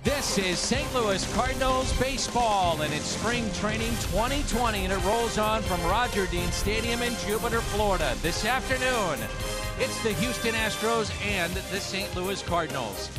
This is St. Louis Cardinals baseball, and it's spring training 2020, and it rolls on from Roger Dean Stadium in Jupiter, Florida. This afternoon, it's the Houston Astros and the St. Louis Cardinals.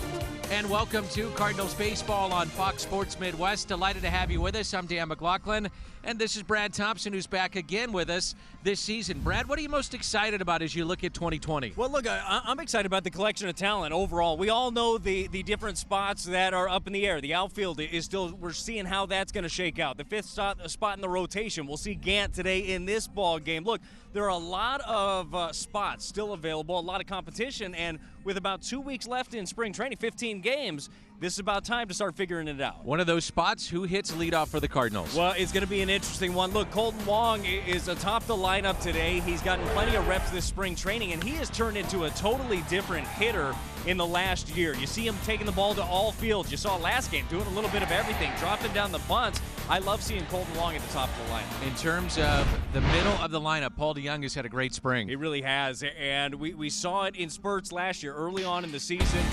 And welcome to Cardinals baseball on Fox Sports Midwest. Delighted to have you with us. I'm Dan McLaughlin, and this is Brad Thompson, who's back again with us this season. Brad, what are you most excited about as you look at 2020? Well, look, I'm excited about the collection of talent overall. We all know the different spots that are up in the air. The outfield is still, we're seeing how that's going to shake out. The fifth spot in the rotation, we'll see Gant today in this ball game. Look, there are a lot of spots still available, a lot of competition, and with about 2 weeks left in spring training, 15 games, this is about time to start figuring it out. One of those spots, who hits leadoff for the Cardinals? Well, it's going to be an interesting one. Look, Kolten Wong is atop the lineup today. He's gotten plenty of reps this spring training, and he has turned into a totally different hitter in the last year. You see him taking the ball to all fields. You saw last game doing a little bit of everything, dropping down the bunts. I love seeing Kolten Wong at the top of the lineup. In terms of the middle of the lineup, Paul DeJong has had a great spring. He really has, and we saw it in spurts last year. Early on in the season,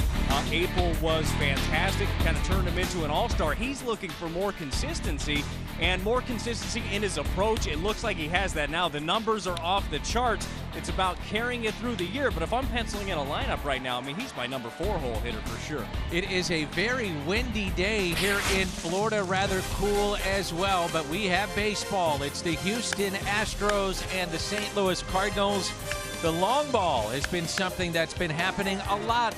April was fantastic. Kind of turned him into an all-star. He's looking for more consistency and more consistency in his approach. It looks like he has that now. The numbers are off the charts. It's about carrying it through the year, but if I'm penciling in a lineup right now, I mean, he's my number 4-hole hitter for sure. It is a very windy day here in Florida, rather cool as well, but we have baseball. It's the Houston Astros and the St. Louis Cardinals. The long ball has been something that's been happening a lot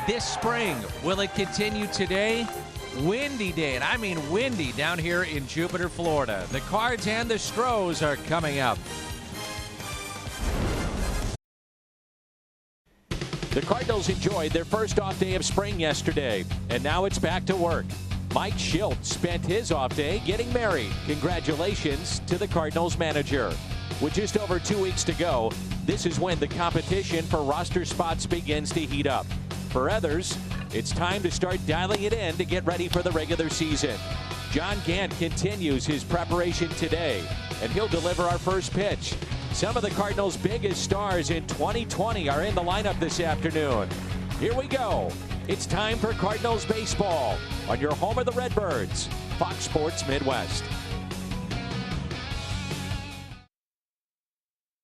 this spring. Will it continue today? Windy day, and I mean windy down here in Jupiter, Florida. The Cards and the Stros are coming up. The Cardinals enjoyed their first off day of spring yesterday, and now it's back to work. Mike Shildt spent his off day getting married. Congratulations to the Cardinals manager. With just over 2 weeks to go, this is when the competition for roster spots begins to heat up. For others, it's time to start dialing it in to get ready for the regular season. John Gant continues his preparation today, and he'll deliver our first pitch. Some of the Cardinals' biggest stars in 2020 are in the lineup this afternoon. Here we go. It's time for Cardinals baseball on your home of the Redbirds, Fox Sports Midwest.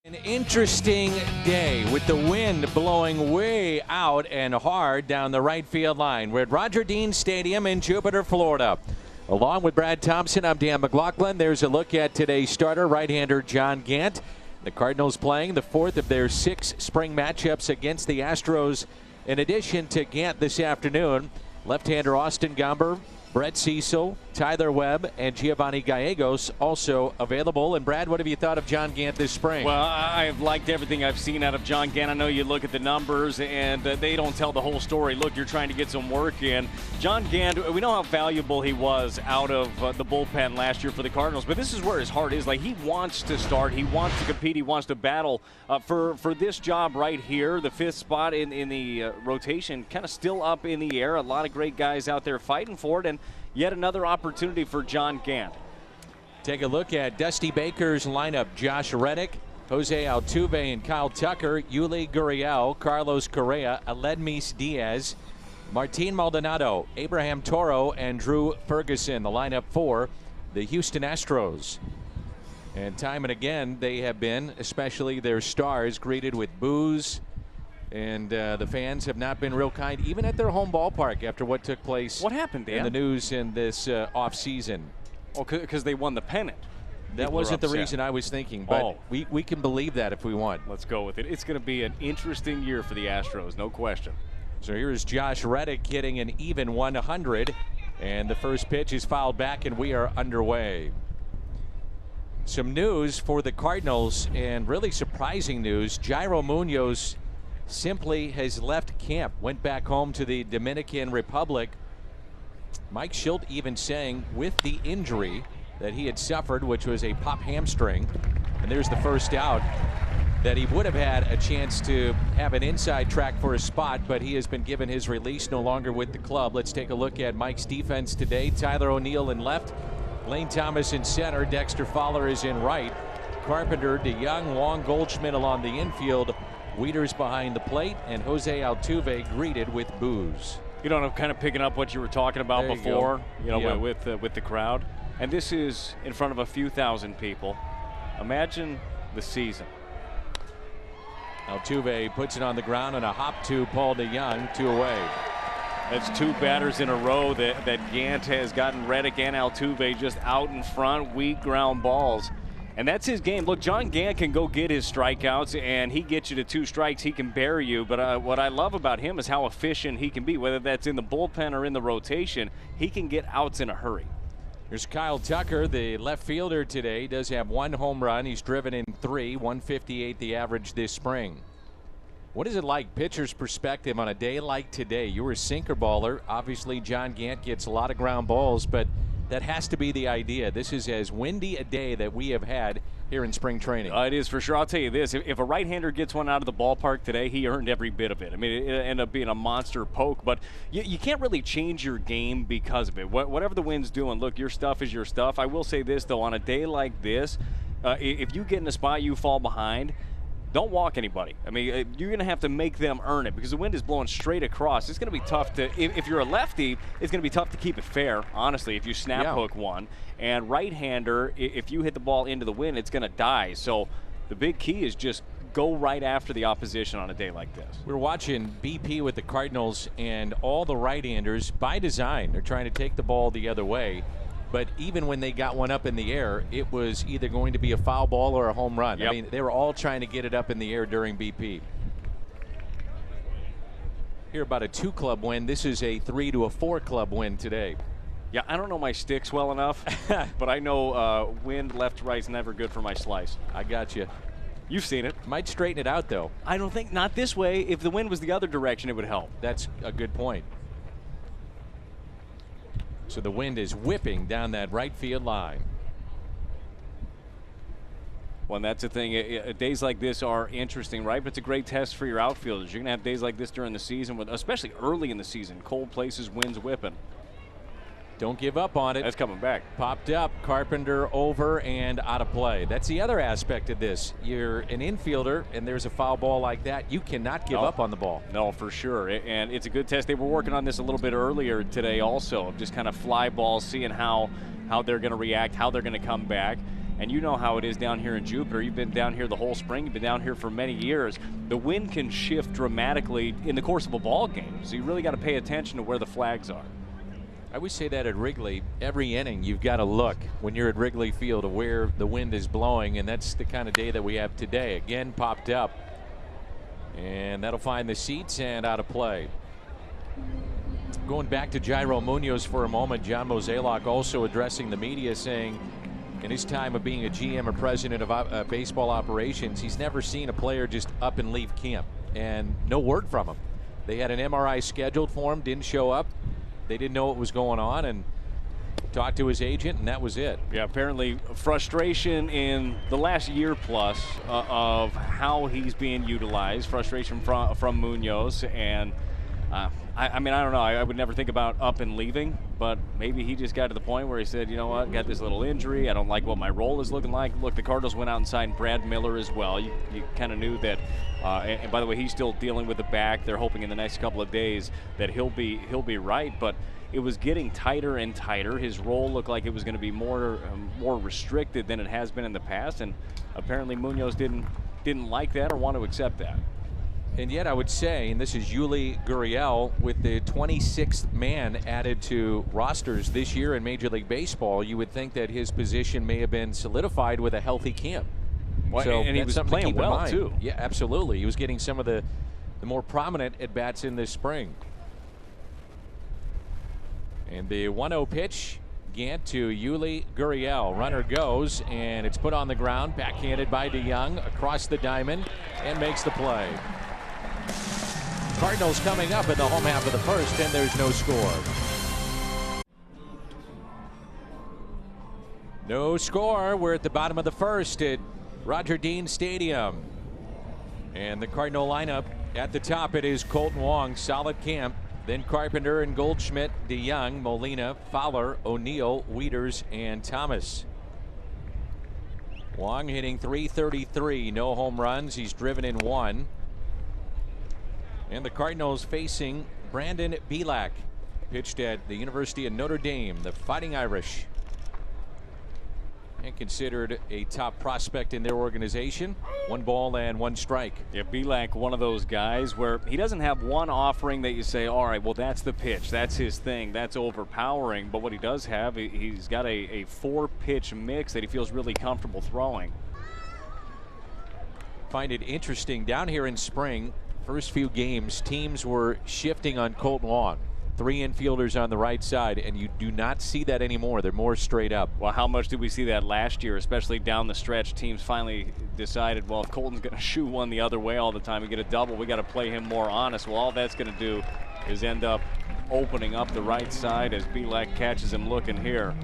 An interesting day with the wind blowing way out and hard down the right field line. We're at Roger Dean Stadium in Jupiter, Florida. Along with Brad Thompson, I'm Dan McLaughlin. There's a look at today's starter, right-hander John Gant. The Cardinals playing the fourth of their 6 spring matchups against the Astros. In addition to Gant this afternoon, left-hander Austin Gomber, Brett Cecil, Tyler Webb, and Giovanni Gallegos also available. And Brad, what have you thought of John Gant this spring? Well, I've liked everything I've seen out of John Gant. I know you look at the numbers and they don't tell the whole story. Look, you're trying to get some work in. John Gant, we know how valuable he was out of the bullpen last year for the Cardinals, but this is where his heart is. Like, he wants to start, he wants to compete, he wants to battle for this job right here. The 5th spot in the rotation, kind of still up in the air. A lot of great guys out there fighting for it, and yet another opportunity for John Gant. Take a look at Dusty Baker's lineup. Josh Reddick, Jose Altuve, and Kyle Tucker, Yuli Gurriel, Carlos Correa, Aledmys Diaz, Martin Maldonado, Abraham Toro, and Drew Ferguson. The lineup for the Houston Astros. And time and again, they have been, especially their stars, greeted with boos. And the fans have not been real kind, even at their home ballpark, after what took place. What happened, Dan? In the news in this offseason. Oh, because they won the pennant. That wasn't the reason I was thinking, but we can believe that if we want. Let's go with it. It's going to be an interesting year for the Astros, no question. So here's Josh Reddick hitting an even 100, and the first pitch is fouled back, and we are underway. Some news for the Cardinals, and really surprising news. Jairo Munoz simply has left camp, went back home to the Dominican Republic. Mike Shildt even saying with the injury that he had suffered, which was a pop hamstring, and there's the first out, that he would have had a chance to have an inside track for a spot, but he has been given his release, no longer with the club. Let's take a look at Mike's defense today. Tyler O'Neill in left, Lane Thomas in center, Dexter Fowler is in right, Carpenter, DeYoung, Wong, Goldschmidt along the infield, Wieters behind the plate, and Jose Altuve greeted with boos. You know, I'm kind of picking up what you were talking about There before, yeah. with the crowd. And this is in front of a few thousand people. Imagine the season. Altuve puts it on the ground and a hop to Paul DeJong, 2 away. That's 2 batters in a row that Gant has gotten Reddick and Altuve just out in front, weak ground balls. And that's his game. Look, John Gant can go get his strikeouts, and he gets you to 2 strikes. He can bury you. But what I love about him is how efficient he can be, whether that's in the bullpen or in the rotation. He can get outs in a hurry. Here's Kyle Tucker, the left fielder today. Does have 1 home run. He's driven in 3, 158 the average this spring. What is it like, pitcher's perspective, on a day like today? You were a sinker baller. Obviously, John Gant gets a lot of ground balls, but that has to be the idea. This is as windy a day that we have had here in spring training. It is for sure. I'll tell you this. If a right-hander gets one out of the ballpark today, he earned every bit of it. I mean, it ended up being a monster poke, but you can't really change your game because of it. Whatever the wind's doing, look, your stuff is your stuff. I will say this, though. On a day like this, if you get in a spot you fall behind, don't walk anybody. I mean, you're going to have to make them earn it because the wind is blowing straight across. It's going to be tough to, if you're a lefty, it's going to be tough to keep it fair, honestly, if you snap hook one. And right-hander, if you hit the ball into the wind, it's going to die. So the big key is just go right after the opposition on a day like this. We're watching BP with the Cardinals, and all the right-handers, by design, they're trying to take the ball the other way. But even when they got one up in the air, it was either going to be a foul ball or a home run. Yep. I mean, they were all trying to get it up in the air during BP. Here about a 2-club win. This is a 3 to a 4-club win today. Yeah, I don't know my sticks well enough, but I know wind left to right is never good for my slice. I got you. You've seen it. Might straighten it out, though. I don't think, not this way. If the wind was the other direction, it would help. That's a good point. So the wind is whipping down that right field line. Well, and that's the thing. Days like this are interesting, right? But it's a great test for your outfielders. You're going to have days like this during the season, especially early in the season. Cold places, winds whipping. Don't give up on it. That's coming back. Popped up, Carpenter over and out of play. That's the other aspect of this. You're an infielder and there's a foul ball like that. You cannot give up on the ball. No, for sure. And it's a good test. They were working on this a little bit earlier today also, just kind of fly balls, seeing how they're going to react, how they're going to come back. And you know how it is down here in Jupiter. You've been down here the whole spring. You've been down here for many years. The wind can shift dramatically in the course of a ball game. So you really got to pay attention to where the flags are. I always say that at Wrigley, every inning you've got to look when you're at Wrigley Field of where the wind is blowing, and that's the kind of day that we have today. Again, popped up, and that'll find the seats and out of play. Going back to Jairo Munoz for a moment, John Mozeliak also addressing the media, saying in his time of being a GM or president of baseball operations, he's never seen a player just up and leave camp, and no word from him. They had an MRI scheduled for him, didn't show up. They didn't know what was going on and talked to his agent, and that was it. Yeah, apparently frustration in the last year plus of how he's being utilized. Frustration from Munoz. And I mean, I don't know. I would never think about up and leaving, but maybe he just got to the point where he said, you know what, got this little injury. I don't like what my role is looking like. Look, the Cardinals went out and signed Brad Miller as well. You kind of knew that. And by the way, he's still dealing with the back. They're hoping in the next couple of days that he'll be right. But it was getting tighter and tighter. His role looked like it was going to be more restricted than it has been in the past. And apparently Munoz didn't like that or want to accept that. And yet I would say, and this is Yuli Gurriel, with the 26th man added to rosters this year in Major League Baseball, you would think that his position may have been solidified with a healthy camp. Well, so and he was playing well, too. Yeah, absolutely. He was getting some of the more prominent at-bats in this spring. And the 1-0 pitch, Gant to Yuli Gurriel. Runner goes, and it's put on the ground, backhanded by DeJong across the diamond, and makes the play. Cardinals coming up in the home half of the first, and there's no score. No score. We're at the bottom of the first at Roger Dean Stadium. And the Cardinal lineup at the top, it is Colton Wong, solid camp. Then Carpenter and Goldschmidt, DeJong, Molina, Fowler, O'Neill, Wieters, and Thomas. Wong hitting .333, no home runs. He's driven in 1. And the Cardinals facing Brandon Belak pitched at the University of Notre Dame, the Fighting Irish, and considered a top prospect in their organization. 1 ball and 1 strike. Yeah, Belak, one of those guys where he doesn't have one offering that you say, all right, well, that's the pitch, that's his thing, that's overpowering. But what he does have, he's got a 4-pitch mix that he feels really comfortable throwing. Find it interesting down here in spring, first few games, teams were shifting on Colton Long. 3 infielders on the right side, and you do not see that anymore. They're more straight up. Well, how much did we see that last year, especially down the stretch? Teams finally decided, well, if Colton's going to shoot one the other way all the time and get a double, we got to play him more honest. Well, all that's going to do is end up opening up the right side as Belak catches him looking here.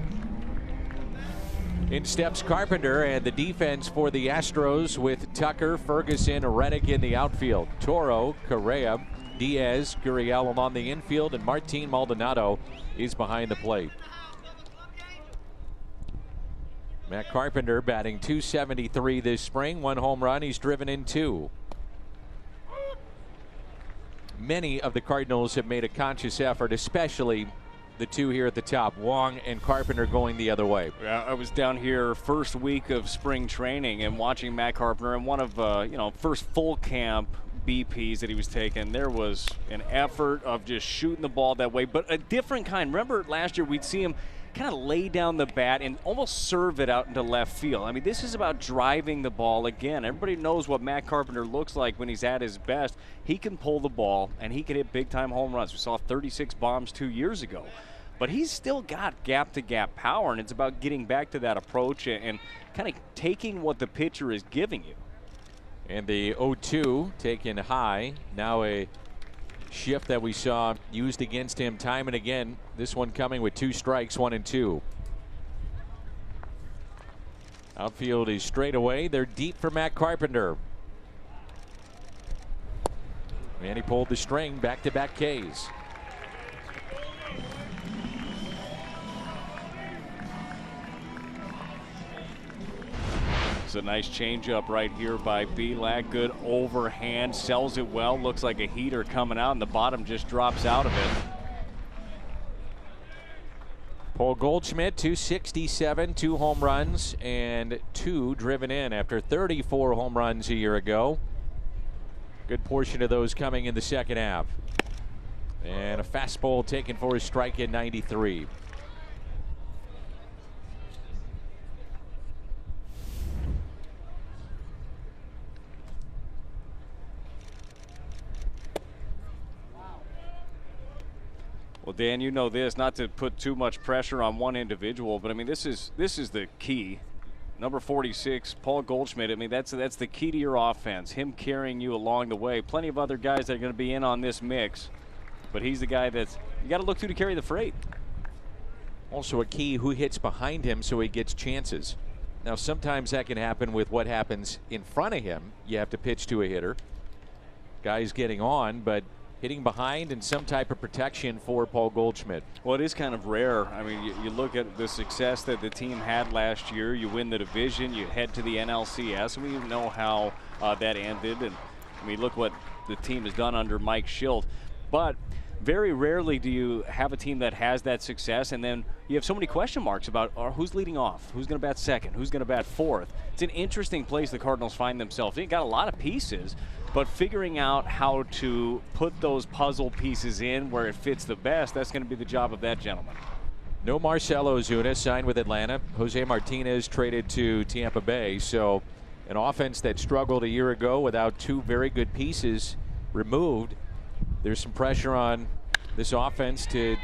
In steps Carpenter, and the defense for the Astros with Tucker, Ferguson, Reddick in the outfield. Toro, Correa, Diaz, Gurriel along the infield, and Martin Maldonado is behind the plate. Matt Carpenter batting .273 this spring. 1 home run. He's driven in 2. Many of the Cardinals have made a conscious effort, especially the 2 here at the top, Wong and Carpenter, going the other way. Yeah, I was down here first week of spring training and watching Matt Carpenter in one of first full camp BPs that he was taking. There was an effort of just shooting the ball that way, but a different kind. Remember last year we'd see him kind of lay down the bat and almost serve it out into left field. I mean, this is about driving the ball again. Everybody knows what Matt Carpenter looks like when he's at his best. He can pull the ball and he can hit big-time home runs. We saw 36 bombs 2 years ago. But he's still got gap-to-gap power, and it's about getting back to that approach and kind of taking what the pitcher is giving you. And the 0-2 taken high. Now a shift that we saw used against him time and again. This one coming with 2 strikes, 1 and 2. Outfield is straight away. They're deep for Matt Carpenter. And he pulled the string, back-to-back Ks. It's a nice changeup right here by Belak. Good overhand, sells it well. Looks like a heater coming out, and the bottom just drops out of it. Paul Goldschmidt, .267, 2 home runs and 2 driven in after 34 home runs a year ago. Good portion of those coming in the second half. And a fastball taken for a strike in 93. Well, Dan, you know this, not to put too much pressure on one individual, but I mean, this is the key. Number 46, Paul Goldschmidt. I mean, that's the key to your offense, him carrying you along the way. Plenty of other guys that are going to be in on this mix, but he's the guy that's you got to look to carry the freight. Also a key, who hits behind him so he gets chances. Now, sometimes that can happen with what happens in front of him. You have to pitch to a hitter. Guys getting on, but hitting behind and some type of protection for Paul Goldschmidt. Well, it is kind of rare. I mean, you look at the success that the team had last year. You win the division, you head to the NLCS, and we know how that ended. And I mean, look what the team has done under Mike Schilt. But very rarely do you have a team that has that success, and then you have so many question marks about who's leading off, who's going to bat second, who's going to bat fourth. It's an interesting place the Cardinals find themselves. They got a lot of pieces, but figuring out how to put those puzzle pieces in where it fits the best, that's going to be the job of that gentleman. No Marcell Ozuna, signed with Atlanta. Jose Martinez traded to Tampa Bay. So an offense that struggled a year ago without 2 very good pieces removed. There's some pressure on this offense to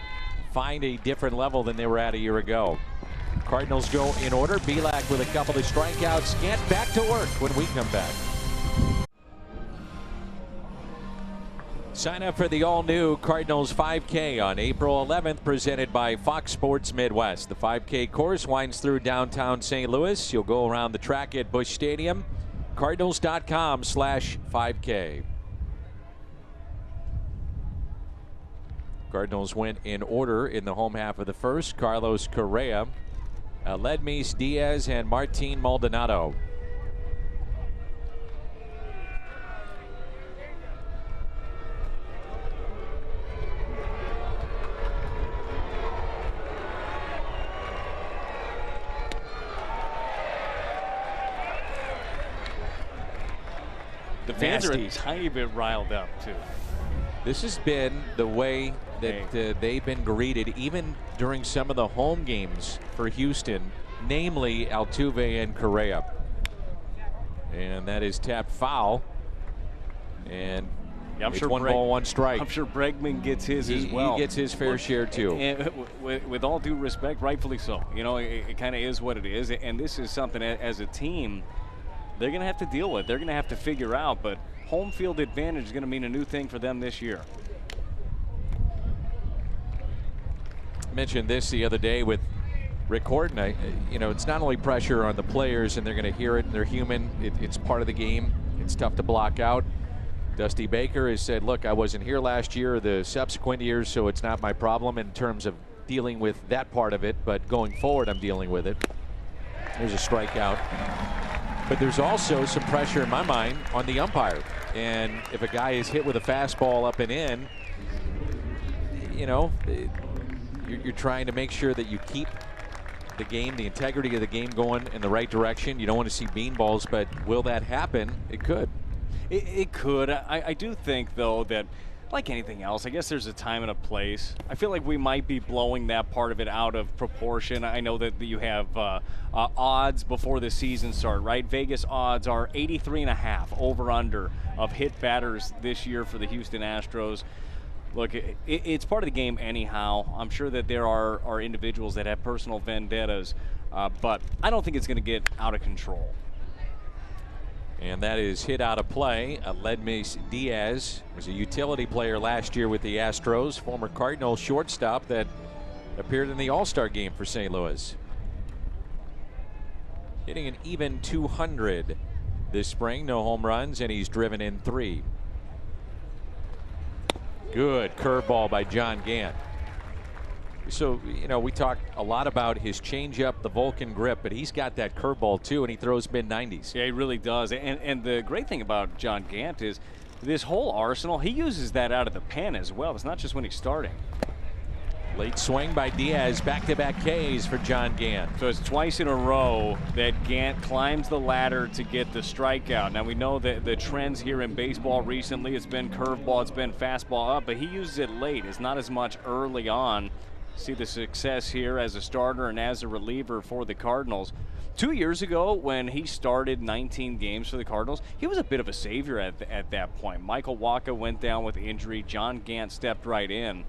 find a different level than they were at a year ago. Cardinals go in order. Belak with a couple of strikeouts. Get back to work when we come back. Sign up for the all-new Cardinals 5K on April 11th, presented by Fox Sports Midwest. The 5K course winds through downtown St. Louis. You'll go around the track at Busch Stadium. Cardinals.com/5K. Cardinals went in order in the home half of the first. Carlos Correa, Aledmys Diaz, and Martin Maldonado. The fans nasty. are a tiny bit riled up, too. This has been the way that they've been greeted, even during some of the home games for Houston, namely Altuve and Correa. And that is tapped foul. And yeah, it's 1 ball, 1 strike. I'm sure Bregman gets his as well. He gets his fair share, too. And with all due respect, rightfully so. You know, it kind of is what it is. And this is something, as a team, they're going to have to deal with. They're going to have to figure out. But home field advantage is going to mean a new thing for them this year. I mentioned this the other day with Rick Horton. You know, it's not only pressure on the players, and they're going to hear it, and they're human. It's part of the game. It's tough to block out. Dusty Baker has said, look, I wasn't here last year or the subsequent years, so it's not my problem in terms of dealing with that part of it, but going forward, I'm dealing with it. There's a strikeout. But there's also some pressure in my mind on the umpire. And if a guy is hit with a fastball up and in, you know, you're trying to make sure that you keep the game, the integrity of the game going in the right direction. You don't want to see beanballs, but will that happen? It could. It could. I do think, though, that like anything else, I guess there's a time and a place. I feel like we might be blowing that part of it out of proportion. I know that you have odds before the season start, right? Vegas odds are 83.5 over/under of hit batters this year for the Houston Astros. Look, it's part of the game anyhow. I'm sure that there are individuals that have personal vendettas, but I don't think it's going to get out of control. And that is hit out of play. Ledmes Diaz was a utility player last year with the Astros, former Cardinals shortstop that appeared in the All-Star game for St. Louis. Hitting an even 200 this spring, no home runs, and he's driven in 3. Good curveball by John Gant. So, you know, we talk a lot about his changeup, the Vulcan grip, but he's got that curveball too, and he throws mid-90s. Yeah, he really does. And the great thing about John Gant is this whole arsenal, he uses that out of the pen as well. It's not just when he's starting. Late swing by Diaz, back-to-back Ks for John Gant. So it's twice in a row that Gant climbs the ladder to get the strikeout. Now we know that the trends here in baseball recently, it's been curveball, it's been fastball up, but he uses it late. It's not as much early on. See the success here as a starter and as a reliever for the Cardinals. 2 years ago, when he started 19 games for the Cardinals, he was a bit of a savior at that point. Michael Wacha went down with injury. John Gant stepped right in.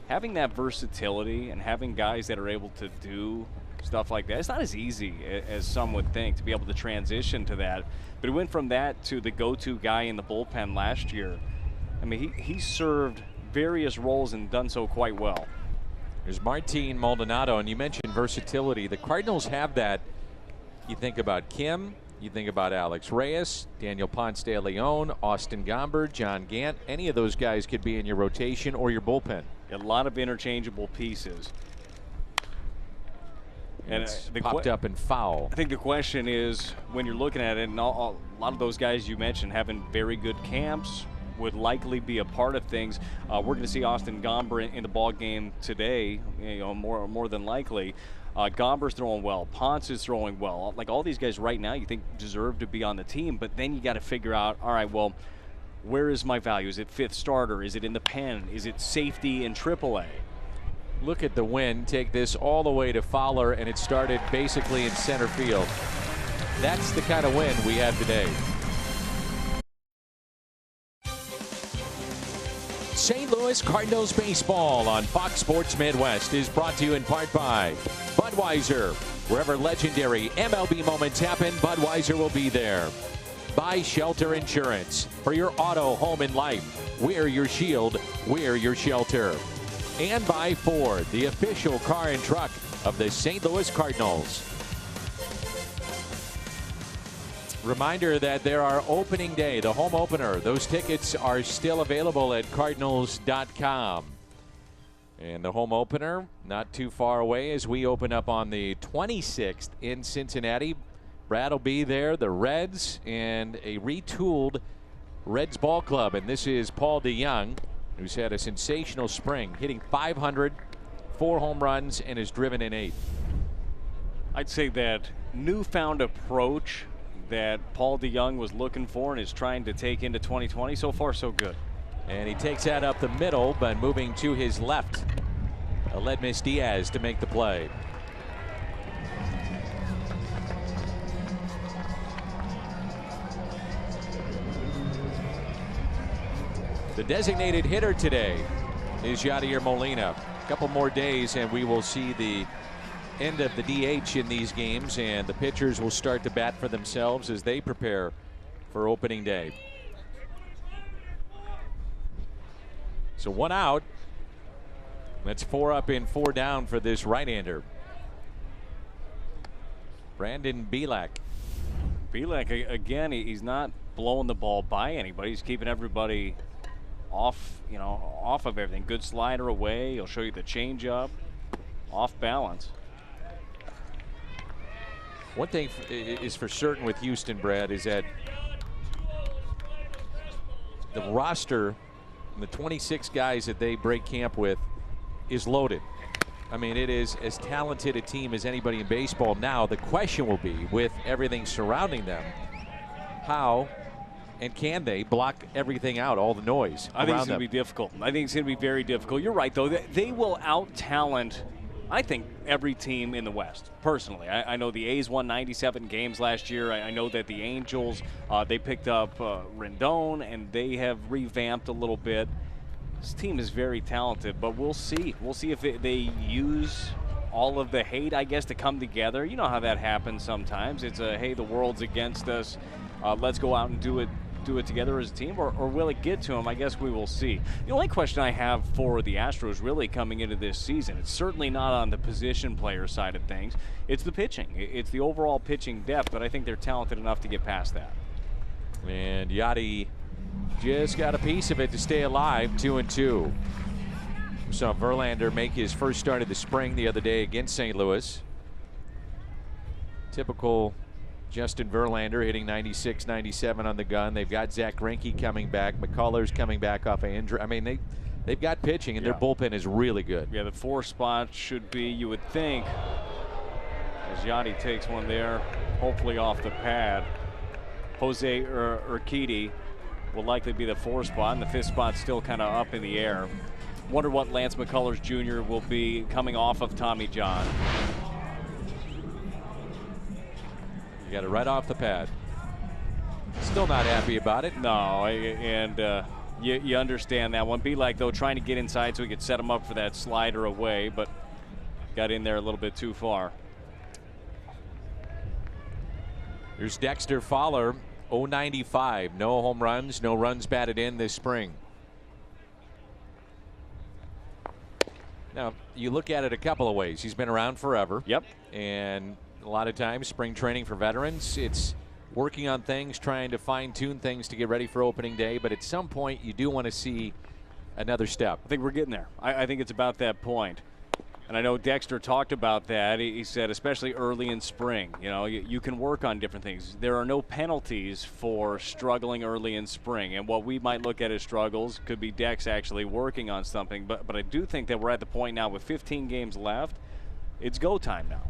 Having that versatility and having guys that are able to do stuff like that, it's not as easy as some would think to be able to transition to that. But he went from that to the go-to guy in the bullpen last year. I mean, he served various roles and done so quite well. There's Martin Maldonado, and you mentioned versatility. The Cardinals have that. You think about Kim, you think about Alex Reyes, Daniel Ponce de Leon, Austin Gomber, John Gant. Any of those guys could be in your rotation or your bullpen. A lot of interchangeable pieces. And it's popped up and foul. I think the question is, when you're looking at it, and a lot of those guys you mentioned having very good camps, would likely be a part of things. We're going to see Austin Gomber in the ball game today, you know, more than likely. Gomber's throwing well. Ponce is throwing well. Like all these guys right now, you think deserve to be on the team, but then you got to figure out, all right, well, where is my value? Is it fifth starter? Is it in the pen? Is it safety in AAA? Look at the wind. Take this all the way to Fowler, and it started basically in center field. That's the kind of wind we have today. St. Louis Cardinals baseball on Fox Sports Midwest is brought to you in part by Budweiser. Wherever legendary MLB moments happen, Budweiser will be there. By Shelter Insurance. For your auto, home, and life, we're your shield, we're your shelter. And by Ford, the official car and truck of the St. Louis Cardinals. Reminder that there are opening day, the home opener. Those tickets are still available at Cardinals.com. And the home opener, not too far away as we open up on the 26th in Cincinnati. Brad will be there, the Reds, and a retooled Reds ball club. And this is Paul DeYoung, who's had a sensational spring, hitting .500, 4 home runs, and has driven in 8. I'd say that newfound approach that Paul DeYoung was looking for and is trying to take into 2020. So far, so good. And he takes that up the middle, but moving to his left. Aledmys Diaz to make the play. The designated hitter today is Yadier Molina. A couple more days and we will see the end of the DH in these games, and the pitchers will start to bat for themselves as they prepare for opening day. So 1 out. That's 4 up and 4 down for this right-hander. Brandon Bielak. Bielak, again, he's not blowing the ball by anybody. He's keeping everybody off, off of everything. Good slider away. He'll show you the changeup. Off balance. One thing is for certain with Houston, Brad, is that the roster, the 26 guys that they break camp with, is loaded. I mean, it is as talented a team as anybody in baseball. Now, the question will be, with everything surrounding them, how and can they block everything out, all the noise I think around it's going to be difficult. I think it's going to be very difficult. You're right, though. They will out-talent, I think, every team in the West, personally. I know the A's won 97 games last year. I know that the Angels, they picked up Rendon, and they have revamped a little bit. This team is very talented, but we'll see. We'll see if they use all of the hate, I guess, to come together. You know how that happens sometimes. It's hey, the world's against us. Let's go out and do it together as a team, or will it get to them? I guess we will see. The only question I have for the Astros really coming into this season, it's certainly not on the position player side of things. It's the pitching. It's the overall pitching depth, but I think they're talented enough to get past that. And Yadi just got a piece of it to stay alive, 2-2. We saw Verlander make his first start of the spring the other day against St. Louis. Typical Justin Verlander, hitting 96, 97 on the gun. They've got Zach Greinke coming back. McCullers coming back off an injury. I mean, they've got pitching, and their bullpen is really good. Yeah, the 4 spot should be, you would think, as Yadi takes one there, hopefully off the pad. Jose Urquidy will likely be the 4 spot, and the 5th spot still kind of up in the air. Wonder what Lance McCullers Jr. will be coming off of Tommy John. You got it right off the pad. Still not happy about it. No, and you understand that one. Bielak, though, trying to get inside so he could set him up for that slider away, but got in there a little bit too far. Here's Dexter Fowler, 095. No home runs, no runs batted in this spring. Now, you look at it a couple of ways. He's been around forever. Yep. And a lot of times, spring training for veterans, it's working on things, trying to fine-tune things to get ready for opening day. But at some point, you do want to see another step. I think we're getting there. I think it's about that point. And I know Dexter talked about that. He said, especially early in spring, you can work on different things. There are no penalties for struggling early in spring. And what we might look at as struggles could be Dex actually working on something. But I do think that we're at the point now with 15 games left. It's go time now.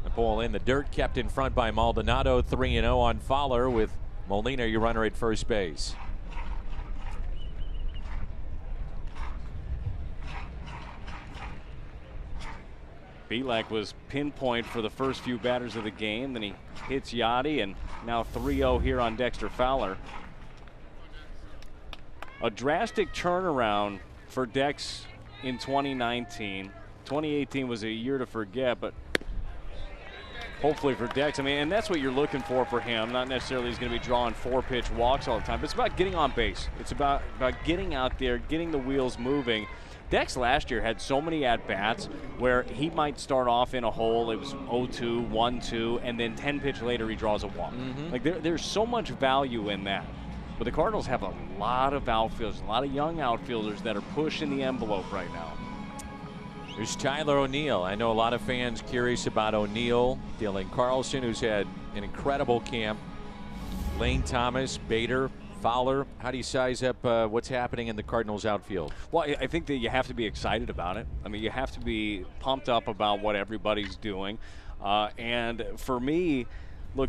The ball in the dirt, kept in front by Maldonado. 3-0 on Fowler with Molina, your runner at first base. Bielak was pinpoint for the first few batters of the game. Then he hits Yadi, and now 3-0 here on Dexter Fowler. A drastic turnaround for Dex in 2019. 2018 was a year to forget, but hopefully for Dex, and that's what you're looking for him. Not necessarily he's going to be drawing 4-pitch walks all the time, but it's about getting on base. It's about getting out there, getting the wheels moving. Dex last year had so many at-bats where he might start off in a hole. It was 0-2, 1-2, and then 10 pitch later he draws a walk. Like there's so much value in that. But the Cardinals have a lot of outfielders, a lot of young outfielders that are pushing the envelope right now. There's Tyler O'Neill. I know a lot of fans curious about O'Neill. Dylan Carlson, who's had an incredible camp. Lane Thomas, Bader, Fowler. How do you size up what's happening in the Cardinals outfield? Well, I think that you have to be excited about it. I mean, you have to be pumped up about what everybody's doing. And for me, look,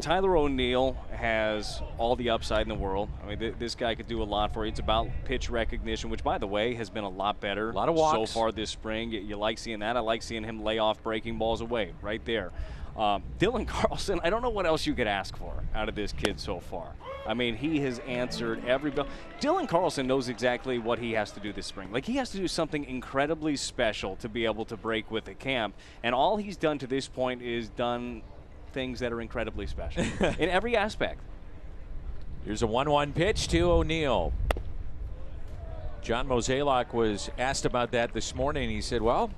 Tyler O'Neill has all the upside in the world. I mean, this guy could do a lot for you. It's about pitch recognition, which, by the way, has been a lot better a lot of walks so far this spring. You like seeing that. I like seeing him lay off breaking balls away right there. Dylan Carlson, I don't know what else you could ask for out of this kid so far. I mean, he has answered every bell. Dylan Carlson knows exactly what he has to do this spring. Like, he has to do something incredibly special to be able to break with the camp, and all he's done to this point is done things that are incredibly special in every aspect. Here's a 1-1 pitch to O'Neill. John Mozeliak was asked about that this morning. He said, well,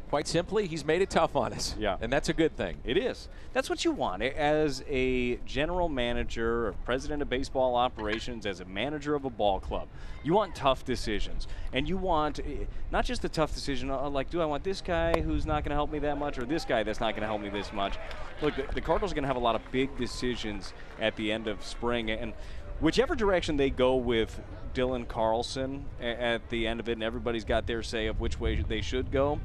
quite simply, he's made it tough on us. Yeah. And that's a good thing. It is. That's what you want as a general manager or president of baseball operations, as a manager of a ball club. You want tough decisions. And you want not just a tough decision, like, do I want this guy who's not going to help me that much or this guy that's not going to help me this much? Look, the Cardinals are going to have a lot of big decisions at the end of spring. And whichever direction they go with Dylan Carlson at the end of it, and everybody's got their say of which way they should go,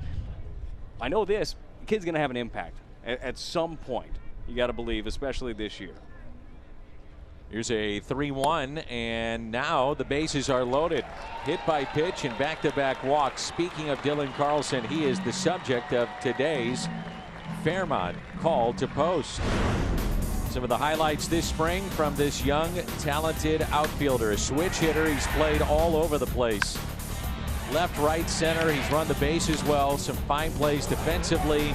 I know this, the kid's going to have an impact at some point. You got to believe, especially this year. Here's a 3-1, and now the bases are loaded. Hit by pitch and back-to-back walks. Speaking of Dylan Carlson, he is the subject of today's Fairmont Call to Post. Some of the highlights this spring from this young, talented outfielder. A switch hitter, he's played all over the place. Left, right, center. He's run the bases well. Some fine plays defensively.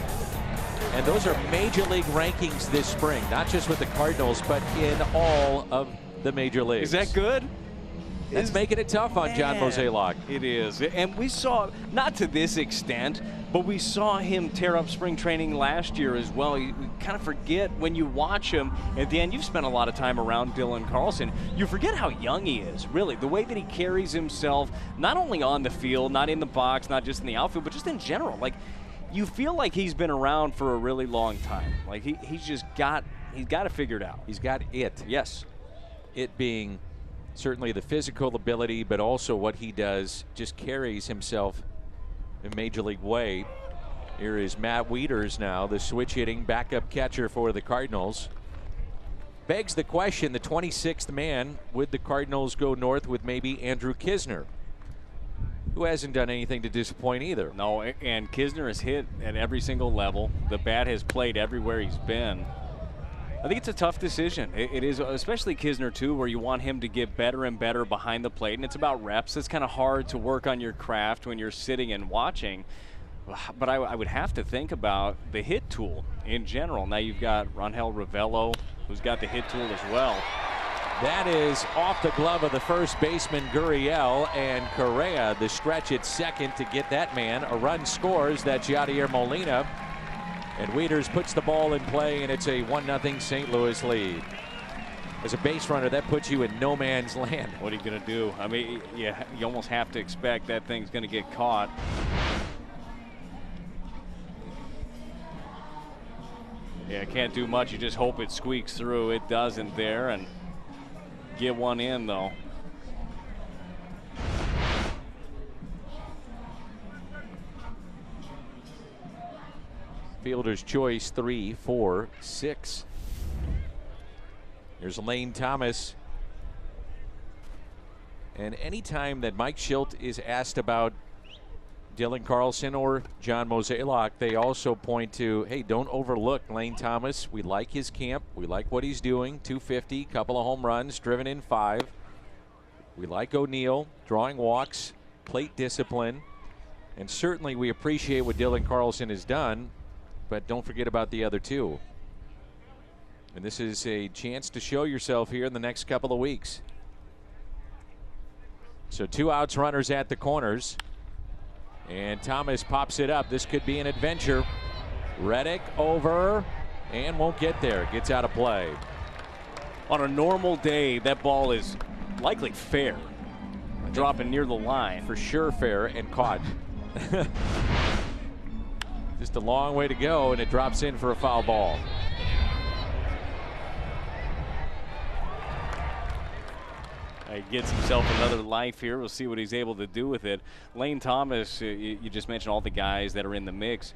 And those are major league rankings this spring, not just with the Cardinals, but in all of the major leagues. Is that good? That's making it tough on John Mozeliak. It is. And we saw, not to this extent, but we saw him tear up spring training last year as well. You kind of forget when you watch him. At the end, you've spent a lot of time around Dylan Carlson. You forget how young he is, really. The way that he carries himself, not only on the field, not in the box, not just in the outfield, but just in general. Like, you feel like he's been around for a really long time. Like, he's got it figured out. He's got it. Yes. It being certainly the physical ability, but also what he does, just carries himself in a major league way. Here is Matt Wieters now, the switch hitting backup catcher for the Cardinals. Begs the question, the 26th man, would the Cardinals go north with maybe Andrew Knizner, who hasn't done anything to disappoint either? No, and Knizner has hit at every single level. The bat has played everywhere he's been. I think it's a tough decision. It is, especially Knizner too, where you want him to get better and better behind the plate, and it's about reps. It's kind of hard to work on your craft when you're sitting and watching. But I would have to think about the hit tool in general. Now you've got Rangel Ravello, who's got the hit tool as well. That is off the glove of the first baseman, Gurriel, and Correa, the stretch at second to get that man. A run scores. That's Yadier Molina. And Wieters puts the ball in play, and it's a 1-0 St. Louis lead. As a base runner, that puts you in no man's land. What are you going to do? I mean, you almost have to expect that thing's going to get caught. Yeah, can't do much. You just hope it squeaks through. It doesn't there, and get one in, though. Fielder's choice 3, 4, 6. Here's Lane Thomas. And anytime that Mike Schilt is asked about Dylan Carlson or John Mozeliak, they also point to, hey, don't overlook Lane Thomas. We like his camp. We like what he's doing. 250, couple of home runs, driven in 5. We like O'Neill, drawing walks, plate discipline. And certainly we appreciate what Dylan Carlson has done, but don't forget about the other two. And this is a chance to show yourself here in the next couple of weeks. So 2 outs, runners at the corners. And Thomas pops it up. This could be an adventure. Reddick over and won't get there. Gets out of play. On a normal day, that ball is likely fair. Dropping near the line. For sure fair and caught. Just a long way to go, and it drops in for a foul ball. He gets himself another life here. We'll see what he's able to do with it. Lane Thomas, you just mentioned all the guys that are in the mix.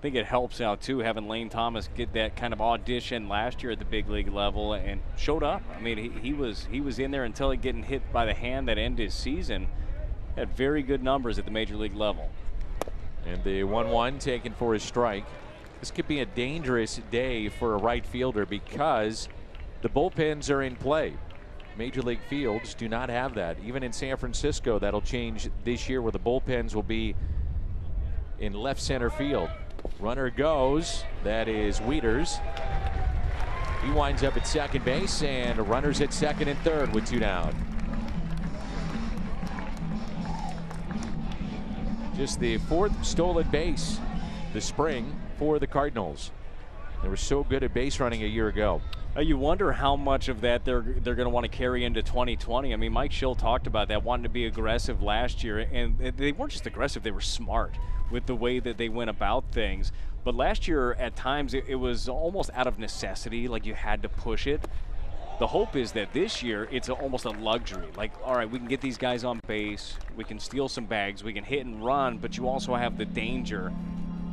think it helps out too having Lane Thomas get that kind of audition last year at the big league level and showed up. I mean, he was in there until getting hit by the hand that ended his season. Had very good numbers at the major league level. And the 1-1 taken for a strike. This could be a dangerous day for a right fielder because the bullpens are in play. Major league fields do not have that. Even in San Francisco, that'll change this year where the bullpens will be in left center field. Runner goes. That is Wieters. He winds up at second base, and runners at second and third with 2 down. Just the 4th stolen base this spring for the Cardinals. They were so good at base running a year ago. You wonder how much of that they're going to want to carry into 2020. I mean, Mike Schill talked about that, wanting to be aggressive last year, and they weren't just aggressive, they were smart with the way that they went about things. But last year, at times, it was almost out of necessity, like you had to push it. The hope is that this year, it's almost a luxury. Like, all right, we can get these guys on base, we can steal some bags, we can hit and run, but you also have the danger.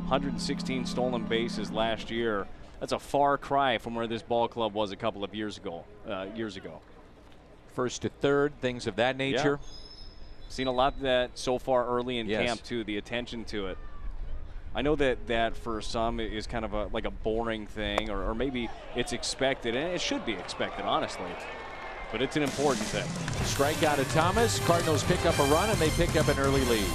116 stolen bases last year. That's a far cry from where this ball club was a couple of years ago. First to third, things of that nature. Yeah. Seen a lot of that so far early in camp too. The attention to it. I know that for some is kind of like a boring thing, or maybe it's expected, and it should be expected, honestly. But it's an important thing. Strikeout of Thomas. Cardinals pick up a run, and they pick up an early lead.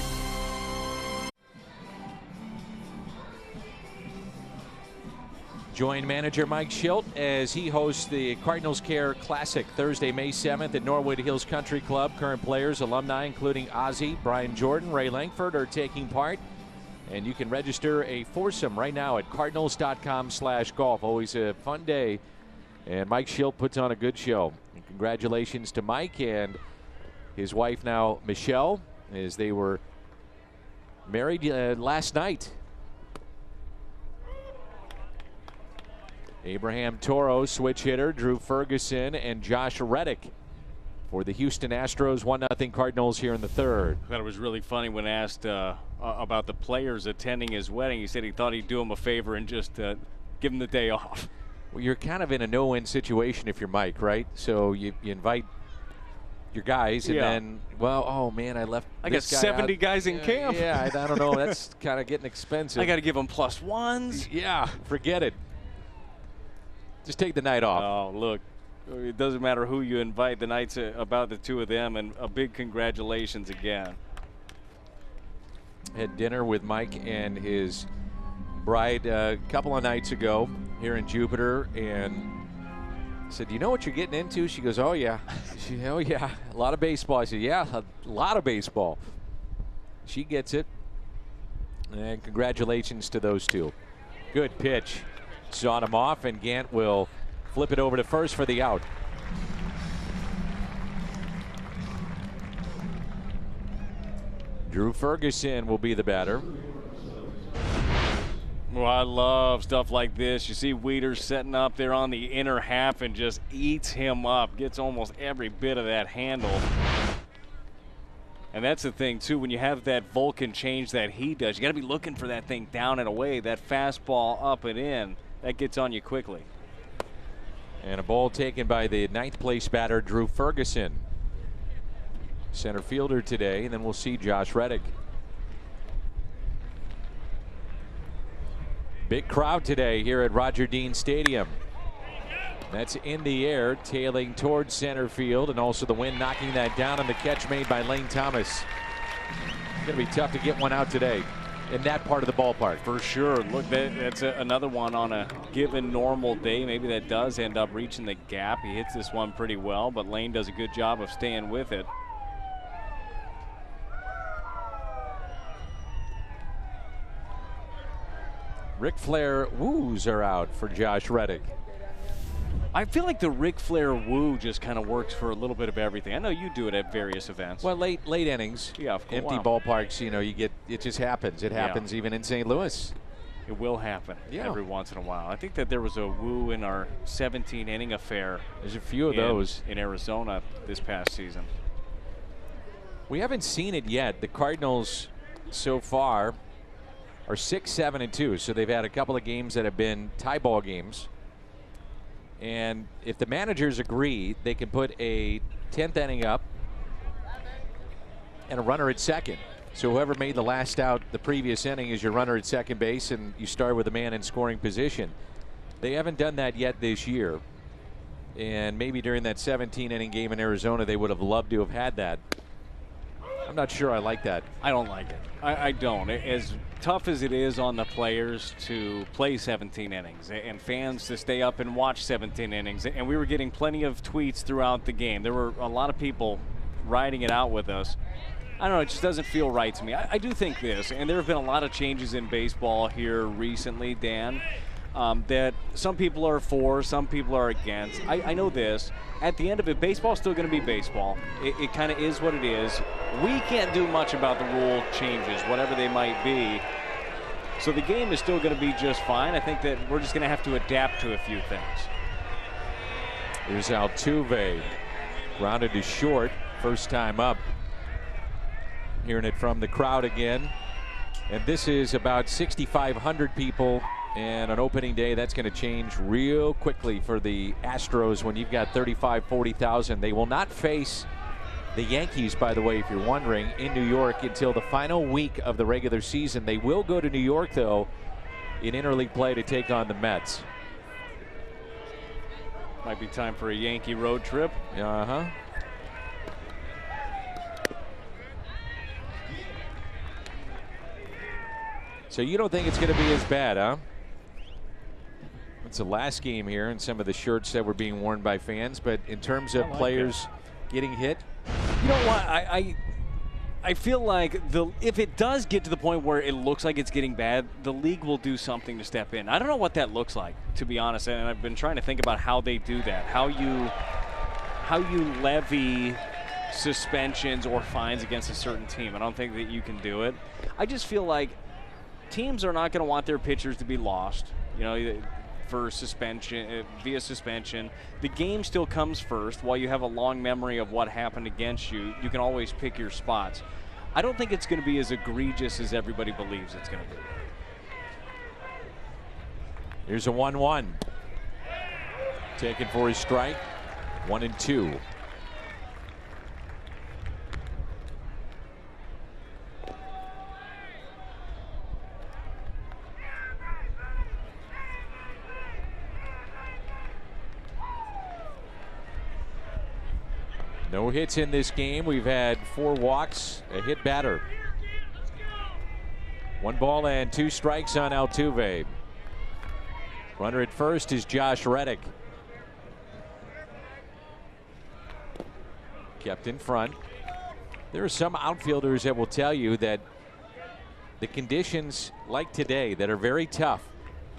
Join manager Mike Schilt as he hosts the Cardinals Care Classic Thursday, May 7th at Norwood Hills Country Club. Current players, alumni, including Ozzie, Brian Jordan, Ray Langford, are taking part. And you can register a foursome right now at cardinals.com/golf. Always a fun day. And Mike Schilt puts on a good show. And congratulations to Mike and his wife now, Michelle, as they were married last night. Abraham Toro, switch hitter, Drew Ferguson, and Josh Reddick for the Houston Astros 1-0 Cardinals here in the third. I thought it was really funny when asked about the players attending his wedding. He said he thought he'd do him a favor and just give him the day off. Well, you're kind of in a no-win situation if you're Mike, right? So you invite your guys, and then, well, oh man, I got 70 guys in camp. Yeah, I don't know. That's kind of getting expensive. I got to give them +1s. Yeah, forget it. Just take the night off. Oh, look, it doesn't matter who you invite. The night's about the 2 of them, and a big congratulations again. Had dinner with Mike and his bride a couple of nights ago here in Jupiter, and said, "You know what you're getting into?" She goes, "Oh yeah." "Oh yeah, a lot of baseball." I said, "Yeah, a lot of baseball." She gets it, and congratulations to those two. Good pitch. Sawed him off, and Gant will flip it over to first for the out. Drew Ferguson will be the batter. Well, I love stuff like this. You see Wieters setting up there on the inner half and just eats him up. Gets almost every bit of that handle. And that's the thing, too, when you have that Vulcan change that he does, you got to be looking for that thing down and away, that fastball up and in. That gets on you quickly. And a ball taken by the 9th place batter, Drew Ferguson. Center fielder today, and then we'll see Josh Reddick. Big crowd today here at Roger Dean Stadium. That's in the air, tailing towards center field, and also the wind knocking that down, and the catch made by Lane Thomas. It's going to be tough to get one out today in that part of the ballpark. For sure. Look, that's another one on a given normal day. Maybe that does end up reaching the gap. He hits this one pretty well, but Lane does a good job of staying with it. Ric Flair woos are out for Josh Reddick. I feel like the Ric Flair woo just kind of works for a little bit of everything. I know you do it at various events. Well, late innings, empty ballparks, you get, it just happens. It happens even in St. Louis. It will happen every once in a while. I think that there was a woo in our 17-inning affair. There's a few of those in Arizona this past season. We haven't seen it yet. The Cardinals so far are 6-7-2. So they've had a couple of games that have been tie ball games. And if the managers agree, they can put a 10th inning up and a runner at second. So whoever made the last out the previous inning is your runner at second base, and you start with a man in scoring position. They haven't done that yet this year. And maybe during that 17-inning game in Arizona, they would have loved to have had that. I'm not sure I like that. I don't like it. I don't. As tough as it is on the players to play 17 innings and fans to stay up and watch 17 innings, and we were getting plenty of tweets throughout the game. There were a lot of people riding it out with us. I don't know, it just doesn't feel right to me. I do think this, and there have been a lot of changes in baseball here recently, Dan, that some people are for, some people are against. I know this. At the end of it, baseball's still going to be baseball. It kind of is what it is. We can't do much about the rule changes, whatever they might be. So the game is still going to be just fine. I think that we're just going to have to adapt to a few things. Here's Altuve, grounded to short, first time up. Hearing it from the crowd again. And this is about 6,500 people. And on opening day, that's going to change real quickly for the Astros when you've got 35, 40,000. They will not face the Yankees, by the way, if you're wondering, in New York until the final week of the regular season. They will go to New York, though, in interleague play to take on the Mets. Might be time for a Yankee road trip. Uh-huh. So you don't think it's going to be as bad, huh? It's the last game here and some of the shirts that were being worn by fans, but in terms of players getting hit, you know what? I feel like if it does get to the point where it looks like it's getting bad, the league will do something to step in. I don't know what that looks like, to be honest, and I've been trying to think about how they do that, how you levy suspensions or fines against a certain team. I don't think that you can do it. I just feel like teams are not going to want their pitchers to be lost, you know, for suspension, via suspension. The game still comes first. While you have a long memory of what happened against you, you can always pick your spots. I don't think it's going to be as egregious as everybody believes it's going to be. Here's a 1-1. Taken for his strike. 1-2. No hits in this game. We've had 4 walks, a hit batter. 1 ball and 2 strikes on Altuve. Runner at first is Josh Reddick. Kept in front. There are some outfielders that will tell you that the conditions like today that are very tough,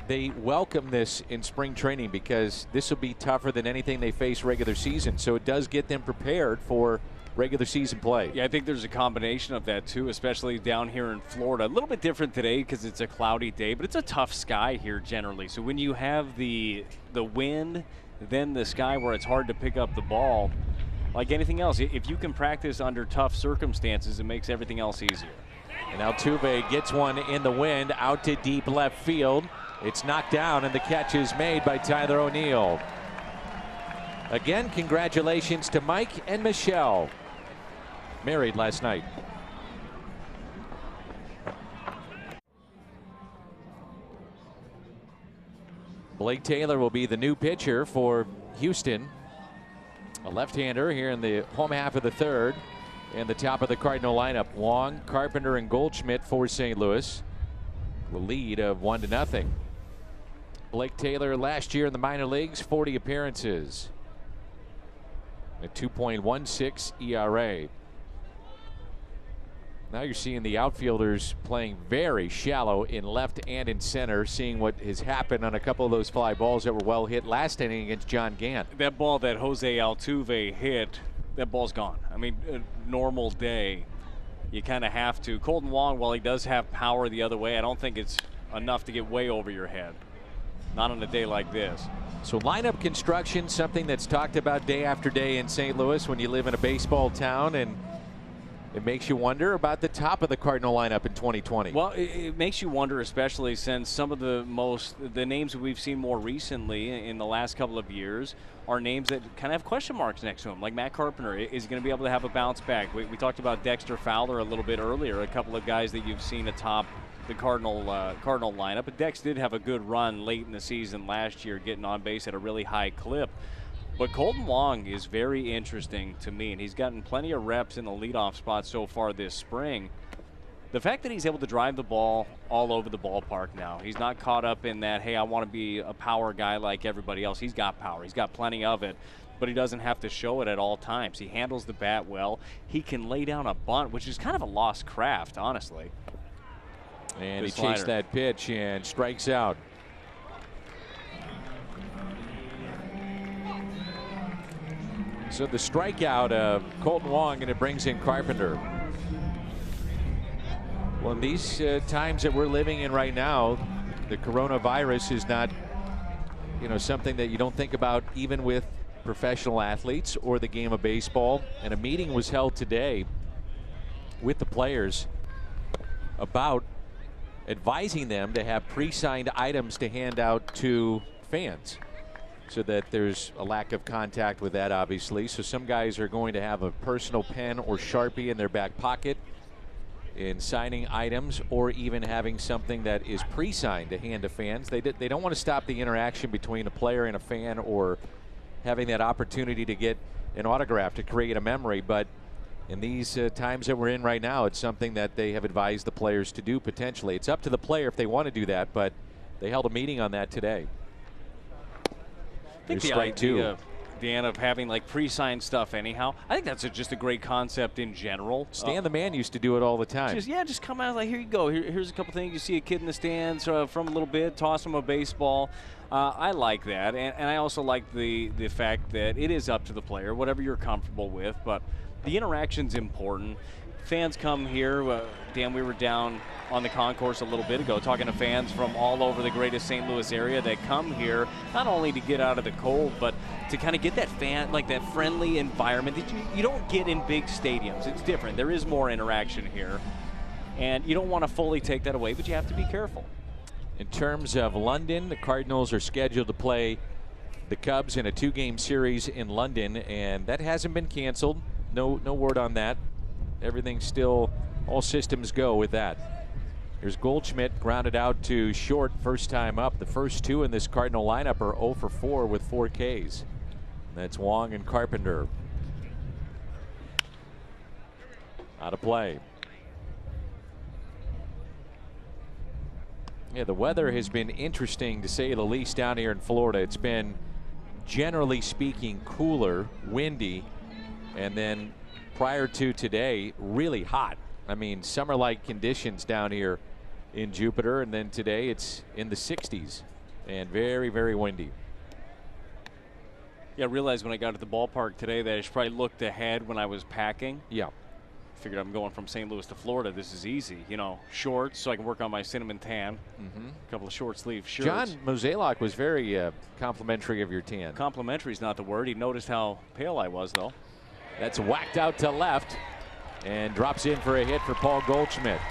they welcome this in spring training because this will be tougher than anything they face regular season. So it does get them prepared for regular season play. Yeah, I think there's a combination of that too, especially down here in Florida. A little bit different today because it's a cloudy day, but it's a tough sky here generally. So when you have the wind, then the sky where it's hard to pick up the ball, like anything else, if you can practice under tough circumstances, it makes everything else easier. And Altuve gets one in the wind out to deep left field. It's knocked down, and the catch is made by Tyler O'Neill. Again, congratulations to Mike and Michelle. Married last night. Blake Taylor will be the new pitcher for Houston. A left-hander here in the home half of the third. And the top of the Cardinal lineup. Wong, Carpenter, and Goldschmidt for St. Louis. The lead of 1-0. Blake Taylor last year in the minor leagues, 40 appearances. A 2.16 ERA. Now you're seeing the outfielders playing very shallow in left and in center, seeing what has happened on a couple of those fly balls that were well hit last inning against John Gant. That ball that Jose Altuve hit, that ball's gone. I mean, a normal day, you kind of have to. Colton Wong, while he does have power the other way, I don't think it's enough to get way over your head. Not on a day like this. So lineup construction, something that's talked about day after day in St. Louis when you live in a baseball town, and it makes you wonder about the top of the Cardinal lineup in 2020. Well, it makes you wonder, especially since some of the names that we've seen more recently in the last couple of years are names that kind of have question marks next to him, like Matt Carpenter. Is he going to be able to have a bounce back? We talked about Dexter Fowler a little bit earlier, a couple of guys that you've seen atop the Cardinal lineup. But Dex did have a good run late in the season last year, getting on base at a really high clip. But Colton Wong is very interesting to me, and he's gotten plenty of reps in the leadoff spot so far this spring. The fact that he's able to drive the ball all over the ballpark now, he's not caught up in that, hey, I want to be a power guy like everybody else. He's got power. He's got plenty of it, but he doesn't have to show it at all times. He handles the bat well. He can lay down a bunt, which is kind of a lost craft, honestly. And he chased that pitch and strikes out. So the strikeout of Colton Wong, and it brings in Carpenter. Well, in these times that we're living in right now, the coronavirus is not, something that you don't think about even with professional athletes or the game of baseball. And a meeting was held today with the players about advising them to have pre-signed items to hand out to fans, so that there's a lack of contact with that, obviously. So some guys are going to have a personal pen or Sharpie in their back pocket in signing items, or even having something that is pre-signed to hand to fans. They don't want to stop the interaction between a player and a fan, or having that opportunity to get an autograph to create a memory. But in these times that we're in right now, it's something that they have advised the players to do potentially. It's up to the player if they want to do that, but they held a meeting on that today. I think the idea, Dan, of having like pre-signed stuff anyhow, I think that's just a great concept in general. Stan the Man used to do it all the time. Just come out like, here you go. Here's a couple things. You see a kid in the stands from a little bit, toss him a baseball. I like that, and I also like the fact that it is up to the player, whatever you're comfortable with, but the interaction's important. Fans come here. Dan, we were down on the concourse a little bit ago talking to fans from all over the greater St. Louis area that come here not only to get out of the cold, but to kind of get that that friendly environment that you don't get in big stadiums. It's different. There is more interaction here, and you don't want to fully take that away, but you have to be careful. In terms of London, the Cardinals are scheduled to play the Cubs in a 2-game series in London, and that hasn't been canceled. No word on that. Everything's still, all systems go with that. Here's Goldschmidt, grounded out to short, first time up. The first two in this Cardinal lineup are 0 for 4 with 4 Ks. That's Wong and Carpenter. Out of play. Yeah, the weather has been interesting, to say the least, down here in Florida. It's been, generally speaking, cooler, windy, and then prior to today, really hot. I mean, summer-like conditions down here in Jupiter, and then today it's in the 60s and very, very windy. Yeah, I realized when I got to the ballpark today that I should probably looked ahead when I was packing. Yeah. Figured I'm going from St. Louis to Florida. This is easy. Shorts so I can work on my cinnamon tan. A couple of short sleeve shirts. John Mozeliak was very complimentary of your tan. Complimentary is not the word. He noticed how pale I was, though. That's whacked out to left and drops in for a hit for Paul Goldschmidt.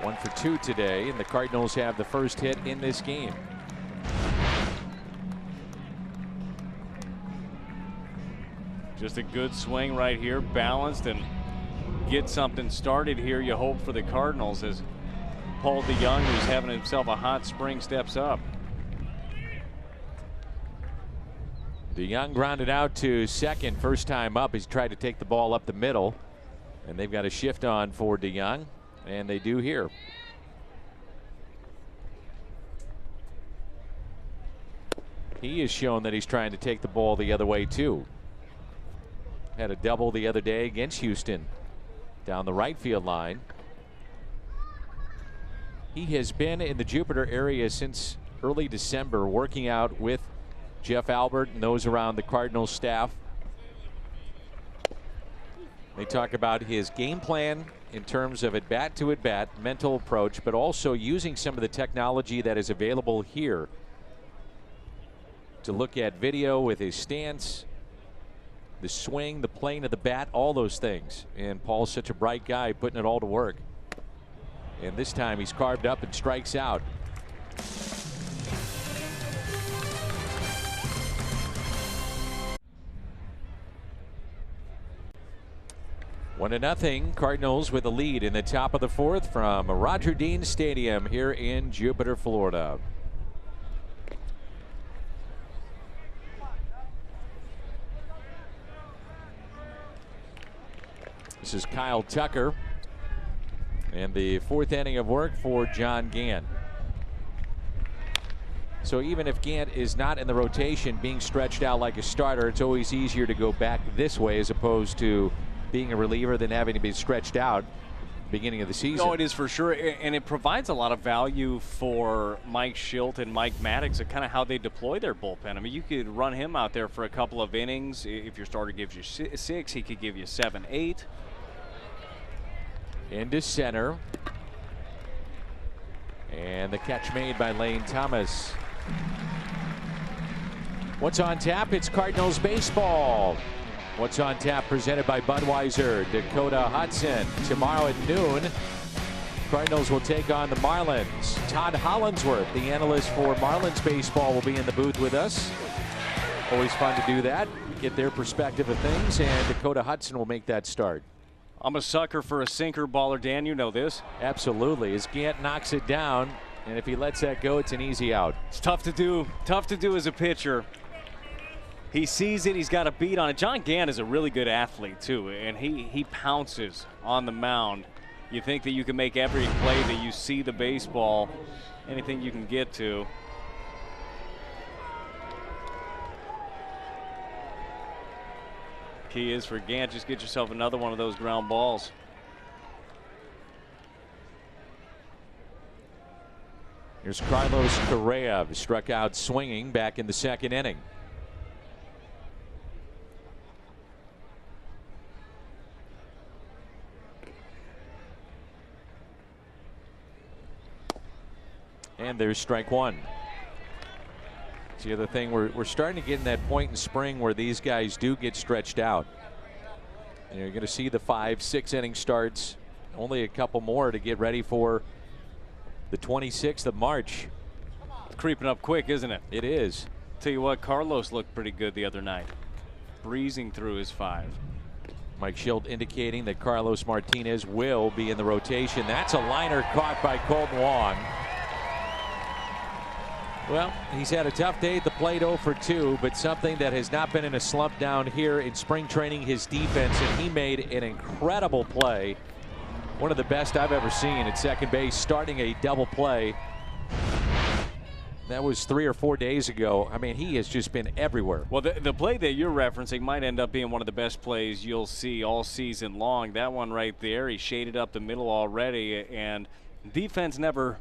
1 for 2 today, and the Cardinals have the first hit in this game. Just a good swing right here, balanced, and get something started here. You hope for the Cardinals as Paul DeYoung, who's having himself a hot spring, steps up. DeYoung grounded out to second, first time up. He's tried to take the ball up the middle, and they've got a shift on for DeYoung, and they do here. He has shown that he's trying to take the ball the other way too. Had a double the other day against Houston down the right field line. He has been in the Jupiter area since early December, working out with Jeff Albert and those around the Cardinals staff. They talk about his game plan in terms of at-bat to at-bat, mental approach, but also using some of the technology that is available here to look at video with his stance, the swing, the plane of the bat, all those things. And Paul's such a bright guy, putting it all to work. And this time he's carved up and strikes out. One to nothing. Cardinals with a lead in the top of the fourth from Roger Dean Stadium here in Jupiter, Florida. This is Kyle Tucker. And the fourth inning of work for John Gant. So even if Gant is not in the rotation being stretched out like a starter, it's always easier to go back this way as opposed to being a reliever than having to be stretched out beginning of the season. No, it is for sure, and it provides a lot of value for Mike Schilt and Mike Maddox and kind of how they deploy their bullpen. I mean, you could run him out there for a couple of innings. If your starter gives you 6, he could give you 7, 8. Into center. And the catch made by Lane Thomas. What's on tap? It's Cardinals baseball. What's on tap presented by Budweiser. Dakota Hudson. Tomorrow at noon, Cardinals will take on the Marlins. Todd Hollandsworth, the analyst for Marlins baseball, will be in the booth with us. Always fun to do that, get their perspective of things, and Dakota Hudson will make that start. I'm a sucker for a sinker baller, Dan. You know this. Absolutely. As Gant knocks it down, and if he lets that go, it's an easy out. It's tough to do. Tough to do as a pitcher. He sees it. He's got a beat on it. John Gant is a really good athlete, too, and he pounces on the mound. You think that you can make every play that you see the baseball, anything you can get to. Key is for Gant, just get yourself another one of those ground balls. Here's Carlos Correa, who struck out swinging back in the second inning. And there's strike one. It's the other thing, we're starting to get in that point in spring where these guys do get stretched out. You're going to see the 5-6 inning starts, only a couple more to get ready for the 26th of March. It's creeping up quick, isn't it? It is. Tell you what, Carlos looked pretty good the other night, breezing through his 5. Mike Schilt indicating that Carlos Martinez will be in the rotation. That's a liner caught by Colton Wong. Well, he's had a tough day at the plate, 0 for 2, but something that has not been in a slump down here in spring training, his defense, and he made an incredible play. One of the best I've ever seen at second base, starting a double play. That was 3 or 4 days ago. I mean, he has just been everywhere. Well, the play that you're referencing might end up being one of the best plays you'll see all season long. That one right there, he shaded up the middle already, and defense never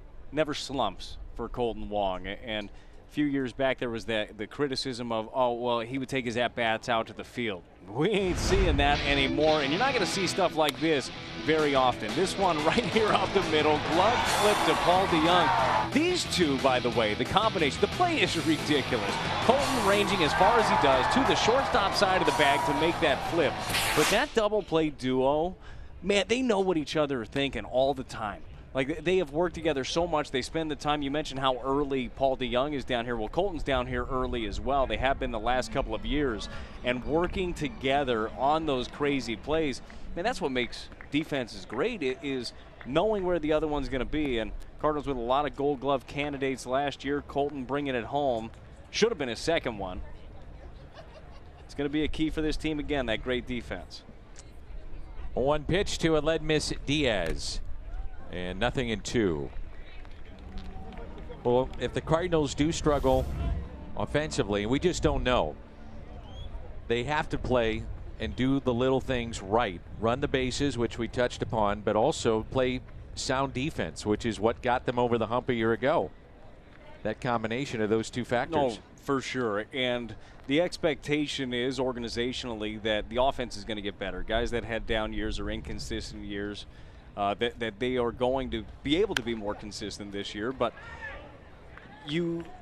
slumps for Colton Wong. And a few years back there was the criticism of, oh, well, he would take his at-bats out to the field. We ain't seeing that anymore, and you're not going to see stuff like this very often. This one right here up the middle, glove flip to Paul DeYoung. These two, by the way, the combination, the play is ridiculous. Colton ranging as far as he does to the shortstop side of the bag to make that flip. But that double play duo, man, they know what each other are thinking all the time. Like, they have worked together so much. They spend the time. You mentioned how early Paul DeYoung is down here. Well, Colton's down here early as well. They have been the last couple of years. And working together on those crazy plays, man, that's what makes defenses great, is knowing where the other one's going to be. And Cardinals with a lot of Gold Glove candidates last year. Colton bringing it home. Should have been his second one. It's going to be a key for this team again, that great defense. One pitch to Aledmys Diaz. And nothing in 2. Well, if the Cardinals do struggle offensively, we just don't know, they have to play and do the little things right. Run the bases, which we touched upon, but also play sound defense, which is what got them over the hump a year ago. That combination of those two factors. No, for sure. And the expectation is organizationally that the offense is going to get better. Guys that had down years or inconsistent years, that they are going to be able to be more consistent this year. But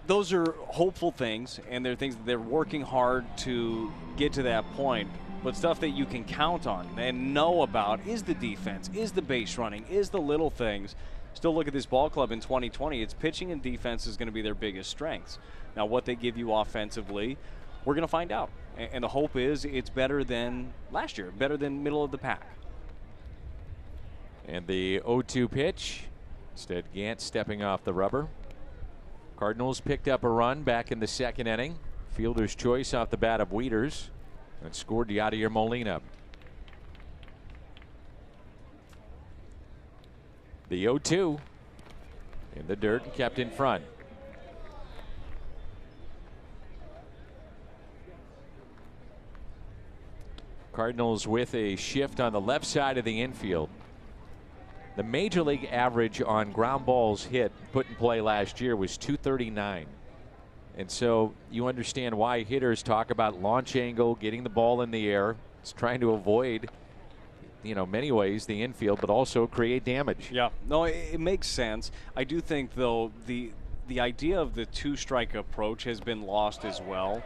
those are hopeful things, and they're things that they're working hard to get to that point. but stuff that you can count on and know about is the defense, is the base running, is the little things. Still look at this ball club in 2020. It's pitching and defense is going to be their biggest strengths. Now, what they give you offensively, we're going to find out. And the hope is it's better than last year, better than middle of the pack. And the 0-2 pitch. Instead, Gant stepping off the rubber. Cardinals picked up a run back in the second inning. Fielder's choice off the bat of Wieters. And scored Yadier Molina. The 0-2 in the dirt and kept in front. Cardinals with a shift on the left side of the infield. The major league average on ground balls hit put in play last year was 239. And so you understand why hitters talk about launch angle, getting the ball in the air. It's trying to avoid, many ways the infield, but also create damage. Yeah, no, it makes sense. I do think, though, the idea of the two-strike approach has been lost as well.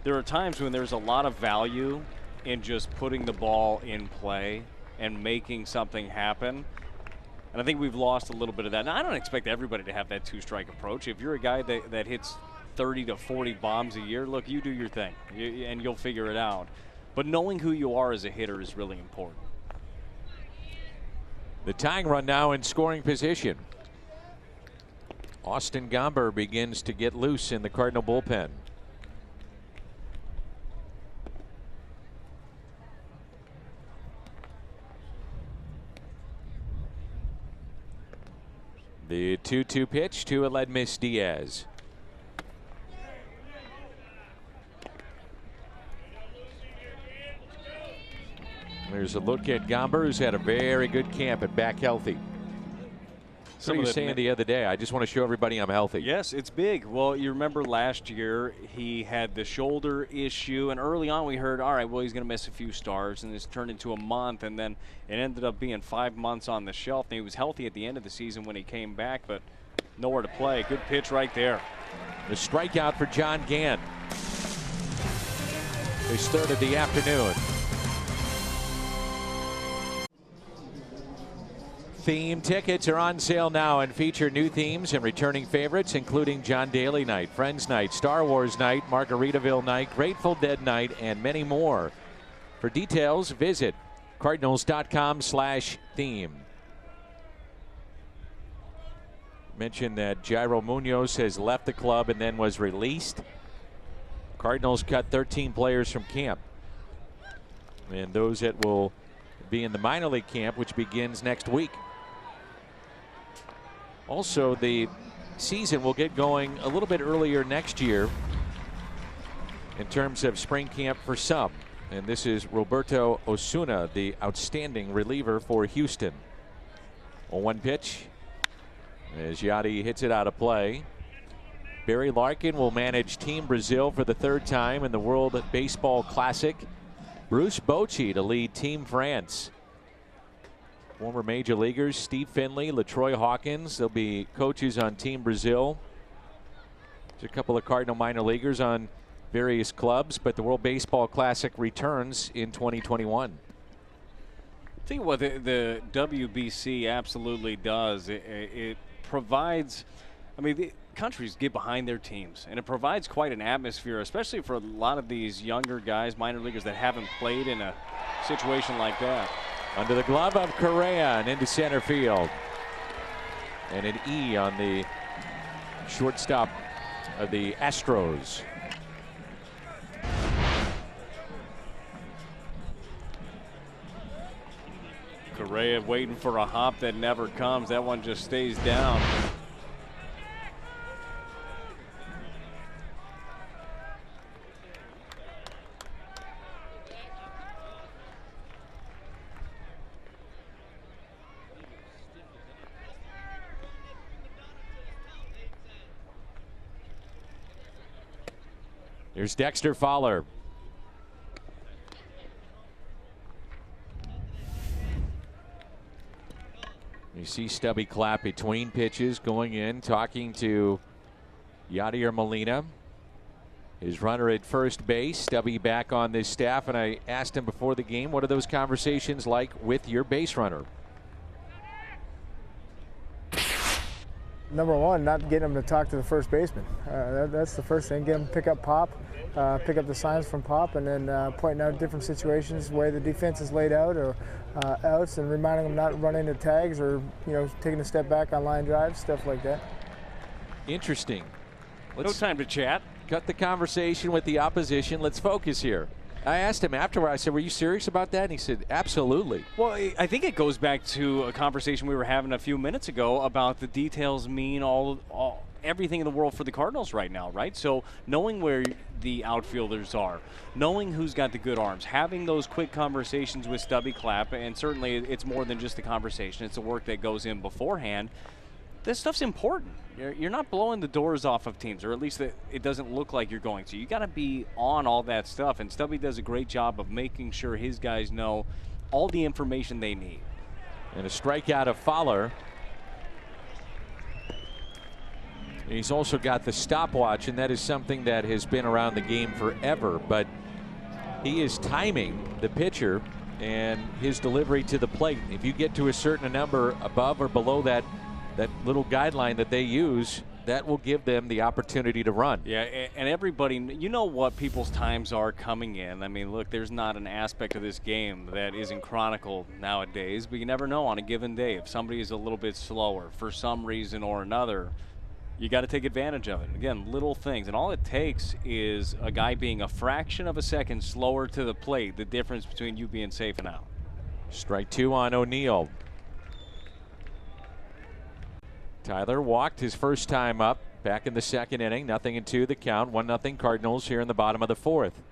There are times when there's a lot of value in just putting the ball in play and making something happen. And I think we've lost a little bit of that. Now, I don't expect everybody to have that two-strike approach. If you're a guy that hits 30 to 40 bombs a year, look, you do your thing, and you'll figure it out. But knowing who you are as a hitter is really important. The tying run now in scoring position. Austin Gomber begins to get loose in the Cardinal bullpen. The 2-2 pitch to Aledmys Diaz. There's a look at Gomber, who's had a very good camp and back healthy. So you were saying the other day, I just want to show everybody I'm healthy. Yes, it's big. Well, you remember last year he had the shoulder issue, and early on we heard, all right, well, he's going to miss a few starts, and it's turned into a month, and then it ended up being 5 months on the shelf. And he was healthy at the end of the season when he came back, but nowhere to play. Good pitch right there. The strikeout for John Gant. His third of the afternoon. Theme tickets are on sale now and feature new themes and returning favorites, including John Daly Night, Friends Night, Star Wars Night, Margaritaville Night, Grateful Dead Night, and many more. For details, visit cardinals.com/theme. Mentioned that Jairo Munoz has left the club and then was released. Cardinals cut 13 players from camp. And those that will be in the minor league camp, which begins next week. Also, the season will get going a little bit earlier next year in terms of spring camp for some. And this is Roberto Osuna, the outstanding reliever for Houston. 0-1 pitch as Yadi hits it out of play. Barry Larkin will manage Team Brazil for the third time in the World Baseball Classic. Bruce Bochy to lead Team France. Former major leaguers Steve Finley, LaTroy Hawkins, they'll be coaches on Team Brazil. There's a couple of Cardinal minor leaguers on various clubs, but the World Baseball Classic returns in 2021. I think what the WBC absolutely does, it provides, the countries get behind their teams, and it provides quite an atmosphere, especially for a lot of these younger guys, minor leaguers that haven't played in a situation like that. Under the glove of Correa and into center field. And an E on the shortstop of the Astros. Correa waiting for a hop that never comes. That one just stays down. Here's Dexter Fowler. You see Stubby clap between pitches going in, talking to Yadier Molina. His runner at first base. Stubby back on this staff, and I asked him before the game, what are those conversations like with your base runner? Number one, not getting him to talk to the first baseman. That's the first thing. Get him to pick up Pop, pick up the signs from Pop, and then pointing out different situations, the way the defense is laid out or outs, and reminding him not running the tags or taking a step back on line drives, stuff like that. Interesting. No time to chat. Cut the conversation with the opposition. Let's focus here. I asked him afterward, I said, were you serious about that? And he said, absolutely. Well, I think it goes back to a conversation we were having a few minutes ago about the details mean everything in the world for the Cardinals right now, right? So knowing where the outfielders are, knowing who's got the good arms, having those quick conversations with Stubby Clapp, and certainly it's more than just a conversation. It's the work that goes in beforehand. This stuff's important. You're not blowing the doors off of teams, or at least it doesn't look like you're going to. You got to be on all that stuff, and Stubby does a great job of making sure his guys know all the information they need. And a strikeout of Fowler. He's also got the stopwatch, and that is something that has been around the game forever, but he is timing the pitcher and his delivery to the plate. If you get to a certain number above or below that little guideline that they use, that will give them the opportunity to run. Yeah, and everybody, you know what people's times are coming in. I mean, look, there's not an aspect of this game that isn't chronicled nowadays, but you never know on a given day. If somebody is a little bit slower for some reason or another, you got to take advantage of it. Again, little things, and all it takes is a guy being a fraction of a second slower to the plate, the difference between you being safe and out. Strike two on O'Neill. Tyler walked his first time up back in the second inning. 0-2 the count. 1-0 Cardinals here in the bottom of the fourth.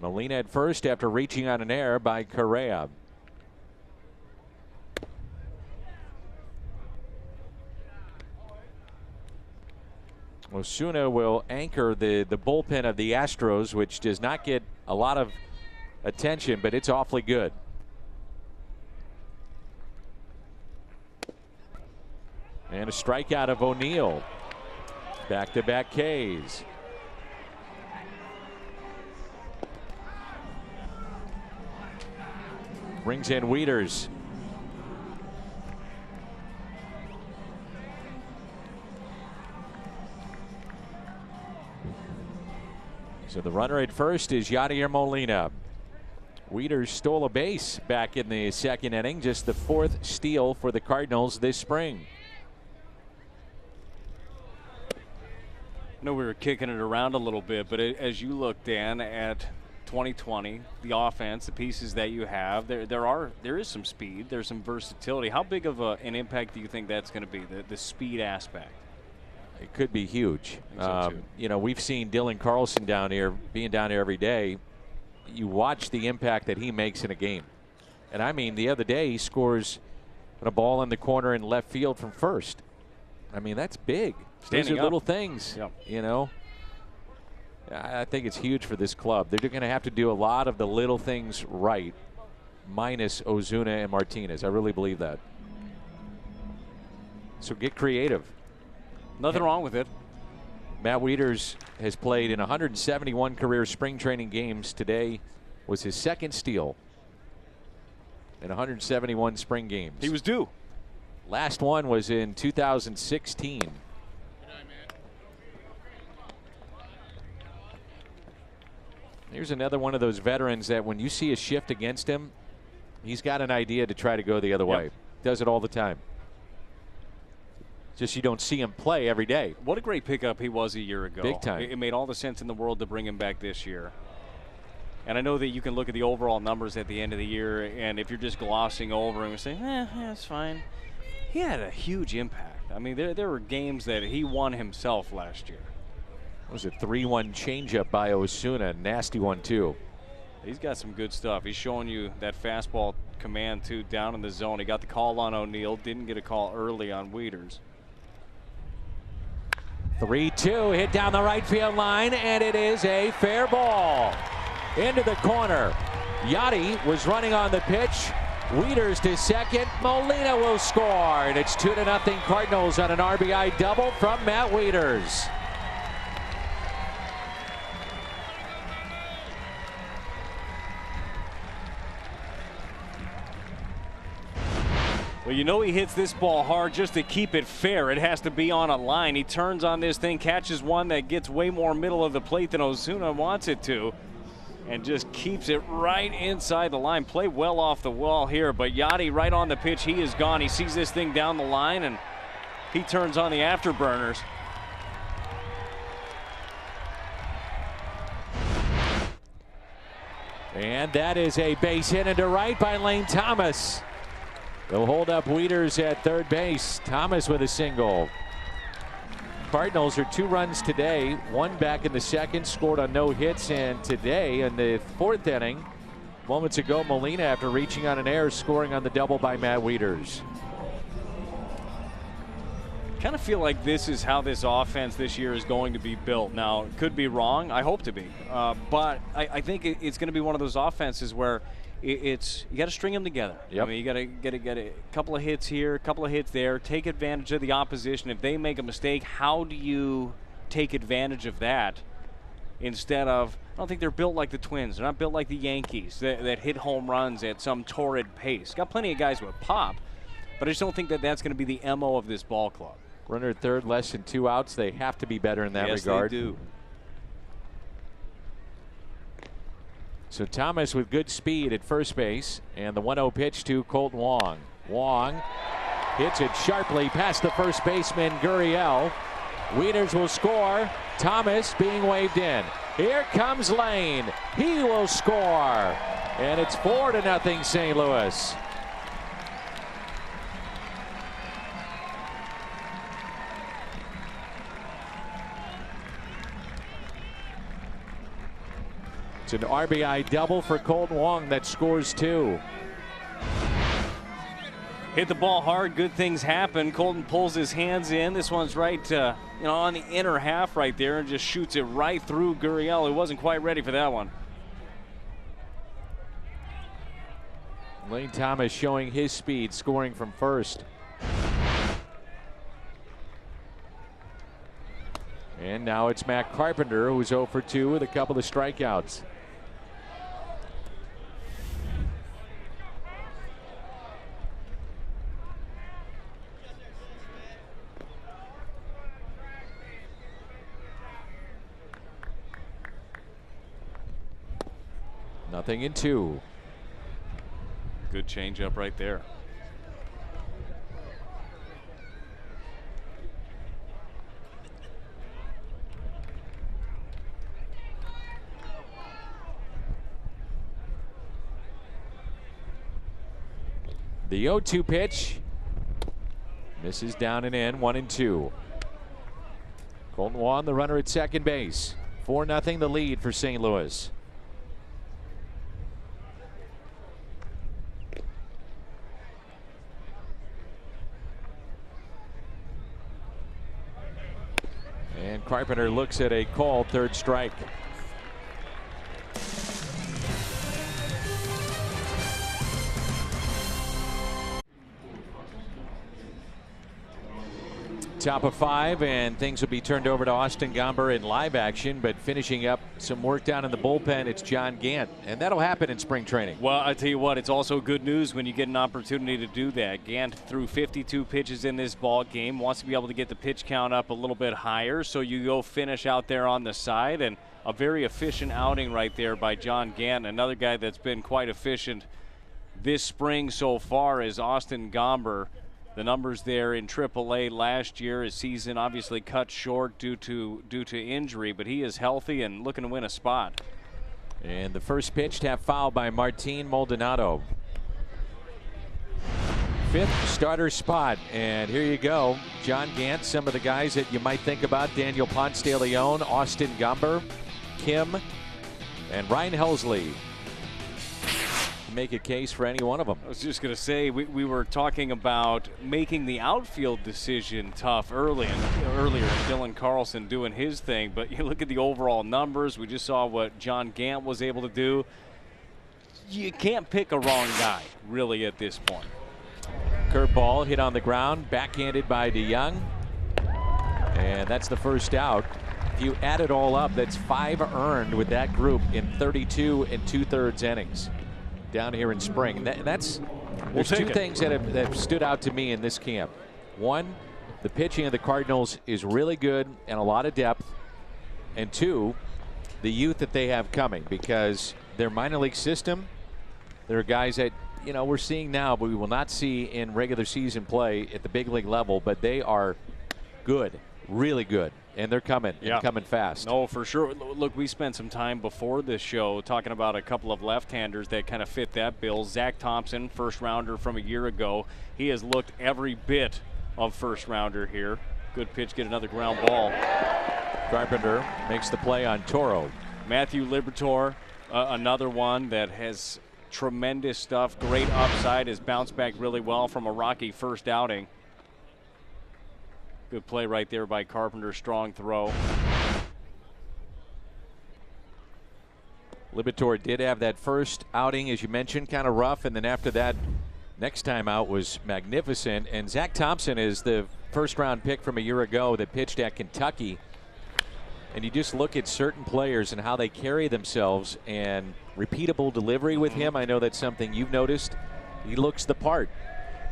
Molina at first after reaching on an error by Correa. Osuna will anchor the bullpen of the Astros, which does not get a lot of attention, but it's awfully good. And a strikeout of O'Neill. Back-to-back Ks. Brings in Wieters. So the runner at first is Yadier Molina. Wieters stole a base back in the second inning, just the fourth steal for the Cardinals this spring. I know we were kicking it around a little bit, but as you look, Dan, at 2020, the offense, the pieces that you have, there is some speed, there's some versatility. How big of an impact do you think that's going to be, the speed aspect? It could be huge. So you know, we've seen Dylan Carlson down here, being down here every day. You watch the impact that he makes in a game. And I mean, the other day he scores a ball in the corner in left field from first. I mean, that's big. Standing Those are up. little things, Yep. you know. I think it's huge for this club. They're going to have to do a lot of the little things right, minus Ozuna and Martinez. I really believe that. So get creative. Nothing wrong with it. Matt Wieters has played in 171 career spring training games. Today was his second steal in 171 spring games. He was due. Last one was in 2016. Here's another one of those veterans that when you see a shift against him, he's got an idea to try to go the other way. Does it all the time. Just you don't see him play every day. What a great pickup he was a year ago. Big time. It made all the sense in the world to bring him back this year. And I know that you can look at the overall numbers at the end of the year, and if you're just glossing over him and saying, yeah, it's fine. He had a huge impact. I mean, there were games that he won himself last year. It was a 3-1 changeup by Osuna. Nasty one, too. He's got some good stuff. He's showing you that fastball command, too, down in the zone. He got the call on O'Neill. Didn't get a call early on Wieters. 3-2, hit down the right field line, and it is a fair ball. Into the corner. Yachty was running on the pitch. Wieters to second. Molina will score, and it's 2-0 Cardinals on an RBI double from Matt Wieters. Well, you know he hits this ball hard just to keep it fair. It has to be on a line. He turns on this thing, catches one that gets way more middle of the plate than Ozuna wants it to, and just keeps it right inside the line. Play well off the wall here, but Yachty right on the pitch. He is gone. He sees this thing down the line, and he turns on the afterburners. And that is a base hit into right by Lane Thomas. They'll hold up Wieters at third base. Thomas with a single. Cardinals are 2 runs today, 1 back in the second, scored on no hits, and today in the 4th inning, moments ago, Molina, after reaching on an error, scoring on the double by Matt Wieters. Kind of feel like this is how this offense this year is going to be built. Now, it could be wrong. I hope to be. But I think it's going to be one of those offenses where you got to string them together. Yep. I mean, you got to get a couple of hits here, a couple of hits there, take advantage of the opposition. If they make a mistake, how do you take advantage of that instead of, I don't think they're built like the Twins. They're not built like the Yankees that hit home runs at some torrid pace. Got plenty of guys with pop, but I just don't think that that's going to be the MO of this ball club. Runner at third, less than 2 outs. They have to be better in that regard. Yes, they do. So Thomas with good speed at first base, and the 1-0 pitch to Colton Wong. Wong hits it sharply past the first baseman, Gurriel. Wieters will score. Thomas being waved in. Here comes Lane. He will score. And it's 4-0 St. Louis. It's an RBI double for Colton Wong that scores 2. Hit the ball hard, good things happen. Colton pulls his hands in. This one's right on the inner half right there and just shoots it right through Gurriel, who wasn't quite ready for that one. Lane Thomas showing his speed, scoring from first. And now it's Matt Carpenter, who's 0 for 2 with a couple of strikeouts. Nothing in 2. Good changeup right there. The 0-2 pitch misses down and in, 1-2. Colton Wong, the runner at second base. 4-0 the lead for St. Louis. And Carpenter looks at a called third strike. Top of 5, and things will be turned over to Austin Gomber in live action, but finishing up some work down in the bullpen, it's John Gant, and that'll happen in spring training. Well, I tell you what, it's also good news when you get an opportunity to do that. Gant threw 52 pitches in this ball game, wants to be able to get the pitch count up a little bit higher, so you go finish out there on the side, and a very efficient outing right there by John Gant. Another guy that's been quite efficient this spring so far is Austin Gomber. The numbers there in AAA last year, his season obviously cut short due to injury, but he is healthy and looking to win a spot. And the first pitch tap foul by Martin Maldonado. 5th starter spot, and here you go. John Gant, some of the guys that you might think about: Daniel Ponce de Leon, Austin Gomber, Kim, and Ryan Helsley. Make a case for any one of them. I was just going to say, we were talking about making the outfield decision tough earlier, Dylan Carlson doing his thing, but you look at the overall numbers. We just saw what John Gant was able to do. You can't pick a wrong guy, really, at this point. Curveball hit on the ground, backhanded by DeYoung, and that's the first out. If you add it all up, that's 5 earned with that group in 32 2/3 innings. down here in spring. There's two take it. things that have stood out to me in this camp. One, the pitching of the Cardinals is really good and a lot of depth. And two, the youth that they have coming, because their minor league system, there are guys that we're seeing now, but we will not see in regular season play at the big league level. But they are good, really good, and they're coming, and coming fast. No, for sure. Look, we spent some time before this show talking about a couple of left-handers that kind of fit that bill. Zach Thompson, first rounder from a year ago. He has looked every bit of first rounder here. Good pitch, get another ground ball. Carpenter makes the play on Toro. Matthew Liberatore, another one that has tremendous stuff, great upside, has bounced back really well from a rocky first outing. Good play right there by Carpenter, strong throw. Liberatore did have that first outing, as you mentioned, kind of rough, and then after that, next time out was magnificent. And Zach Thompson is the first-round pick from a year ago that pitched at Kentucky. And you just look at certain players and how they carry themselves and repeatable delivery with him. I know that's something you've noticed. He looks the part.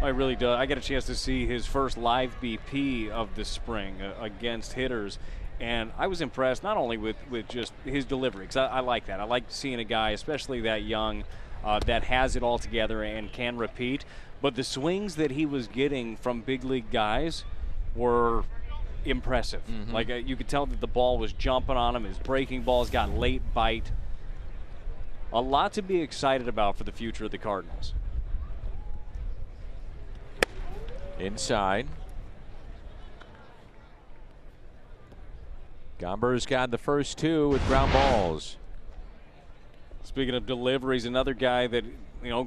I really do. I got a chance to see his first live BP of the spring against hitters. And I was impressed not only with just his delivery, because I like that. I like seeing a guy, especially that young, that has it all together and can repeat. But the swings that he was getting from big league guys were impressive. Like you could tell that the ball was jumping on him. His breaking balls got late bite. A lot to be excited about for the future of the Cardinals. Inside. Gomber's got the first two with ground balls. Speaking of deliveries, another guy that,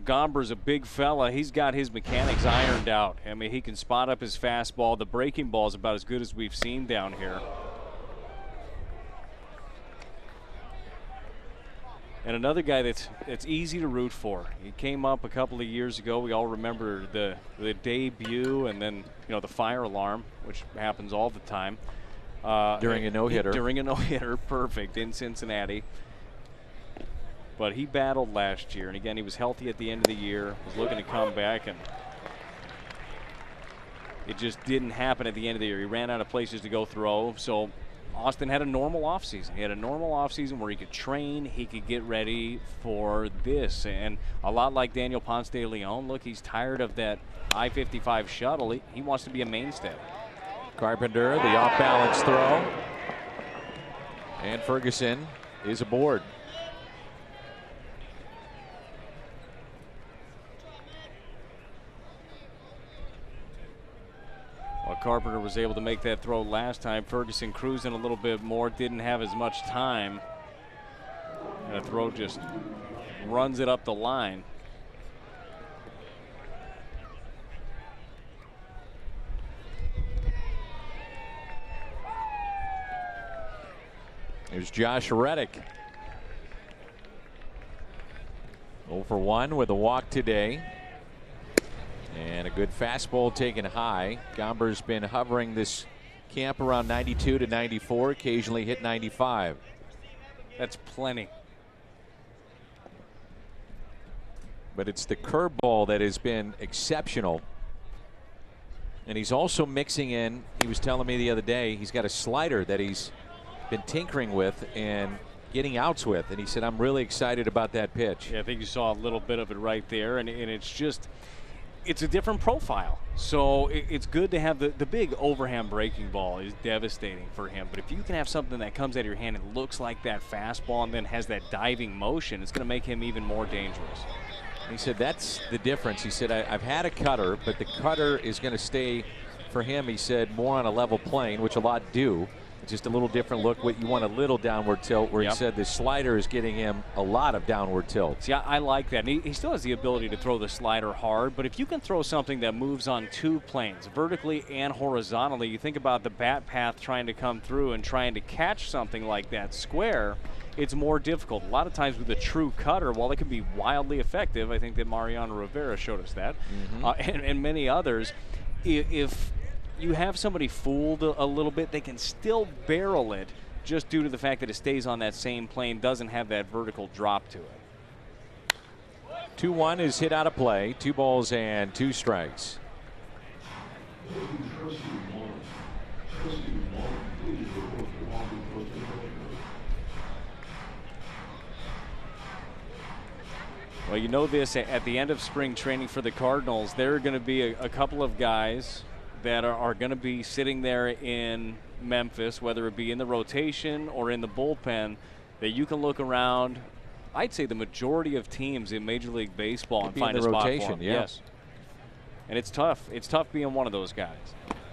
Gomber's a big fella. He's got his mechanics ironed out. I mean, he can spot up his fastball. The breaking ball is about as good as we've seen down here. And another guy that's easy to root for. He came up a couple of years ago. We all remember the debut and then, the fire alarm, which happens all the time. During a no-hitter. During a no-hitter, perfect, in Cincinnati. But he battled last year, and again, he was healthy at the end of the year, was looking to come back, and it just didn't happen at the end of the year. He ran out of places to go throw, so Austin had a normal offseason. He had a normal offseason where he could train, he could get ready for this, and a lot like Daniel Ponce de Leon, look, he's tired of that I-55 shuttle. He wants to be a mainstay. Carpenter, the off-balance throw, and Ferguson is aboard. Well, Carpenter was able to make that throw last time. Ferguson cruising a little bit more, didn't have as much time. And a throw just runs it up the line. Here's Josh Reddick. 0 for 1 with a walk today. And a good fastball taken high. Gomber's been hovering this camp around 92 to 94, occasionally hit 95. That's plenty. But it's the curveball that has been exceptional. And he's also mixing in, he was telling me the other day, he's got a slider that he's been tinkering with and getting outs with. And he said, I'm really excited about that pitch. Yeah, I think you saw a little bit of it right there. And it's just, it's a different profile. So it's good to have the big overhand breaking ball is devastating for him. But if you can have something that comes out of your hand and looks like that fastball and then has that diving motion, it's going to make him even more dangerous. He said that's the difference. He said, I've had a cutter, but the cutter is going to stay for him, he said, more on a level plane, which a lot do. It's just a little different look. What you want a little downward tilt, where he said the slider is getting him a lot of downward tilt. See, I like that. And he still has the ability to throw the slider hard, but if you can throw something that moves on two planes, vertically and horizontally, you think about the bat path trying to come through and trying to catch something like that square, it's more difficult. A lot of times with a true cutter, while it can be wildly effective, I think that Mariano Rivera showed us that, and many others, if you have somebody fooled a little bit, they can still barrel it just due to the fact that it stays on that same plane, doesn't have that vertical drop to it. 2-1 is hit out of play. 2 balls and 2 strikes. Well, you know this, at the end of spring training for the Cardinals, there are going to be a couple of guys that are going to be sitting there in Memphis, whether it be in the rotation or in the bullpen, that you can look around. I'd say the majority of teams in Major League Baseball and find a spot for them. Yeah. Yes. And it's tough. It's tough being one of those guys.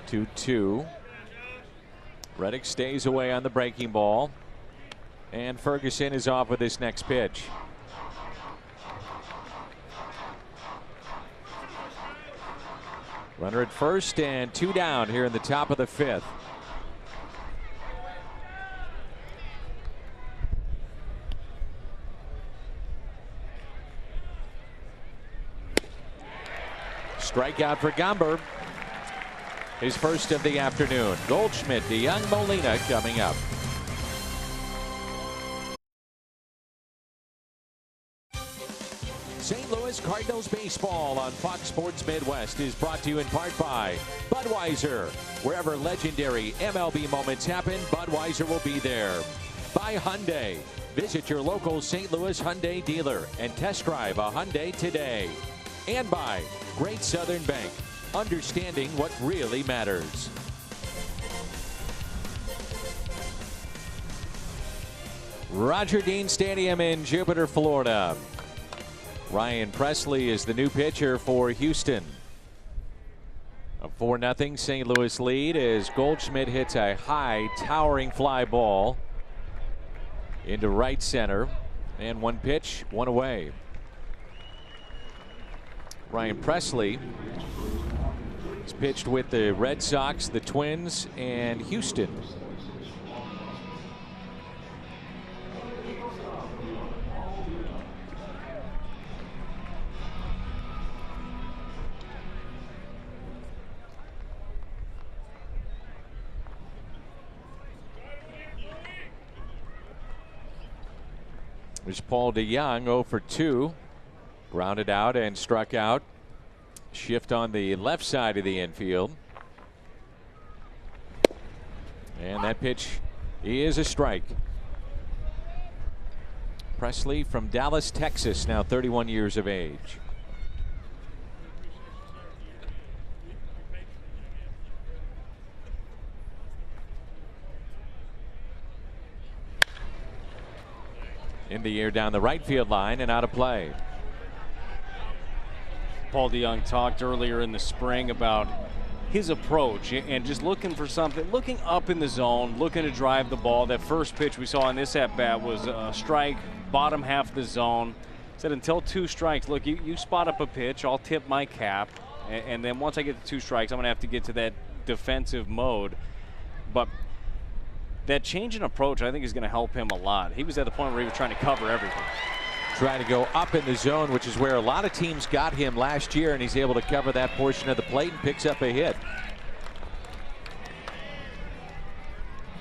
2-2. Reddick stays away on the breaking ball. And Ferguson is off with his next pitch. Runner at first and 2 down here in the top of the 5th. Strikeout for Gomber. His first of the afternoon. Goldschmidt, DeYoung, Molina coming up. St. Louis Cardinals baseball on Fox Sports Midwest is brought to you in part by Budweiser. Wherever legendary MLB moments happen, Budweiser will be there. By Hyundai. Visit your local St. Louis Hyundai dealer and test drive a Hyundai today. And by Great Southern Bank. Understanding what really matters. Roger Dean Stadium in Jupiter, Florida. Ryan Presley is the new pitcher for Houston. A 4-0 St. Louis lead as Goldschmidt hits a high, towering fly ball into right center. And 1 pitch, 1 away. Ryan Presley has pitched with the Red Sox, the Twins, and Houston. There's Paul DeYoung, 0 for 2. Grounded out and struck out. Shift on the left side of the infield. And that pitch is a strike. Presley from Dallas, Texas, now 31 years of age. In the air down the right field line and out of play. Paul DeYoung talked earlier in the spring about his approach and just looking for something, looking up in the zone, looking to drive the ball. That first pitch we saw in this at-bat was a strike, bottom half of the zone. Said until 2 strikes, look, you spot up a pitch, I'll tip my cap, and then once I get to 2 strikes, I'm going to have to get to that defensive mode. But that change in approach, I think, is going to help him a lot. He was at the point where he was trying to cover everything. Trying to go up in the zone, which is where a lot of teams got him last year, and he's able to cover that portion of the plate and picks up a hit.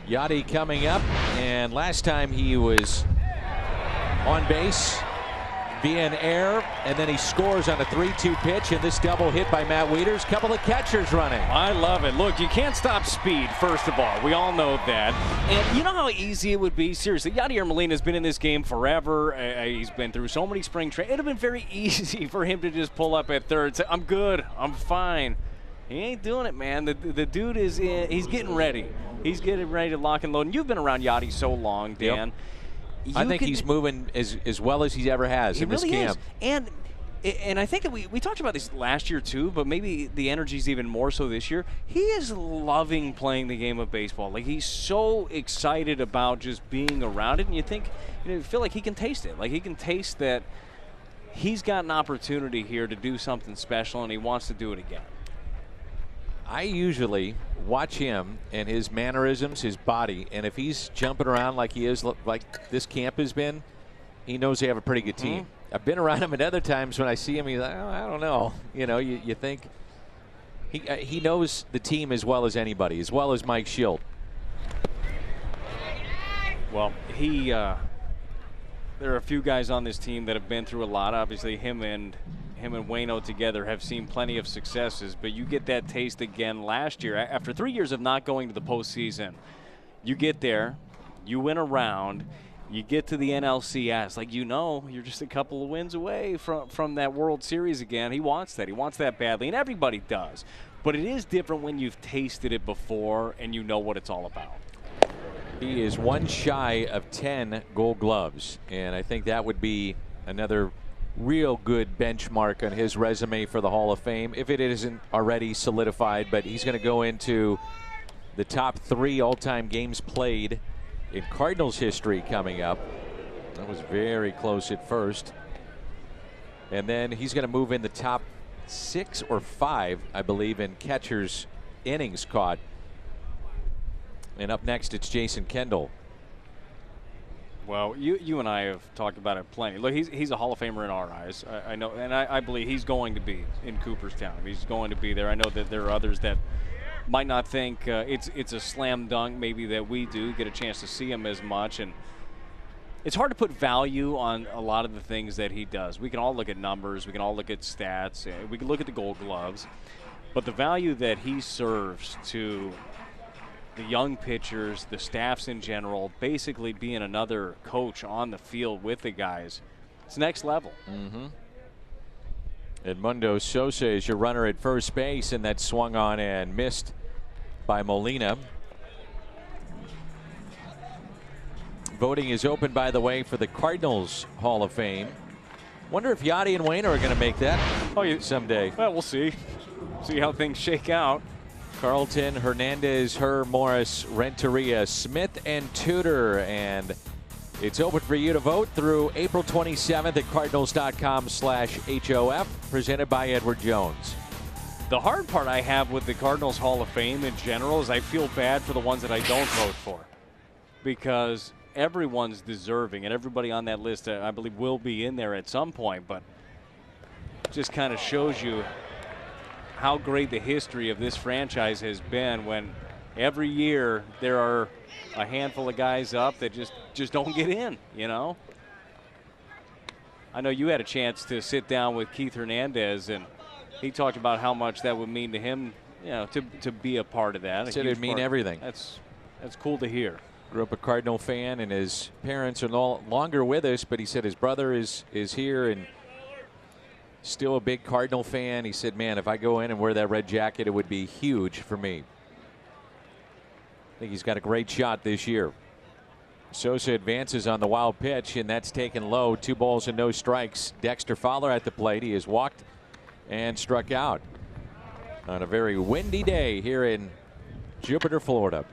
Yachty coming up, and last time he was on base via an error, and then he scores on a 3-2 pitch, and this double hit by Matt Wieters. Couple of catchers running. I love it. Look, you can't stop speed, first of all. We all know that. And you know how easy it would be? Seriously, Yadier Molina's been in this game forever. He's been through so many spring trainings. It would have been very easy for him to just pull up at third, say, I'm good, I'm fine. He ain't doing it, man. The dude is in, he's getting ready. He's getting ready to lock and load. And you've been around Yachty so long, Dan. Yep. I think he's moving as well as he ever has in this camp. And I think that we talked about this last year too, but maybe the energy's even more so this year. He is loving playing the game of baseball. Like, he's so excited about just being around it, and you feel like he can taste it. Like, he can taste that he's got an opportunity here to do something special, and he wants to do it again. I usually watch him and his mannerisms, his body, and if he's jumping around like he is, like this camp has been, he knows they have a pretty good team. I've been around him at other times when I see him, he's like, oh, I don't know. You know, you think he knows the team as well as anybody, as well as Mike Schilt. Well, he there are a few guys on this team that have been through a lot. Obviously, him and Waino together have seen plenty of successes, but you get that taste again last year. After 3 years of not going to the postseason, you get there, you win a round, you get to the NLCS. Like, you're just a couple of wins away from that World Series again. He wants that. He wants that badly, and everybody does. But it is different when you've tasted it before and you know what it's all about. He is one shy of 10 Gold Gloves, and I think that would be another real good benchmark on his resume for the Hall of Fame, if it isn't already solidified. But he's going to go into the top 3 all-time games played in Cardinals history coming up. That was very close at first. And then he's going to move in the top 6 or 5, I believe, in catchers' innings caught. And up next, it's Jason Kendall. Well, you and I have talked about it plenty. Look, he's a Hall of Famer in our eyes. I know, and I believe he's going to be in Cooperstown. He's going to be there. I know that there are others that might not think it's a slam dunk, maybe, that we do get a chance to see him as much. And it's hard to put value on a lot of the things that he does. We can all look at numbers. We can all look at stats. We can look at the Gold Gloves. But the value that he serves to the young pitchers, the staffs in general, basically being another coach on the field with the guys, it's next level. Edmundo Sosa is your runner at first base, and that swung on and missed by Molina. Voting is open, by the way, for the Cardinals Hall of Fame. Wonder if Yachty and Waino are going to make that someday. Well, we'll see. See how things shake out. Carlton, Hernandez, Herr, Morris, Renteria, Smith, and Tudor. And it's open for you to vote through April 27th at cardinals.com/HOF, presented by Edward Jones. The hard part I have with the Cardinals Hall of Fame in general is I feel bad for the ones that I don't vote for, because everyone's deserving, and everybody on that list, I believe, will be in there at some point. But it just kind of shows you how great the history of this franchise has been, when every year there are a handful of guys up that just don't get in, you know? I know you had a chance to sit down with Keith Hernandez, and he talked about how much that would mean to him, you know, to be a part of that. Said it'd mean everything. That's cool to hear. Grew up a Cardinal fan, and his parents are no longer with us, but he said his brother is here and still a big Cardinal fan. He said, man, if I go in and wear that red jacket, it would be huge for me. I think he's got a great shot this year. Sosa advances on the wild pitch, and that's taken low. 2 balls and no strikes. Dexter Fowler at the plate. He has walked and struck out on a very windy day here in Jupiter, Florida.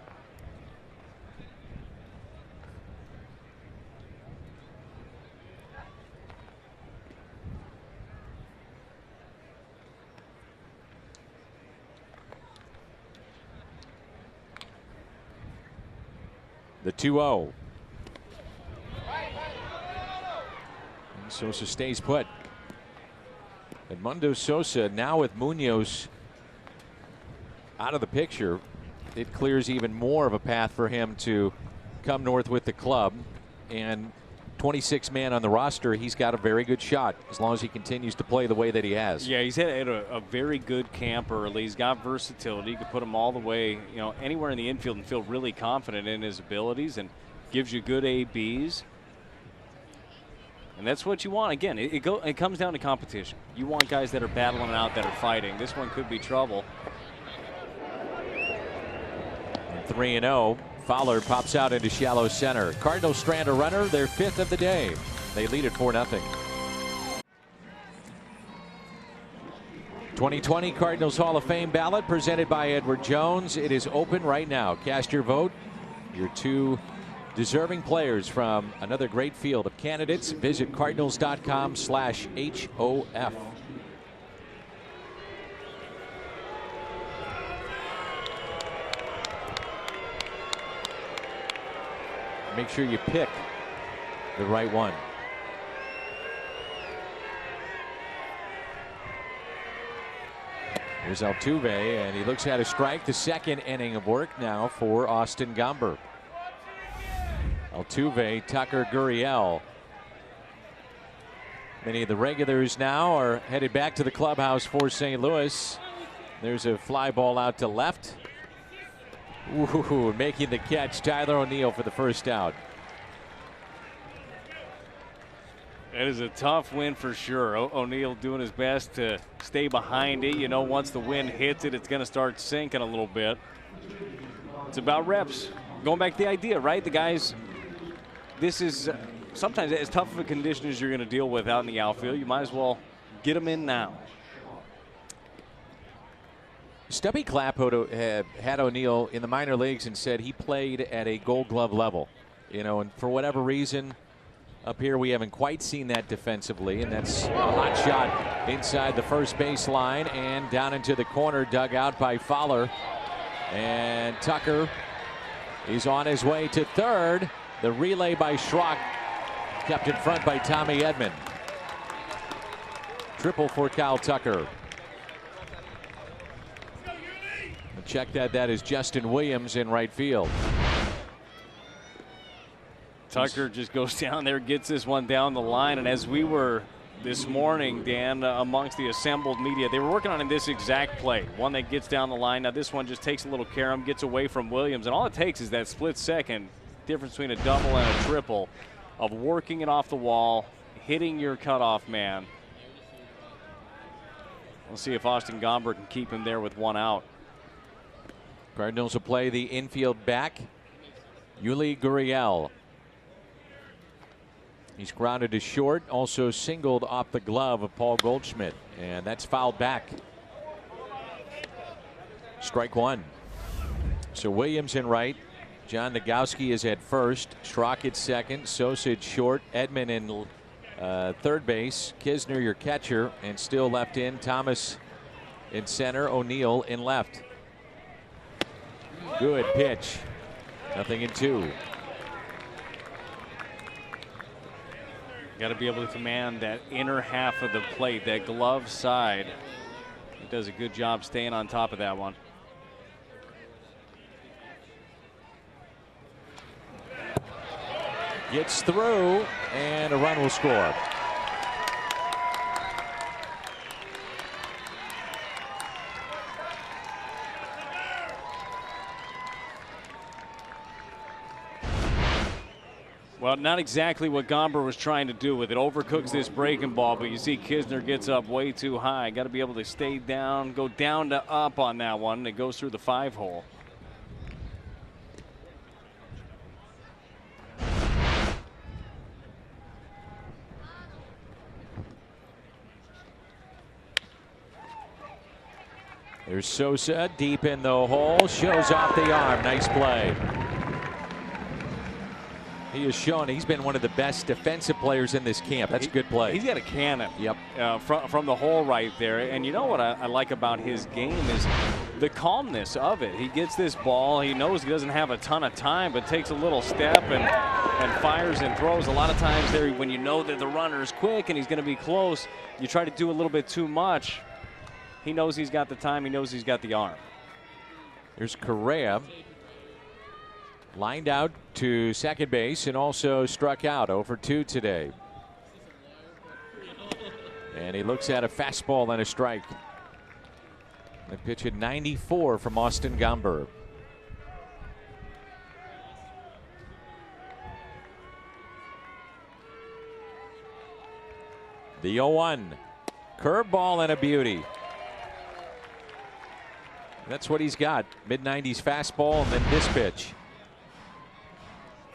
The 2-0. Sosa stays put. Edmundo Sosa now with Munoz out of the picture. It clears even more of a path for him to come north with the club. And 26-man on the roster, he's got a very good shot as long as he continues to play the way that he has. Yeah, he's had a very good camp early. He's got versatility. You can put him all the way, you know, anywhere in the infield and feel really confident in his abilities, and gives you good ABs. And that's what you want. Again, it comes down to competition. You want guys that are battling it out, that are fighting. This one could be trouble. 3-0. Fowler pops out into shallow center. Cardinals strand a runner, their 5th of the day. They lead it 4-0. 2020 Cardinals Hall of Fame ballot presented by Edward Jones. It is open right now. Cast your vote. Your 2 deserving players from another great field of candidates. Visit cardinals.com/HOF. Make sure you pick the right one. Here's Altuve, and he looks at a strike. The 2nd inning of work now for Austin Gomber. Altuve, Tucker, Gurriel, Many of the regulars now are headed back to the clubhouse for St. Louis. There's a fly ball out to left. Ooh, making the catch, Tyler O'Neill for the first out. It is a tough win for sure. O'Neill doing his best to stay behind it. You know, once the wind hits it, it's going to start sinking a little bit. It's about reps. Going back to the idea, right? The guys, this is sometimes as tough of a condition as you're going to deal with out in the outfield. You might as well get them in now. Stubby Clapp had O'Neill in the minor leagues and said he played at a Gold Glove level. You know, and for whatever reason, up here we haven't quite seen that defensively, and that's a hot shot inside the first base line and down into the corner, dug out by Fowler. And Tucker is on his way to third. The relay by Schrock, kept in front by Tommy Edman. Triple for Kyle Tucker. Check that is Justin Williams in right field. Tucker just goes down there, gets this one down the line, and as we were this morning, Dan, amongst the assembled media, they were working on this exact play, one that gets down the line. Now this one just takes a little carom, gets away from Williams, and all it takes is that split second difference between a double and a triple of working it off the wall, hitting your cutoff man. We'll see if Austin Gomber can keep him there with one out. Cardinals will play the infield back, Yuli Gurriel. He's grounded to short, also singled off the glove of Paul Goldschmidt, and that's fouled back. Strike one. So Williams in right, John Nagowski is at first, Schrock at second, Sosa at short, Edman in third base, Kisner your catcher, and still left in, Thomas in center, O'Neill in left. Good pitch. Nothing in two. Got to be able to command that inner half of the plate, that glove side. He does a good job staying on top of that one. Gets through, and a run will score. Well, not exactly what Gomber was trying to do with it. Overcooks this breaking ball, but you see Kisner gets up way too high. Got to be able to stay down, go down to up on that one. It goes through the 5-hole. There's Sosa deep in the hole, shows off the arm. Nice play. He has shown he's been one of the best defensive players in this camp. That's a good play. He's got a cannon. Yep. From the hole right there. And you know what I like about his game is the calmness of it. He gets this ball. He knows he doesn't have a ton of time, but takes a little step and fires and throws. A lot of times there, when you know that the runner is quick and he's going to be close, you try to do a little bit too much. He knows he's got the time. He knows he's got the arm. There's Correa. Lined out to second base and also struck out 0 for 2 today. And he looks at a fastball and a strike. The pitch at 94 from Austin Gomber. The 0-1. Curveball and a beauty. That's what he's got. Mid-90s fastball and then this pitch.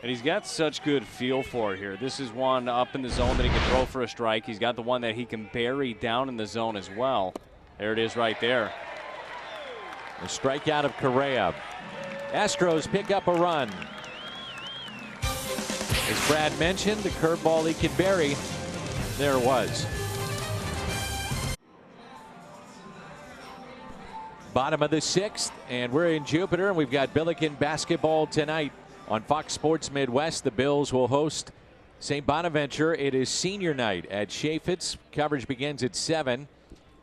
And he's got such good feel for it here. This is one up in the zone that he can throw for a strike. He's got the one that he can bury down in the zone as well. There it is right there. A strikeout of Correa. Astros pick up a run. As Brad mentioned, the curveball he can bury. There it was. Bottom of the 6th, and we're in Jupiter, and we've got Billiken basketball tonight. On Fox Sports Midwest, the Bills will host St. Bonaventure. It is senior night at Chaffetz. Coverage begins at 7.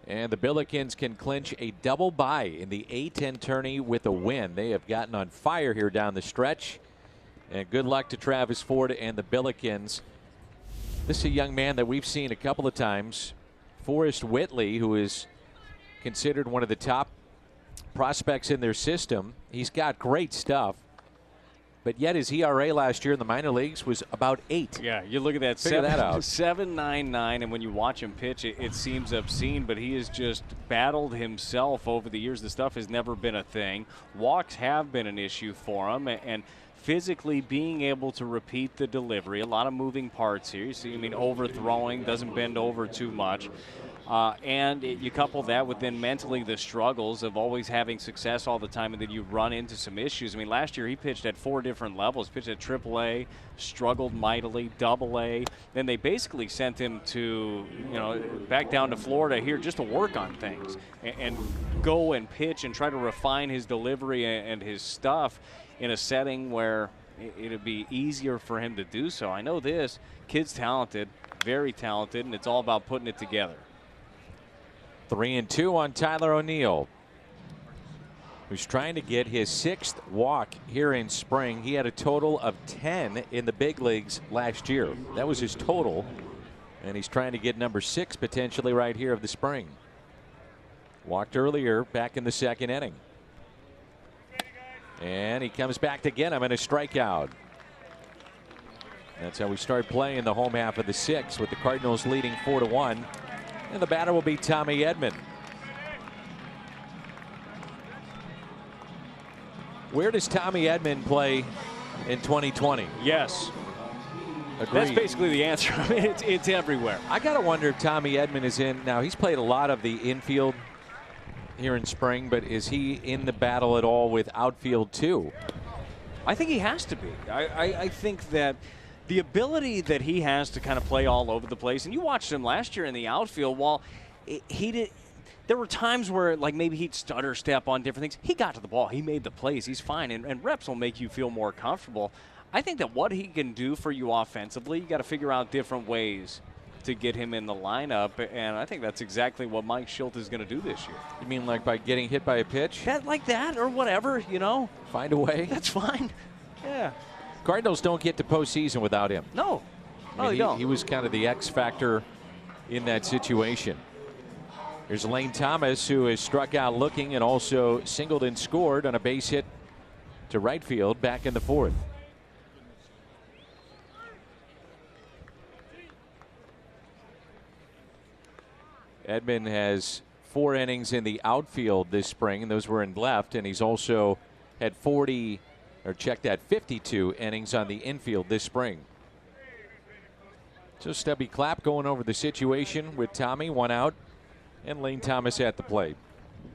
And the Billikens can clinch a double bye in the A-10 tourney with a win. They have gotten on fire here down the stretch. And good luck to Travis Ford and the Billikens. This is a young man that we've seen a couple of times. Forrest Whitley, who is considered one of the top prospects in their system. He's got great stuff. But yet his ERA last year in the minor leagues was about 8. Yeah, you look at that, Figure that out. 7.99, and when you watch him pitch, it seems obscene, but he has just battled himself over the years. The stuff has never been a thing. Walks have been an issue for him, and physically being able to repeat the delivery. A lot of moving parts here. You see, overthrowing, doesn't bend over too much. And you couple that with then mentally the struggles of always having success all the time, and then you run into some issues. Last year he pitched at 4 different levels. Pitched at AAA, struggled mightily, AA. Then they basically sent him to, back down to Florida here just to work on things and go and pitch and try to refine his delivery and his stuff in a setting where it'd be easier for him to do so. I know this kid's talented, very talented, and it's all about putting it together. 3-2 on Tyler O'Neill, who's trying to get his 6th walk here in spring. He had a total of 10 in the big leagues last year. That was his total, and he's trying to get number 6 potentially right here of the spring. Walked earlier back in the 2nd inning. And he comes back to get him in a strikeout. That's how we start playing the home half of the 6th, with the Cardinals leading 4-1. And the batter will be Tommy Edman. Where does Tommy Edman play in 2020? Yes. Agreed. That's basically the answer. It's everywhere. I got to wonder if Tommy Edman is in. Now, he's played a lot of the infield here in spring, but is he in the battle at all with outfield too? I think he has to be. I think that the ability that he has to kind of play all over the place, and you watched him last year in the outfield, while there were times where like maybe he'd stutter step on different things. He got to the ball. He made the plays. He's fine, and reps will make you feel more comfortable. I think that what he can do for you offensively, you got to figure out different ways to get him in the lineup, and I think that's exactly what Mike Schilt is going to do this year. You mean like by getting hit by a pitch? Like that or whatever, Find a way? That's fine. Yeah. Cardinals don't get to postseason without him. No. No, they don't. He was kind of the X factor in that situation. Here's Lane Thomas, who has struck out looking and also singled and scored on a base hit to right field back in the 4th. Edman has 4 innings in the outfield this spring, and those were in left, and he's also had 52 innings on the infield this spring. So Stubby Clapp going over the situation with Tommy, 1 out, and Lane Thomas at the plate.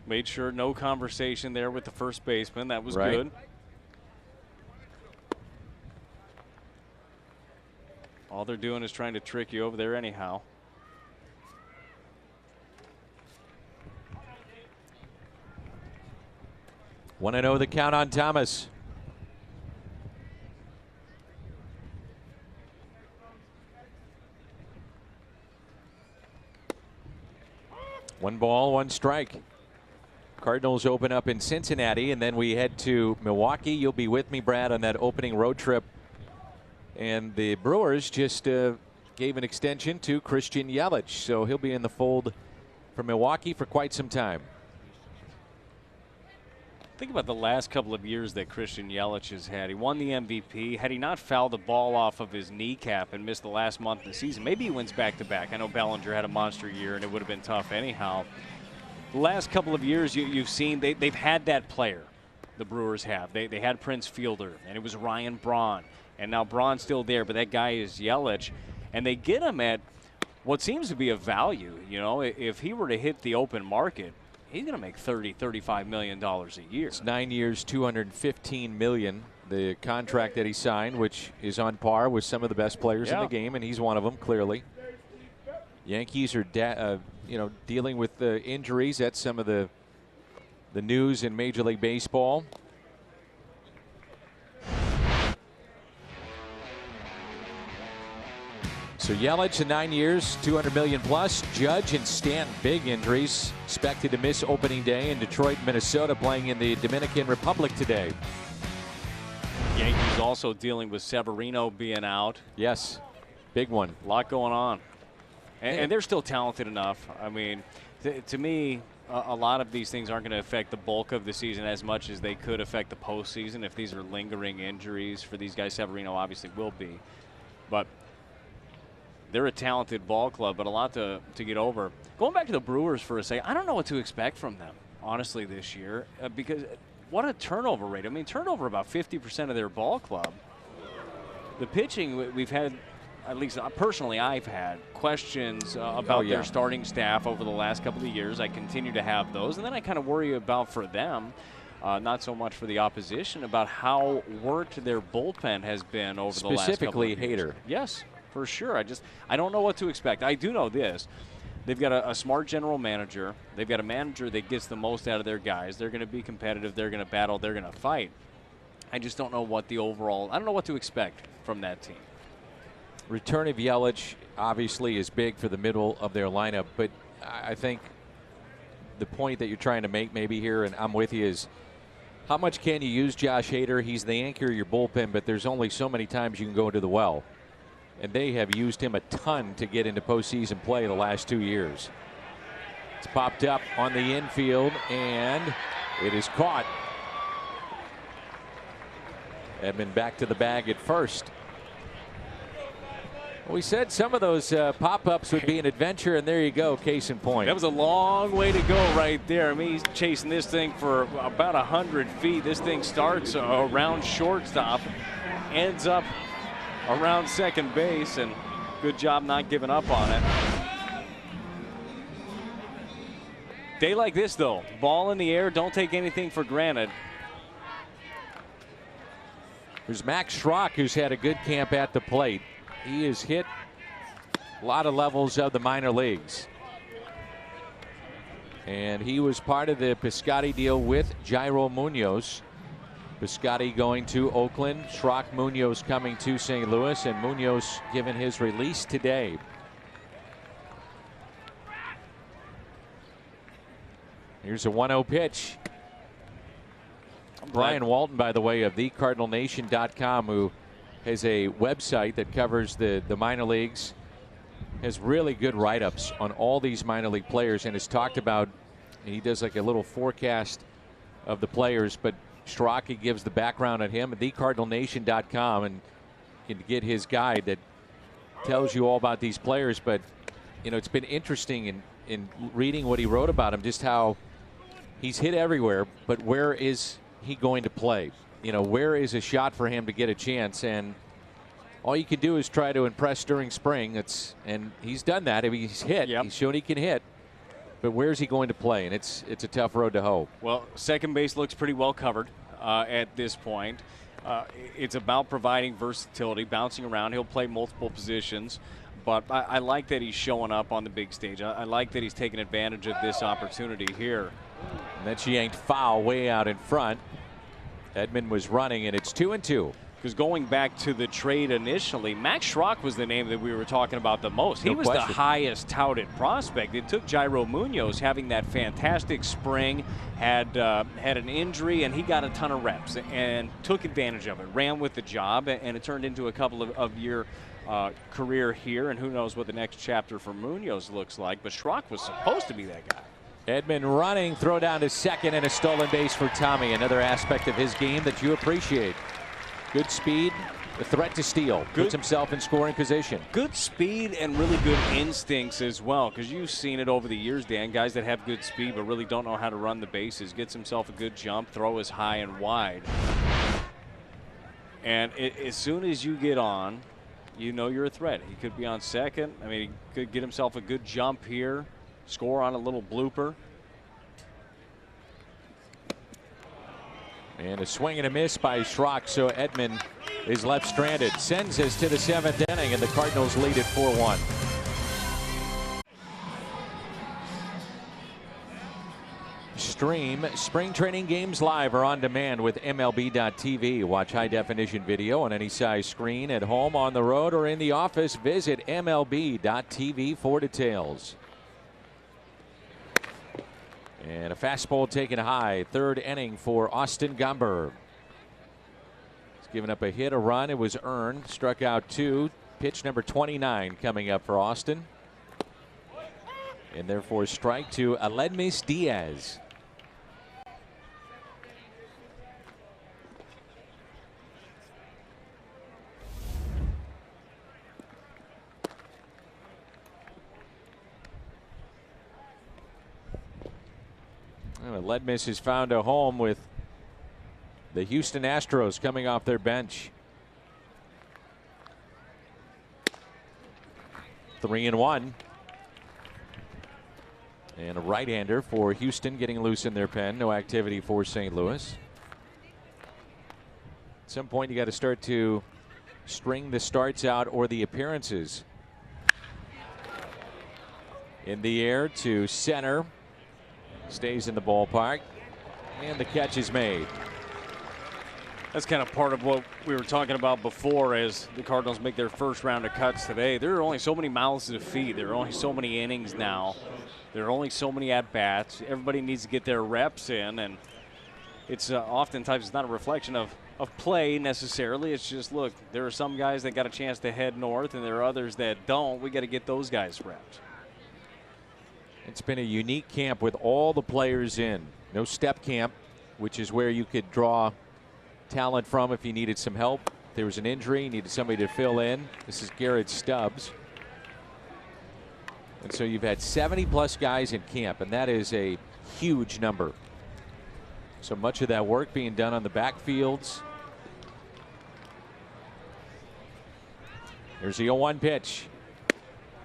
Made sure no conversation there with the first baseman. That was right. Good. All they're doing is trying to trick you over there anyhow. Want to know the count on Thomas. One ball, 1 strike. Cardinals open up in Cincinnati, and then we head to Milwaukee. You'll be with me, Brad, on that opening road trip. And the Brewers just gave an extension to Christian Yelich, so he'll be in the fold for Milwaukee for quite some time. Think about the last couple of years that Christian Yelich has had. He won the MVP. Had he not fouled the ball off of his kneecap and missed the last month of the season, maybe he wins back-to-back. I know Bellinger had a monster year, and it would have been tough anyhow. The last couple of years you've seen they've had that player. The Brewers have. They had Prince Fielder, and it was Ryan Braun. And now Braun's still there, but that guy is Yelich. And they get him at what seems to be a value. If he were to hit the open market, he's going to make $30-35 million a year. It's 9 years, $215 million. The contract that he signed, which is on par with some of the best players in the game, and he's one of them clearly. Yankees are, dealing with injuries. That's some of the news in Major League Baseball. So Yelich in 9 years, $200 million plus. Judge and Stanton, big injuries, expected to miss opening day in Detroit, Minnesota, playing in the Dominican Republic today. Yankees also dealing with Severino being out. Yes, Big one. A lot going on. And they're still talented enough. I mean, to me, a lot of these things aren't going to affect the bulk of the season as much as they could affect the postseason if these are lingering injuries for these guys. Severino obviously will be. But they're a talented ball club, but a lot to get over. Going back to the Brewers for a second, I don't know what to expect from them, honestly, this year. Because what a turnover rate. I mean, turnover about 50% of their ball club. The pitching, we've had, at least personally, I've had questions about their starting staff over the last couple of years. I continue to have those. And then I kind of worry about for them, not so much for the opposition, about how worked their bullpen has been over the last couple of years. Specifically Hader. Yes, for sure. I don't know what to expect. I do know this. They've got a smart general manager. They've got a manager that gets the most out of their guys. They're going to be competitive. They're going to battle. They're going to fight. I just don't know what the overall – I don't know what to expect from that team. Return of Yelich obviously is big for the middle of their lineup, but I think the point that you're trying to make maybe here, and I'm with you, is how much can you use Josh Hader? He's the anchor of your bullpen, but there's only so many times you can go into the well. And they have used him a ton to get into postseason play the last 2 years. It's popped up on the infield, and it is caught. Edman back to the bag at first. We said some of those pop-ups would be an adventure, and there you go, case in point. That was a long way to go right there. I mean, he's chasing this thing for about 100 feet. This thing starts around shortstop, ends up around second base, and good job not giving up on it. Day like this, though, ball in the air, don't take anything for granted. There's Max Schrock, who's had a good camp at the plate. He has hit a lot of levels of the minor leagues. And he was part of the Piscotty deal with Jairo Munoz. Piscotty going to Oakland, Schrock, Munoz coming to St. Louis, and Munoz given his release today. Here's a 1-0 pitch. Brian Walton, by the way, of thecardinalnation.com, who has a website that covers the minor leagues, has really good write-ups on all these minor league players, and has talked about, he does like a little forecast of the players, but Schrock gives the background on him at thecardinalnation.com, and you can get his guide that tells you all about these players. But you know, it's been interesting in reading what he wrote about him, just how he's hit everywhere, but where is he going to play? You know, where is a shot for him to get a chance? And all you can do is try to impress during spring. And he's done that. I mean, he's hit. Yep. He's shown he can hit. But where's he going to play? And it's a tough road to hoe. Well, second base looks pretty well covered at this point. It's about providing versatility, bouncing around. He'll play multiple positions. But I like that he's showing up on the big stage. I like that he's taking advantage of this opportunity here. And that's yanked foul way out in front. Edman was running, and it's 2-2. Because going back to the trade initially, Max Schrock was the name that we were talking about the most. He was the highest touted prospect. It took Jairo Munoz having that fantastic spring, had an injury, and he got a ton of reps and took advantage of it, ran with the job, and it turned into a couple of year career here, and who knows what the next chapter for Munoz looks like. But Schrock was supposed to be that guy. Edman running, throw down to second, and a stolen base for Tommy. Another aspect of his game that you appreciate. Good speed, a threat to steal. Puts himself in scoring position. Good speed and really good instincts as well, because you've seen it over the years, Dan. Guys that have good speed but really don't know how to run the bases. Gets himself a good jump, throw is high and wide. And as soon as you get on, you know you're a threat. He could be on second. I mean, he could get himself a good jump here. Score on a little blooper. And a swing and a miss by Schrock, so Edman is left stranded. Sends us to the 7th inning, and the Cardinals lead at 4-1. Stream spring training games live or on demand with MLB.tv. Watch high-definition video on any size screen at home, on the road, or in the office. Visit MLB.tv for details. And a fastball taken high. 3rd inning for Austin Gomber. He's given up a hit, a run. It was earned. Struck out 2. Pitch number 29 coming up for Austin. And therefore strike to Aledmys Diaz. Aledmys has found a home with the Houston Astros coming off their bench. 3-1. And a right-hander for Houston getting loose in their pen. No activity for St. Louis. At some point you got to start to string the starts out or the appearances. In the air to center. Stays in the ballpark. And the catch is made. That's kind of part of what we were talking about before as the Cardinals make their first round of cuts today. There are only so many mouths to feed. There are only so many innings now. There are only so many at-bats. Everybody needs to get their reps in, and it's oftentimes it's not a reflection of play necessarily. It's just, look, there are some guys that got a chance to head north, and there are others that don't. We got to get those guys reps. It's been a unique camp with all the players in. No step camp, which is where you could draw talent from if you needed some help. If there was an injury, you needed somebody to fill in. This is Garrett Stubbs. And so you've had 70+ guys in camp, and that is a huge number. So much of that work being done on the backfields. Here's the 0-1 pitch.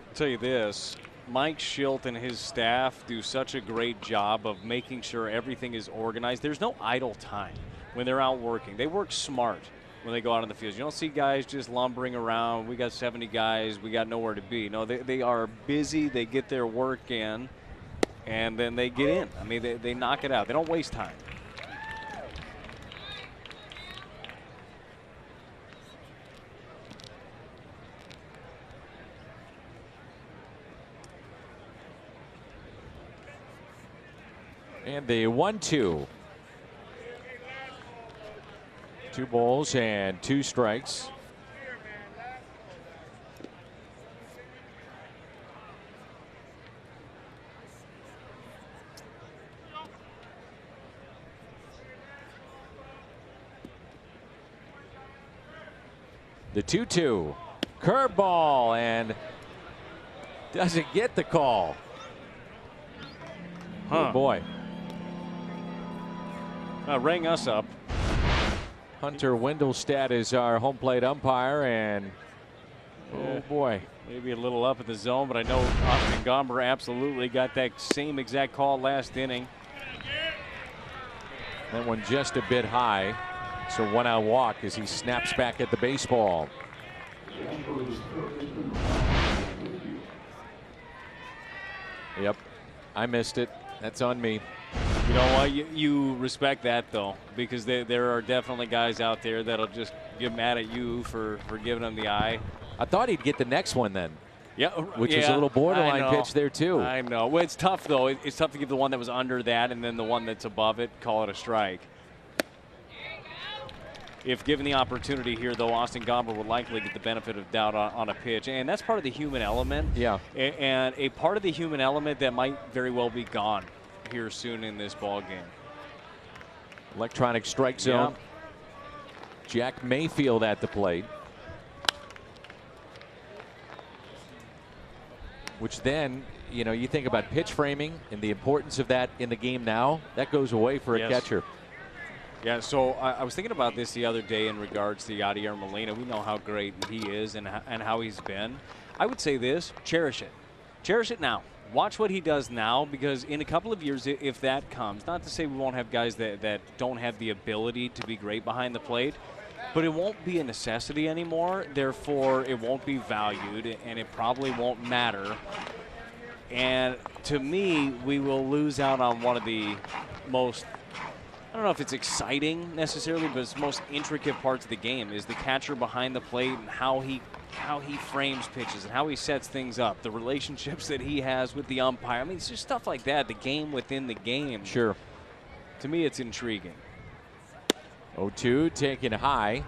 I'll tell you this. Mike Schilt and his staff do such a great job of making sure everything is organized. There's no idle time when they're out working. They work smart when they go out on the field. You don't see guys just lumbering around. We got 70 guys. We got nowhere to be. No, they are busy. They get their work in, and then they get in. I mean, they knock it out. They don't waste time. And the 1-2. 2 balls and 2 strikes. The 2-2. Curveball, and doesn't get the call. Oh boy. Rang us up. Hunter Wendelstedt is our home plate umpire, and oh boy. Maybe a little up at the zone, but I know Austin Gomber absolutely got that same exact call last inning. That one just a bit high. So 1-out walk as he snaps back at the baseball. Yep, I missed it. That's on me. You know what? You respect that, though, because there are definitely guys out there that'll just get mad at you for giving them the eye. I thought he'd get the next one then. Yeah, which was a little borderline pitch there, too. I know. Well, it's tough, though. It's tough to give the one that was under that and then the one that's above it, call it a strike. If given the opportunity here, though, Austin Gomber would likely get the benefit of doubt on a pitch. And that's part of the human element. Yeah. And a part of the human element that might very well be gone here soon in this ball game. Electronic strike zone. Yeah. Jack Mayfield at the plate. Which then, you know, you think about pitch framing and the importance of that in the game now. That goes away for a catcher. Yeah, so I was thinking about this the other day in regards to Yadier Molina. We know how great he is and how he's been. I would say this, cherish it. Cherish it now. Watch what he does now, because in a couple of years, if that comes, not to say we won't have guys that don't have the ability to be great behind the plate, but it won't be a necessity anymore. Therefore, it won't be valued, and it probably won't matter. And to me, we will lose out on one of the most, I don't know if it's exciting necessarily, but it's most intricate parts of the game is the catcher behind the plate and how he frames pitches and how he sets things up, the relationships that he has with the umpire. I mean, it's just stuff like that, the game within the game. Sure. To me, it's intriguing. 0-2 taken high.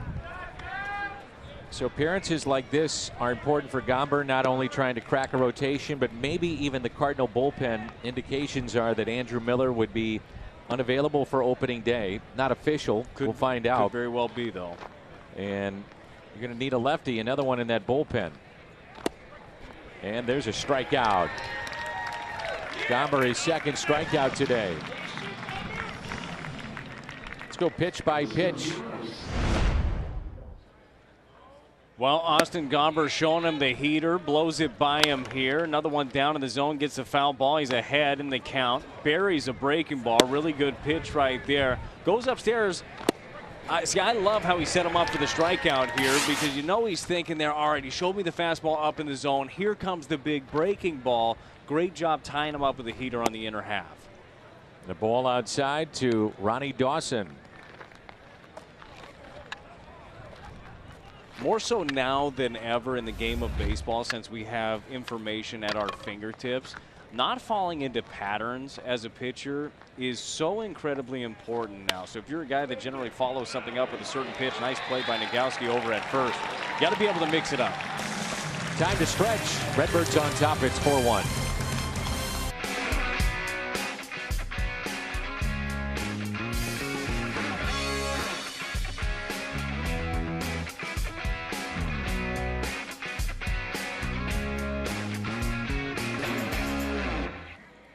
So appearances like this are important for Gomber, not only trying to crack a rotation, but maybe even the Cardinal bullpen. Indications are that Andrew Miller would be unavailable for opening day. Not official. We'll find out. Could very well be, though. And you're going to need a lefty, another one in that bullpen. And there's a strikeout. Gomber, his second strikeout today. Let's go pitch by pitch. Well, Austin Gomber showing him the heater, blows it by him here. Another one down in the zone, gets a foul ball. He's ahead in the count. Buries a breaking ball. Really good pitch right there. Goes upstairs. I love how he set him up for the strikeout here, because you know he's thinking there, all right, he showed me the fastball up in the zone. Here comes the big breaking ball. Great job tying him up with a heater on the inner half. The ball outside to Ronnie Dawson. More so now than ever in the game of baseball, since we have information at our fingertips, not falling into patterns as a pitcher is so incredibly important now. So if you're a guy that generally follows something up with a certain pitch, nice play by Nagowski over at first, you got to be able to mix it up. Time to stretch. Redbirds on top. It's 4-1.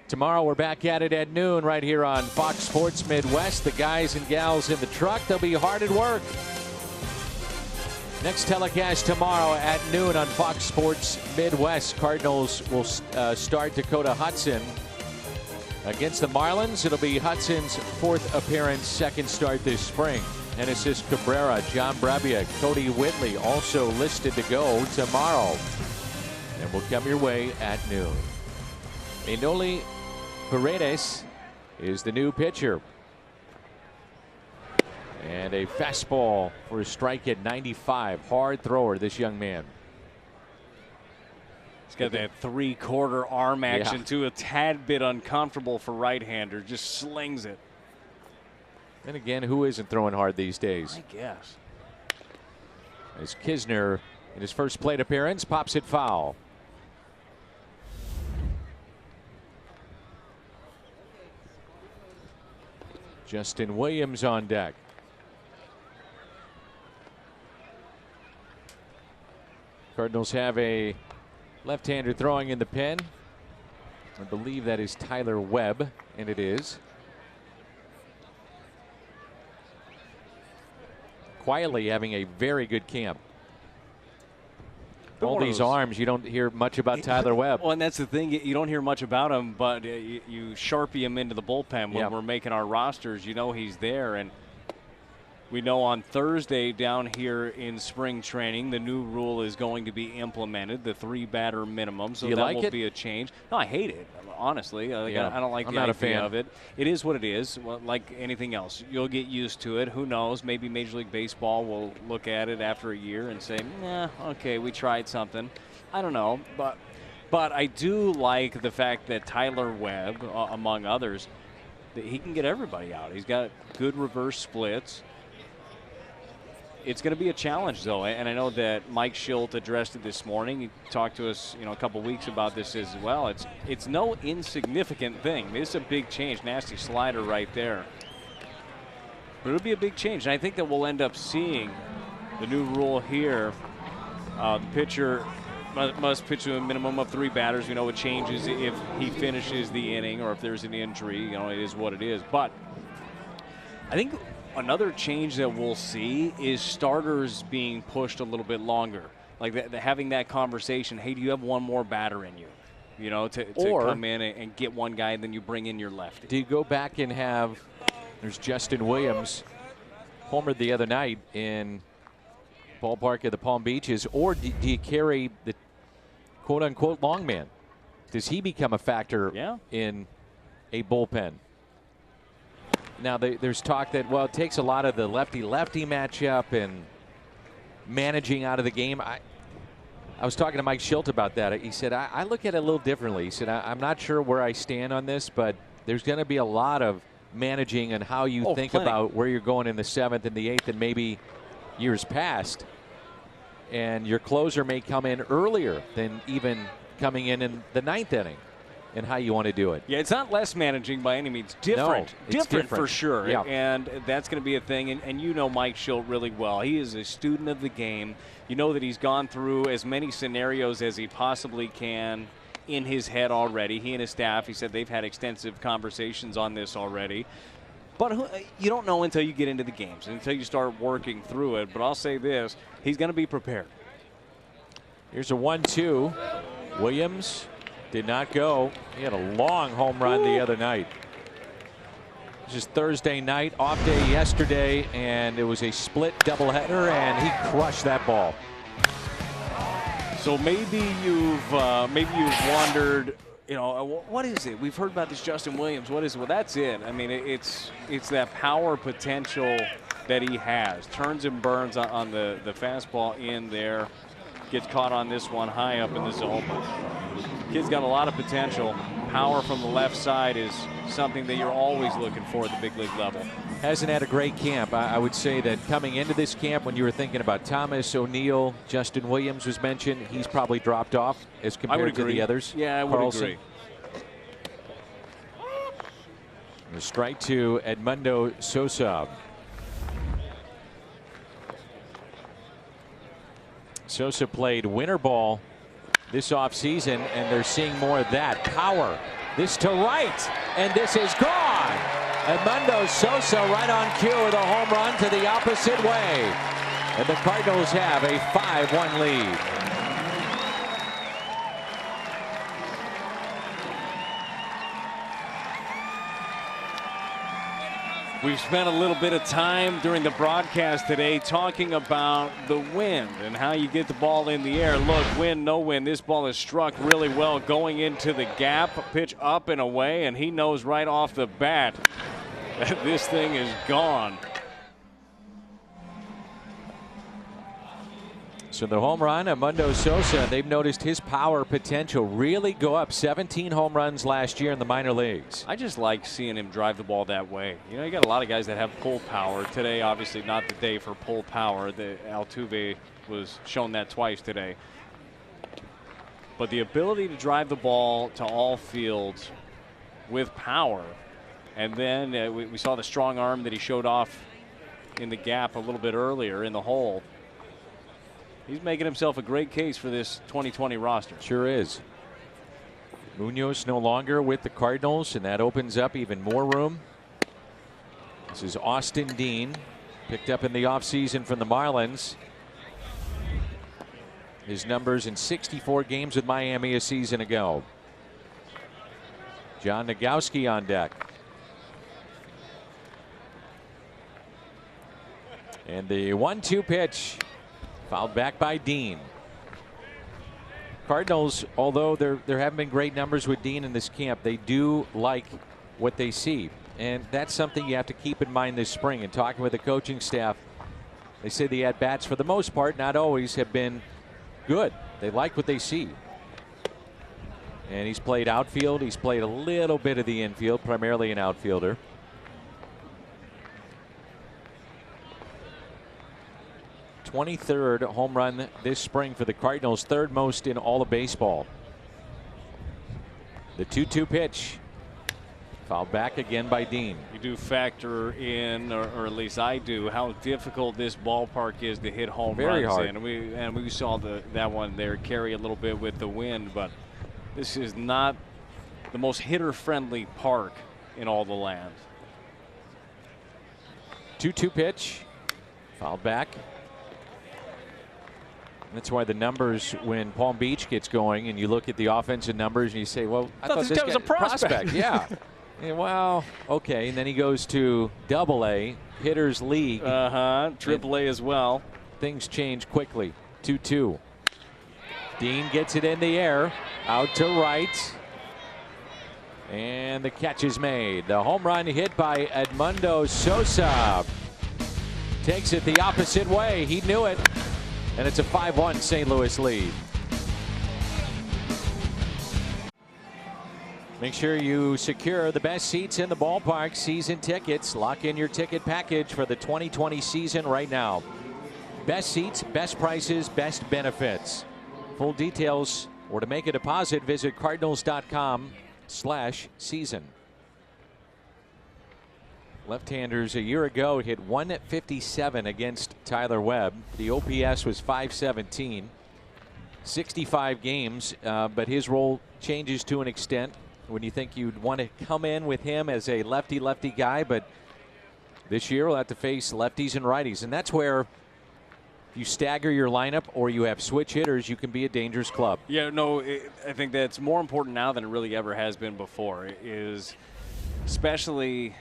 Tomorrow we're back at it at noon right here on Fox Sports Midwest. The guys and gals in the truck, they'll be hard at work. Next telecast tomorrow at noon on Fox Sports Midwest. Cardinals will start Dakota Hudson against the Marlins. It'll be Hudson's fourth appearance, second start this spring. Genesis Cabrera, John Brebbia, Cody Whitley also listed to go tomorrow. And we'll come your way at noon. Enoli Paredes is the new pitcher. And a fastball for a strike at 95. Hard thrower, this young man. He's got that three-quarter arm action, too. A tad bit uncomfortable for right-hander. Just slings it. And again, who isn't throwing hard these days? I guess. As Kisner, in his first plate appearance, pops it foul. Justin Williams on deck. Cardinals have a left-hander throwing in the pen. I believe that is Tyler Webb, and it is. Quietly having a very good camp. All these arms, you don't hear much about Tyler Webb. Well, and that's the thing. You don't hear much about him, but you Sharpie him into the bullpen when we're making our rosters. You know he's there. And we know on Thursday down here in spring training, the new rule is going to be implemented, the 3-batter minimum. So that will be a change. No, I hate it, honestly. I don't like the idea of it. It is what it is, like anything else. You'll get used to it. Who knows? Maybe Major League Baseball will look at it after a year and say, nah, okay, we tried something. I don't know. But I do like the fact that Tyler Webb, among others, that he can get everybody out. He's got good reverse splits. It's going to be a challenge, though, and I know that Mike Schilt addressed it this morning. He talked to us, a couple weeks about this as well. It's no insignificant thing. It's a big change. Nasty slider right there. But it'll be a big change, and I think that we'll end up seeing the new rule here. The pitcher must pitch to a minimum of 3 batters. We know it changes if he finishes the inning or if there's an injury. It is what it is. But I think another change that we'll see is starters being pushed a little bit longer. Like having that conversation, hey, do you have one more batter in you? To come in and get one guy, and then you bring in your lefty. Do you go back and have, there's Justin Williams, homered the other night in ballpark of the Palm Beaches, or do you carry the quote-unquote long man? Does he become a factor in a bullpen? Now, there's talk that, well, it takes a lot of the lefty-lefty matchup and managing out of the game. I was talking to Mike Schilt about that. He said, I look at it a little differently. He said, I'm not sure where I stand on this, but there's going to be a lot of managing and how you think about where you're going in the 7th and the 8th and maybe years past. and your closer may come in earlier than even coming in the ninth inning, and how you want to do it. Yeah, it's not less managing by any means. Different. No, it's different for sure. Yeah. And that's going to be a thing. And you know Mike Schilt really well. He is a student of the game. You know that he's gone through as many scenarios as he possibly can in his head already. He and his staff, he said they've had extensive conversations on this already. But you don't know until you get into the games, until you start working through it. But I'll say this, he's going to be prepared. Here's a 1-2. Williams did not go. He had a long home run the other night. This is Thursday night, off day yesterday, and it was a split doubleheader, and he crushed that ball. So maybe you've wondered, you know, what is it? We've heard about this Justin Williams. What is it? Well, that's it. I mean, it's that power potential that he has. Turns and burns on the fastball in there. Gets caught on this one high up in the zone. Kid's got a lot of potential. Power from the left side is something that you're always looking for at the big league level. Hasn't had a great camp. I would say that coming into this camp, when you were thinking about Thomas, O'Neill, Justin Williams was mentioned, he's probably dropped off as compared to the others. Yeah, I would agree. A strike to Edmundo Sosa. Sosa played winter ball this offseason, and they're seeing more of that. Power. This to right, and this is gone. Edmundo Sosa right on cue with a home run to the opposite way. And the Cardinals have a 5-1 lead. We've spent a little bit of time during the broadcast today talking about the wind and how you get the ball in the air. Look, win, no win. This ball is struck really well going into the gap, pitch up and away, and he knows right off the bat that this thing is gone. So the home run, Edmundo Sosa, they've noticed his power potential really go up. 17 home runs last year in the minor leagues. I just like seeing him drive the ball that way. You know, you got a lot of guys that have pull power. Today, obviously not the day for pull power. Altuve was shown that twice today. But the ability to drive the ball to all fields with power. And then we saw the strong arm that he showed off in the gap a little bit earlier in the hole. He's making himself a great case for this 2020 roster. Sure is. Munoz no longer with the Cardinals, and that opens up even more room. This is Austin Dean, picked up in the offseason from the Marlins. His numbers in 64 games with Miami a season ago. John Nagowski on deck. And the 1-2 pitch. Fouled back by Dean. Cardinals, although there haven't been great numbers with Dean in this camp, they do like what they see. And that's something you have to keep in mind this spring. And talking with the coaching staff, they say the at-bats, for the most part, not always, have been good. They like what they see. And he's played outfield. He's played a little bit of the infield, primarily an outfielder. '23rd home run this spring for the Cardinals, third most in all of baseball. The 2-2 pitch. Fouled back again by Dean. You do factor in, or at least I do, how difficult this ballpark is to hit home Very runs hard. in. And we saw that one there carry a little bit with the wind, but this is not the most hitter-friendly park in all the land. 2-2 pitch. Fouled back. That's why the numbers, when Palm Beach gets going and you look at the offensive numbers and you say, well, I thought this guy was a prospect. Yeah. Yeah, well, okay. And then he goes to Double-A, Hitters League. Triple-A as well. Things change quickly. 2-2. Dean gets it in the air. Out to right. And the catch is made. The home run hit by Edmundo Sosa. Takes it the opposite way. He knew it. And it's a 5-1 St. Louis lead. Make sure you secure the best seats in the ballpark. Season tickets. Lock in your ticket package for the 2020 season right now. Best seats, best prices, best benefits. Full details or to make a deposit, visit cardinals.com/season. Left-handers a year ago hit 157 against Tyler Webb. The OPS was 517. 65 games, but his role changes to an extent when you think you'd want to come in with him as a lefty-lefty guy, but this year we'll have to face lefties and righties, and that's where if you stagger your lineup or you have switch hitters, you can be a dangerous club. Yeah, no, I think that's more important now than it really ever has been before. It is especially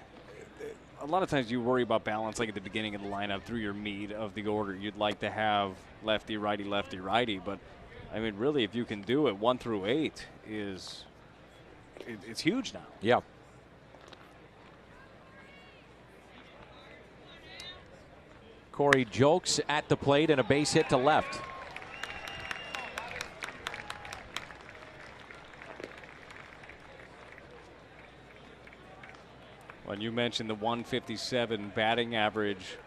a lot of times you worry about balance like at the beginning of the lineup through your meat of the order. You'd like to have lefty, righty, lefty, righty, but I mean, really, if you can do it 1 through 8 it's huge now. Yeah. Corey Jolks at the plate and a base hit to left. When you mentioned the 157 batting average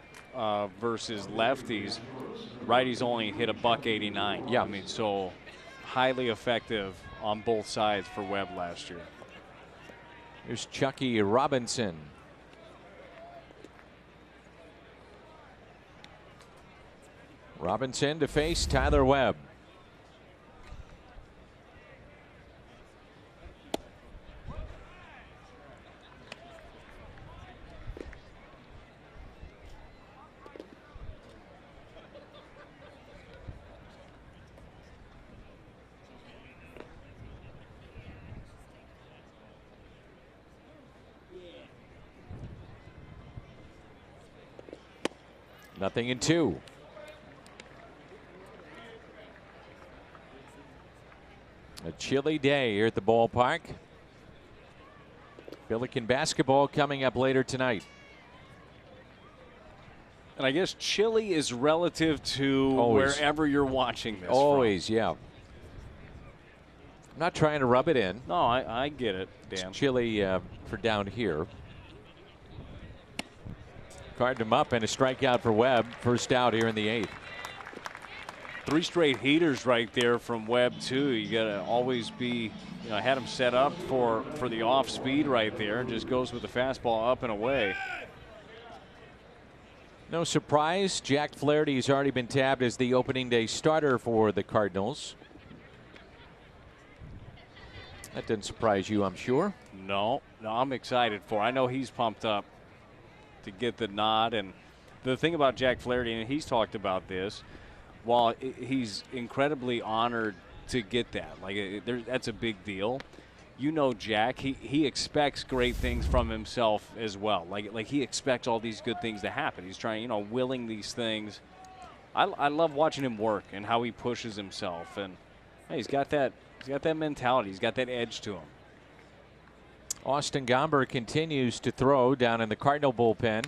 versus lefties, righties only hit a $189. Yeah. I mean, so highly effective on both sides for Webb last year. Here's Chucky Robinson. Robinson to face Tyler Webb. Nothing in 2. A chilly day here at the ballpark. Billiken basketball coming up later tonight. And I guess chilly is relative to Always. wherever you're watching this Always, from. yeah. I'm not trying to rub it in. No, I get it, Dan. It's chilly for down here. Carved him up and a strikeout for Webb. First out here in the 8th. 3 straight heaters right there from Webb too. You got to always be, had him set up for the off speed right there. Just goes with the fastball up and away. No surprise, Jack Flaherty has already been tabbed as the opening day starter for the Cardinals. That didn't surprise you, I'm sure. No, I'm excited for. I know he's pumped up to get the nod. And the thing about Jack Flaherty, and he's talked about this, while he's incredibly honored to get that, that's a big deal. Jack, he expects great things from himself as well. Like he expects all these good things to happen. He's trying, willing these things. I love watching him work and how he pushes himself. And hey, he's got that mentality. He's got that edge to him. Austin Gomber continues to throw down in the Cardinal bullpen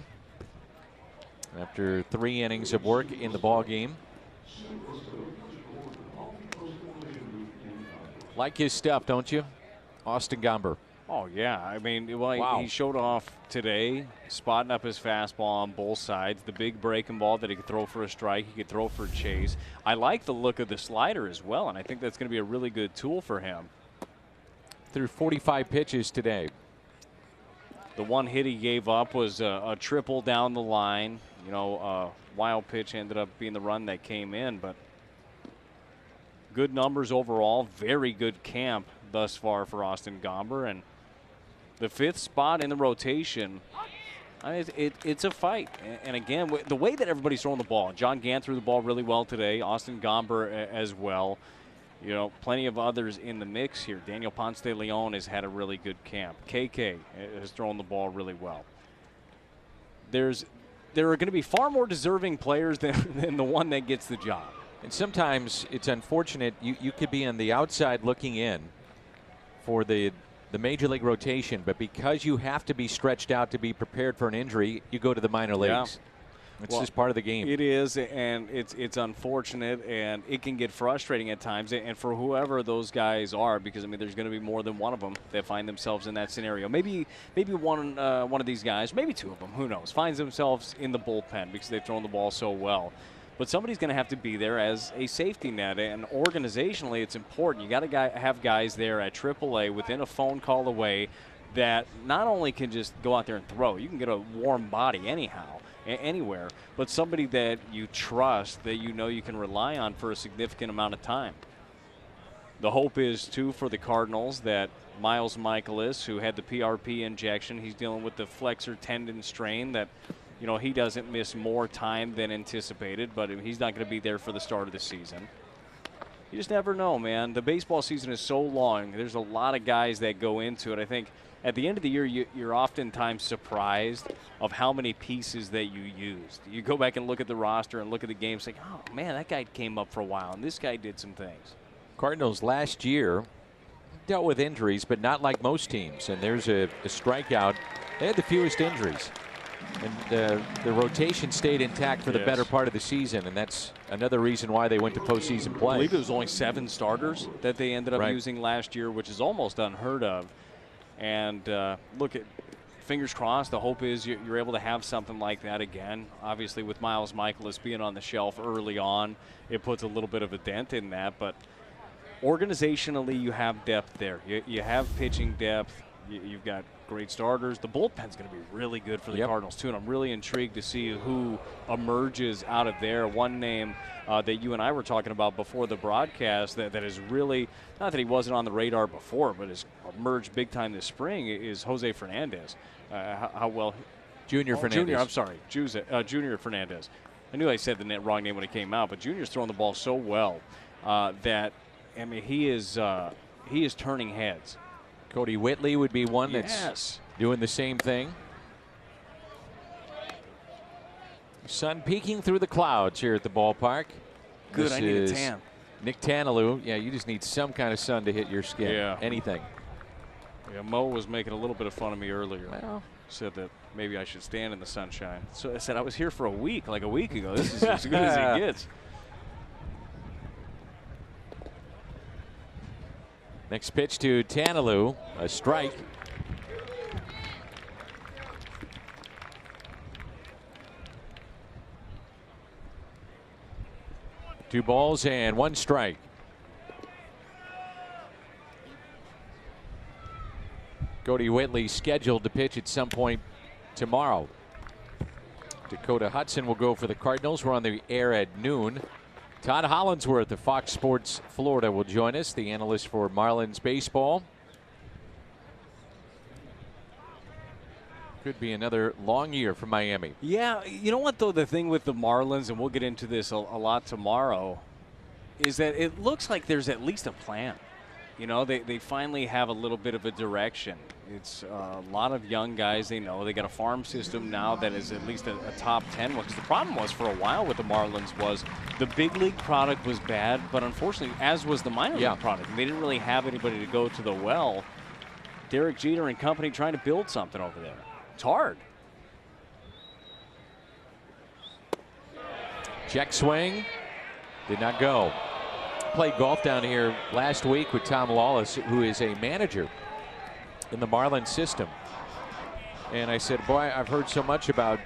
after 3 innings of work in the ball game. Like his stuff, don't you, Austin Gomber? Oh yeah, I mean, Wow. He showed off today, spotting up his fastball on both sides. The big breaking ball that he could throw for a strike, he could throw for a chase. I like the look of the slider as well, and I think that's going to be a really good tool for him. Threw 45 pitches today. The one hit he gave up was a triple down the line. Wild pitch ended up being the run that came in, but good numbers overall. Very good camp thus far for Austin Gomber, and the 5th spot in the rotation. It's a fight, and again, the way that everybody's throwing the ball. John Gant threw the ball really well today. Austin Gomber as well. Plenty of others in the mix here. Daniel Ponce de Leon has had a really good camp. KK has thrown the ball really well. There are going to be far more deserving players than the one that gets the job. And sometimes it's unfortunate. You could be on the outside looking in for the major league rotation, but because you have to be stretched out to be prepared for an injury, you go to the minor leagues. It's just part of the game. It is, and it's unfortunate, and it can get frustrating at times. And for whoever those guys are, because there's going to be more than one of them that find themselves in that scenario. Maybe one of these guys, maybe 2 of them, who knows, finds themselves in the bullpen because they've thrown the ball so well. but somebody's going to have to be there as a safety net. And organizationally, it's important. You got to have guys there at AAA within a phone call away that not only can just go out there and throw. You can get a warm body anyhow, anywhere, but somebody that you trust, that you know you can rely on for a significant amount of time. The hope is, too, for the Cardinals that Miles Michaelis, who had the PRP injection, he's dealing with the flexor tendon strain, that, you know, he doesn't miss more time than anticipated, but he's not going to be there for the start of the season. You just never know, man. The baseball season is so long. There's a lot of guys that go into it. I think at the end of the year, you're oftentimes surprised of how many pieces that you used. You go back and look at the roster and look at the games, like, oh, man, that guy came up for a while, and this guy did some things. Cardinals last year dealt with injuries, but not like most teams. And there's a strikeout. They had the fewest injuries. And the rotation stayed intact for the better part of the season, and that's another reason why they went to postseason play. I believe it was only 7 starters that they ended up using last year, which is almost unheard of. And look, fingers crossed, the hope is you're able to have something like that again. Obviously, with Miles Michaelis being on the shelf early on, it puts a little bit of a dent in that. But organizationally, you have depth there. You have pitching depth. You've got great starters. The bullpen's going to be really good for the Cardinals, too, and I'm really intrigued to see who emerges out of there. One name that you and I were talking about before the broadcast that is really, not that he wasn't on the radar before, but has emerged big time this spring, is Jose Fernandez. How well? Junior Fernandez. Junior, I'm sorry. Junior Fernandez. I knew I said the wrong name when it came out, but Junior's throwing the ball so well that, I mean, he is turning heads. Cody Whitley would be one that's doing the same thing. Sun peeking through the clouds here at the ballpark. Good, I need a tan. Nick Tanalou. Yeah, you just need some kind of sun to hit your skin. Yeah. Anything. Yeah, Mo was making a little bit of fun of me earlier. Well, said that maybe I should stand in the sunshine. So I said I was here for a week, like a week ago. This is as good as it gets. Next pitch to Tanalou, a strike. Two balls and one strike. Cody Whitley scheduled to pitch at some point tomorrow. Dakota Hudson will go for the Cardinals. We're on the air at noon. Todd Hollandsworth of Fox Sports Florida will join us, the analyst for Marlins baseball. Could be another long year for Miami. Yeah, you know what, though, the thing with the Marlins, and we'll get into this a lot tomorrow, is that it looks like there's at least a plan. You know, they finally have a little bit of a direction. It's a lot of young guys they know. They got a farm system now that is at least a top 10 one. Because the problem was for a while with the Marlins was the big league product was bad, but unfortunately, as was the minor league product. They didn't really have anybody to go to the well. Derek Jeter and company trying to build something over there. It's hard. Check swing. Did not go. Played golf down here last week with Tom Lawless, who is a manager in the Marlins system. And I said, boy, I've heard so much about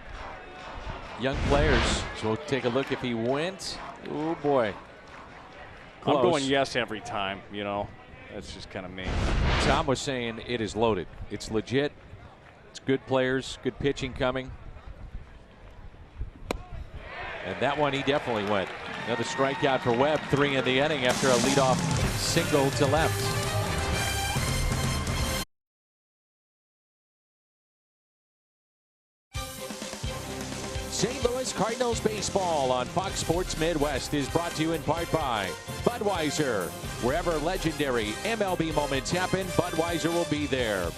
young players. So we'll take a look if he went. Oh, boy. Close. I'm going yes every time, you know. That's just kind of me. Tom was saying it is loaded. It's legit. It's good players, good pitching coming. And that one, he definitely went. Another strikeout for Webb, 3 in the inning after a leadoff single to left. St. Louis Cardinals baseball on Fox Sports Midwest is brought to you in part by Budweiser. Wherever legendary MLB moments happen, Budweiser will be there.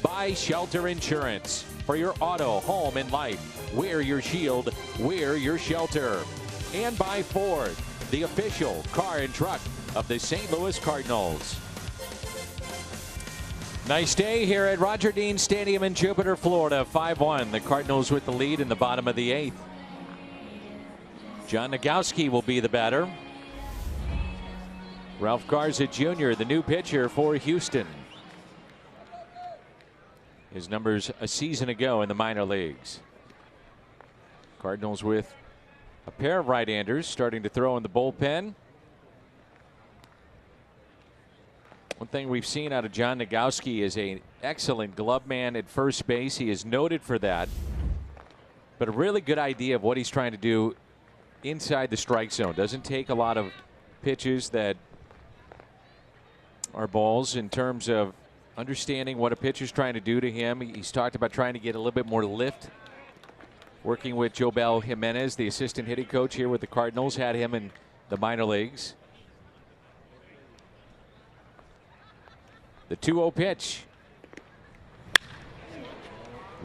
By Shelter Insurance. For your auto, home, and life, wear your shield, wear your shelter. And by Ford, the official car and truck of the St. Louis Cardinals. Nice day here at Roger Dean Stadium in Jupiter, Florida. 5-1. The Cardinals with the lead in the bottom of the 8th. John Nagowski will be the batter. Ralph Garza Jr., the new pitcher for Houston. His numbers a season ago in the minor leagues. Cardinals with A pair of right-handers starting to throw in the bullpen. One thing we've seen out of John Nogowski is an excellent glove man at first base. He is noted for that. But a really good idea of what he's trying to do inside the strike zone. Doesn't take a lot of pitches that are balls in terms of understanding what a pitcher's trying to do to him. He's talked about trying to get a little bit more lift. Working with Jobel Jimenez, the assistant hitting coach here with the Cardinals, had him in the minor leagues. The 2-0 pitch.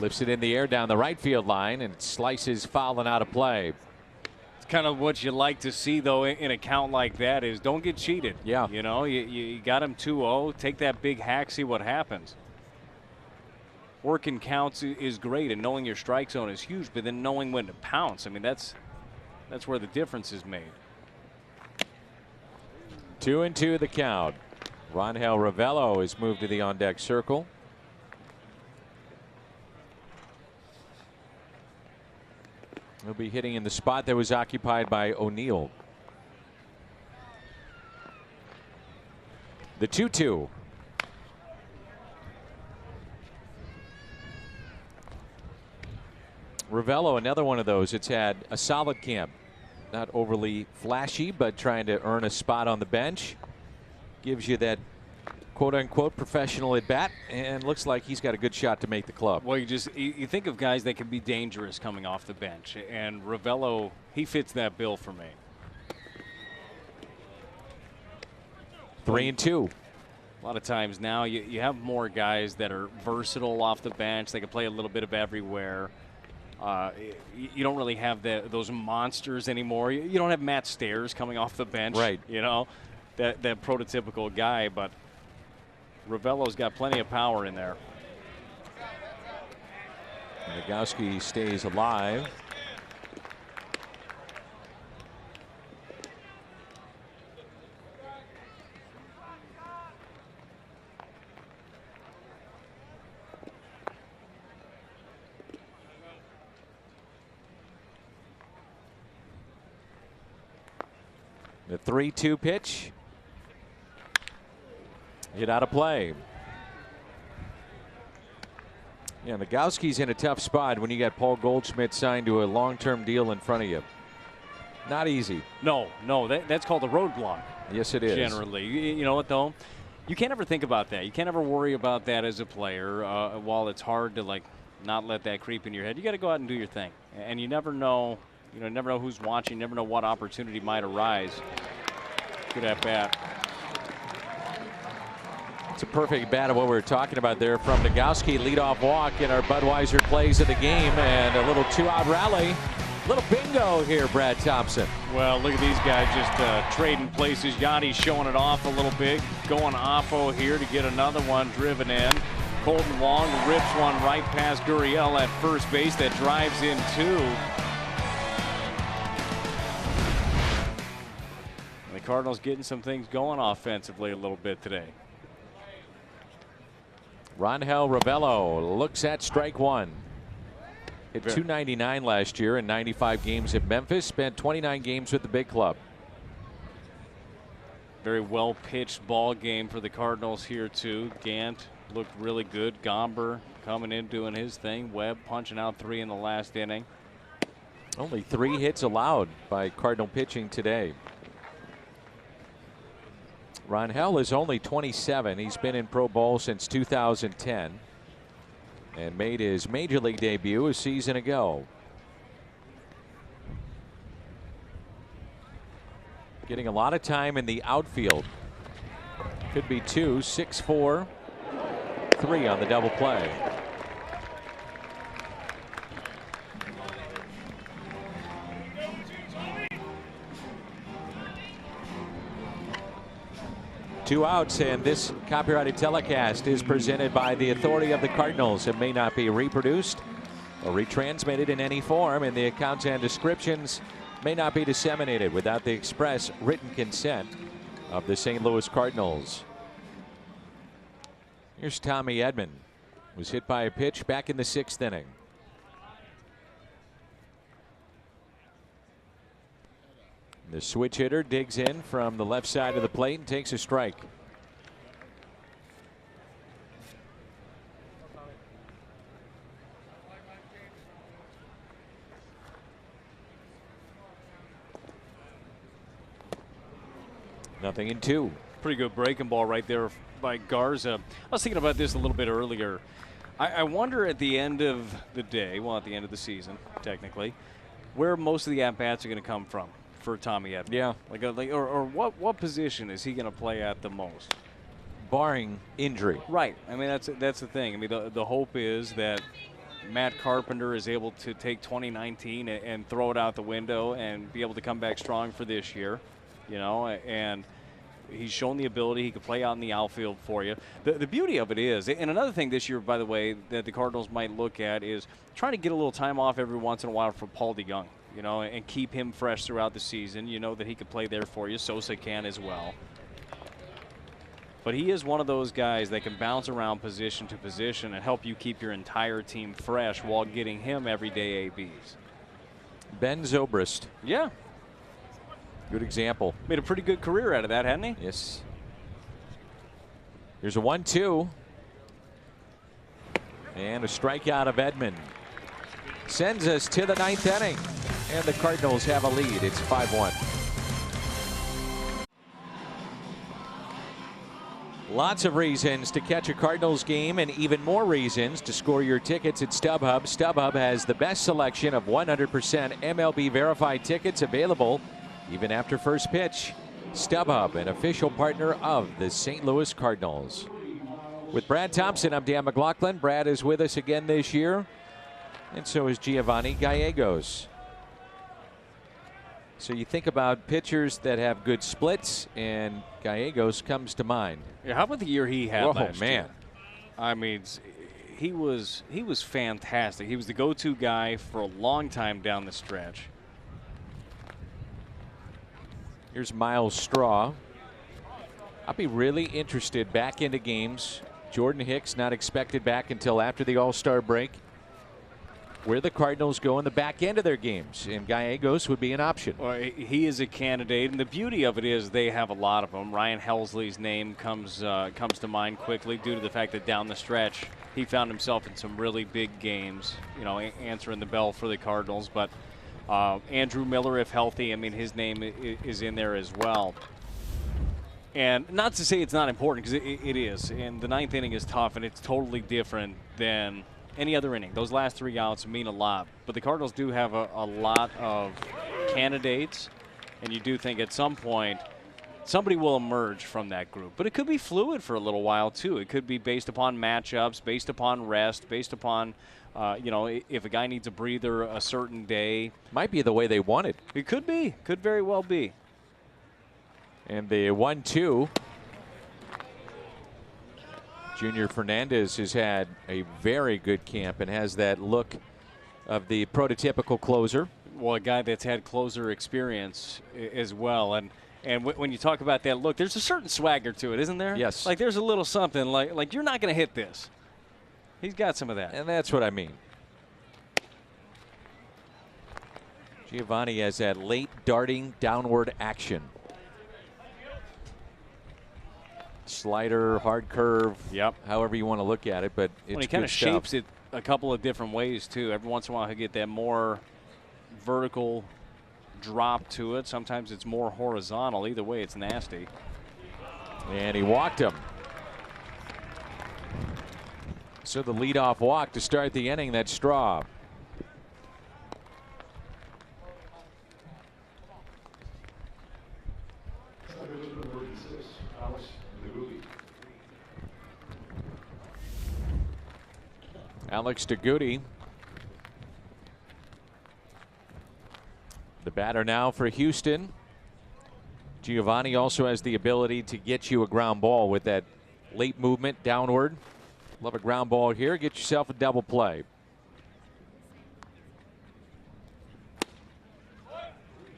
Lifts it in the air down the right field line and slices foul and out of play. It's kind of what you like to see, though, in a count like that is don't get cheated. Yeah. You know, you got him 2-0. Take that big hack, see what happens. Working counts is great, and knowing your strike zone is huge, but then knowing when to pounce, I mean, that's where the difference is made. 2-2 the count. Rangel Ravelo is moved to the on-deck circle. He'll be hitting in the spot that was occupied by O'Neill. The 2-2. Ravelo, another one of those. It's had a solid camp. Not overly flashy, but trying to earn a spot on the bench. Gives you that quote-unquote professional at bat, and looks like he's got a good shot to make the club. Well, you think of guys that can be dangerous coming off the bench, and Ravelo, he fits that bill for me. 3-2. A lot of times now you have more guys that are versatile off the bench. They can play a little bit of everywhere. You don't really have those monsters anymore. You don't have Matt Stairs coming off the bench, right? You know, that prototypical guy, but Ravelo's got plenty of power in there. Nogowski stays alive. The 3-2 pitch. Hit out of play. Yeah, Nogowski's in a tough spot when you got Paul Goldschmidt signed to a long-term deal in front of you. Not easy. No, that's called a roadblock. Yes, it is. Generally, you know what though? You can't ever think about that. You can't ever worry about that as a player. While it's hard to not let that creep in your head, you got to go out and do your thing. And you never know. You know, never know who's watching. Never know what opportunity might arise. Good at bat. It's a perfect bat of what we were talking about there from Nogowski. Leadoff walk in our Budweiser plays of the game, and a little 2-out rally. Little bingo here, Brad Thompson. Well, look at these guys just trading places. Yachty's showing it off a little bit. Going offo here to get another one driven in. Colton Wong rips one right past Gurriel at first base that drives in two. And the Cardinals getting some things going offensively a little bit today. Rangel Ravelo looks at strike one. Hit .299 last year in 95 games at Memphis. Spent 29 games with the big club. Very well pitched ball game for the Cardinals here too. Gant looked really good. Gomber coming in doing his thing. Webb punching out 3 in the last inning. Only 3 hits allowed by Cardinal pitching today. Rangel is only 27. He's been in pro ball since 2010 and made his major league debut a season ago. Getting a lot of time in the outfield. Could be 2, 6-4, 3 on the double play. Two outs, and this copyrighted telecast is presented by the authority of the Cardinals. It may not be reproduced or retransmitted in any form, and the accounts and descriptions may not be disseminated without the express written consent of the St. Louis Cardinals. Here's Tommy Edman. Was hit by a pitch back in the 6th inning. The switch hitter digs in from the left side of the plate and takes a strike. Nothing in 2. Pretty good breaking ball right there by Garza. I was thinking about this a little bit earlier. I wonder at the end of the day, well, at the end of the season, technically, where most of the at-bats are going to come from for Tommy Edman. Yeah. Or what position is he going to play at the most? Barring injury. Right. I mean, that's the thing. I mean, the hope is that Matt Carpenter is able to take 2019 and throw it out the window and be able to come back strong for this year, you know, and he's shown the ability. He could play out in the outfield for you. The beauty of it is, and another thing this year, by the way, that the Cardinals might look at is trying to get a little time off every once in a while for Paul DeJong, you know, and keep him fresh throughout the season. You know that he could play there for you. Sosa can as well. But he is one of those guys that can bounce around position to position and help you keep your entire team fresh while getting him everyday ABs. Ben Zobrist. Yeah. Good example. Made a pretty good career out of that, hadn't he? Yes. Here's a 1-2. And a strikeout of Edman. Sends us to the 9th inning. And the Cardinals have a lead. It's 5-1. Lots of reasons to catch a Cardinals game and even more reasons to score your tickets at StubHub. StubHub has the best selection of 100% MLB verified tickets available even after first pitch. StubHub, an official partner of the St. Louis Cardinals. With Brad Thompson, I'm Dan McLaughlin. Brad is with us again this year, and so is Giovanni Gallegos. So you think about pitchers that have good splits, and Gallegos comes to mind. Yeah, how about the year he had last man. year? I mean, he was fantastic. He was the go-to guy for a long time down the stretch. Here's Miles Straw. I'll be really interested back into games. Jordan Hicks not expected back until after the All-Star break. Where the Cardinals go in the back end of their games, and Gallegos would be an option. Well, he is a candidate, and the beauty of it is they have a lot of them. Ryan Helsley's name comes to mind quickly due to the fact that down the stretch he found himself in some really big games, you know, answering the bell for the Cardinals. But Andrew Miller, if healthy, I mean, his name is in there as well. And not to say it's not important, because it is. And the 9th inning is tough, and it's totally different than any other inning. Those last 3 outs mean a lot. But the Cardinals do have a lot of candidates, and you do think at some point somebody will emerge from that group. But it could be fluid for a little while, too. It could be based upon matchups, based upon rest, based upon you know, if a guy needs a breather a certain day. Might be the way they want it. It could be. Could very well be. And the 1-2. Junior Fernandez has had a very good camp and has that look of the prototypical closer. Well, a guy that's had closer experience as well. And when you talk about that look, there's a certain swagger to it, isn't there? Yes. Like there's a little something like you're not going to hit this. He's got some of that. And that's what I mean. Giovanni has that late darting downward action. Slider, hard curve, yep. However you want to look at it, but it's when he kind of stuff. shapes it a couple of different ways too. Every once in a while he'll get that more vertical drop to it. Sometimes it's more horizontal. Either way, it's nasty. And he walked him. So the leadoff walk to start the inning, that's Straw. Alex DeGuti. The batter now for Houston. Giovanni also has the ability to get you a ground ball with that late movement downward. Love a ground ball here. Get yourself a double play.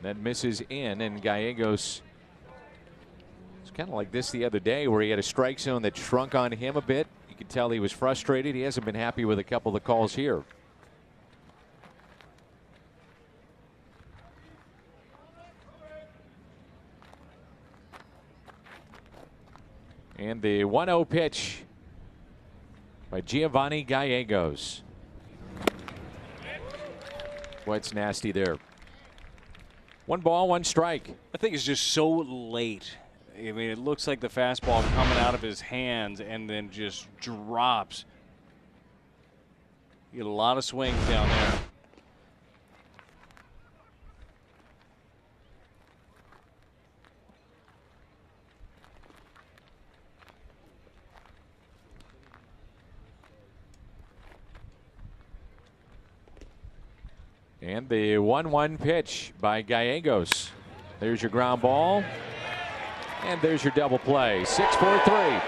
That misses in, and Gallegos. It's kind of like this the other day where he had a strike zone that shrunk on him a bit. You could tell he was frustrated. He hasn't been happy with a couple of the calls here. And the 1-0 pitch by Giovanni Gallegos. Boy, it's nasty there. 1 ball, 1 strike. I think it's just so late. I mean, it looks like the fastball coming out of his hands and then just drops. You get a lot of swings down there. And the 1-1 pitch by Gallegos. There's your ground ball. And there's your double play. 6-4-3.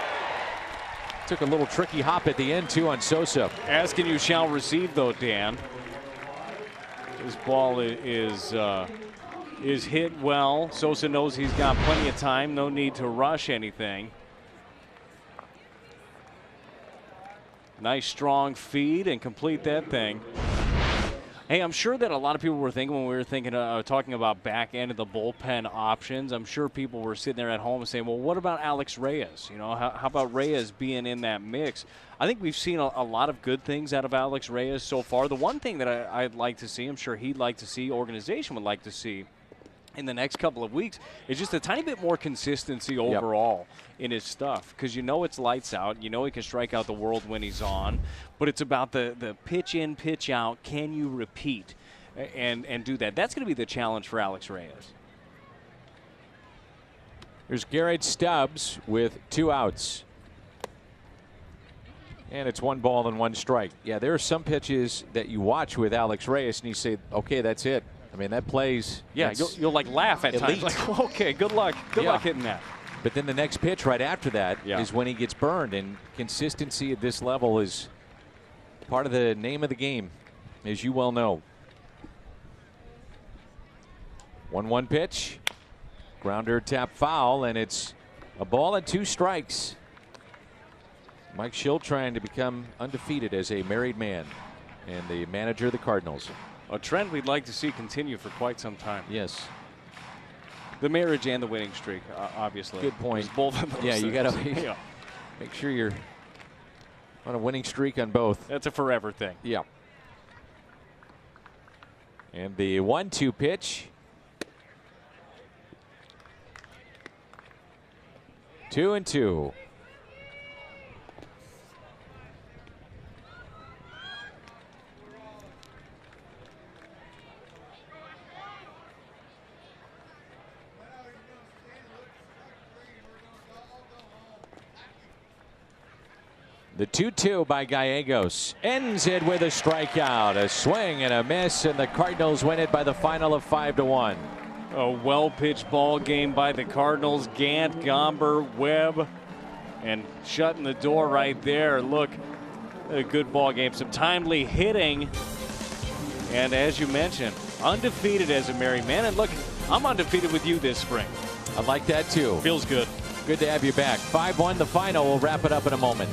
Took a little tricky hop at the end, too, on Sosa. Asking you shall receive, though, Dan. This ball is hit well. Sosa knows he's got plenty of time. No need to rush anything. Nice, strong feed and complete that thing. Hey, I'm sure that a lot of people were thinking when we were talking about back end of the bullpen options. I'm sure people were sitting there at home saying, well, what about Alex Reyes? You know, how about Reyes being in that mix? I think we've seen a lot of good things out of Alex Reyes so far. The one thing that I'd like to see, I'm sure he'd like to see, organization would like to see in the next couple of weeks, is just a tiny bit more consistency overall in his stuff. Because you know it's lights out. You know he can strike out the world when he's on. But it's about the pitch in, pitch out. Can you repeat and do that? That's going to be the challenge for Alex Reyes. There's Garrett Stubbs with 2 outs. And it's 1 ball and 1 strike. Yeah, there are some pitches that you watch with Alex Reyes and you say, okay, that's it. I mean, that plays. Yeah, you'll like laugh at times. Like, okay, good luck. Good luck hitting that. But then the next pitch right after that is when he gets burned. And consistency at this level is part of the name of the game, as you well know. 1-1 pitch. Grounder tap foul, and it's a ball and 2 strikes. Mike Schill trying to become undefeated as a married man and the manager of the Cardinals. A trend we'd like to see continue for quite some time. Yes. The marriage and the winning streak, obviously. Good point. There's both of those. Yeah, you got to make sure you're on a winning streak on both. That's a forever thing. Yeah. And the 1-2 pitch. 2-2. The 2-2 by Gallegos ends it with a strikeout, a swing and a miss, and the Cardinals win it by the final of 5-1. A well-pitched ball game by the Cardinals. Gant, Gomber, Webb, and shutting the door right there. Look, a good ball game. Some timely hitting, and as you mentioned, undefeated as a married man. And look, I'm undefeated with you this spring. I like that too. Feels good. Good to have you back. 5-1 the final. We'll wrap it up in a moment.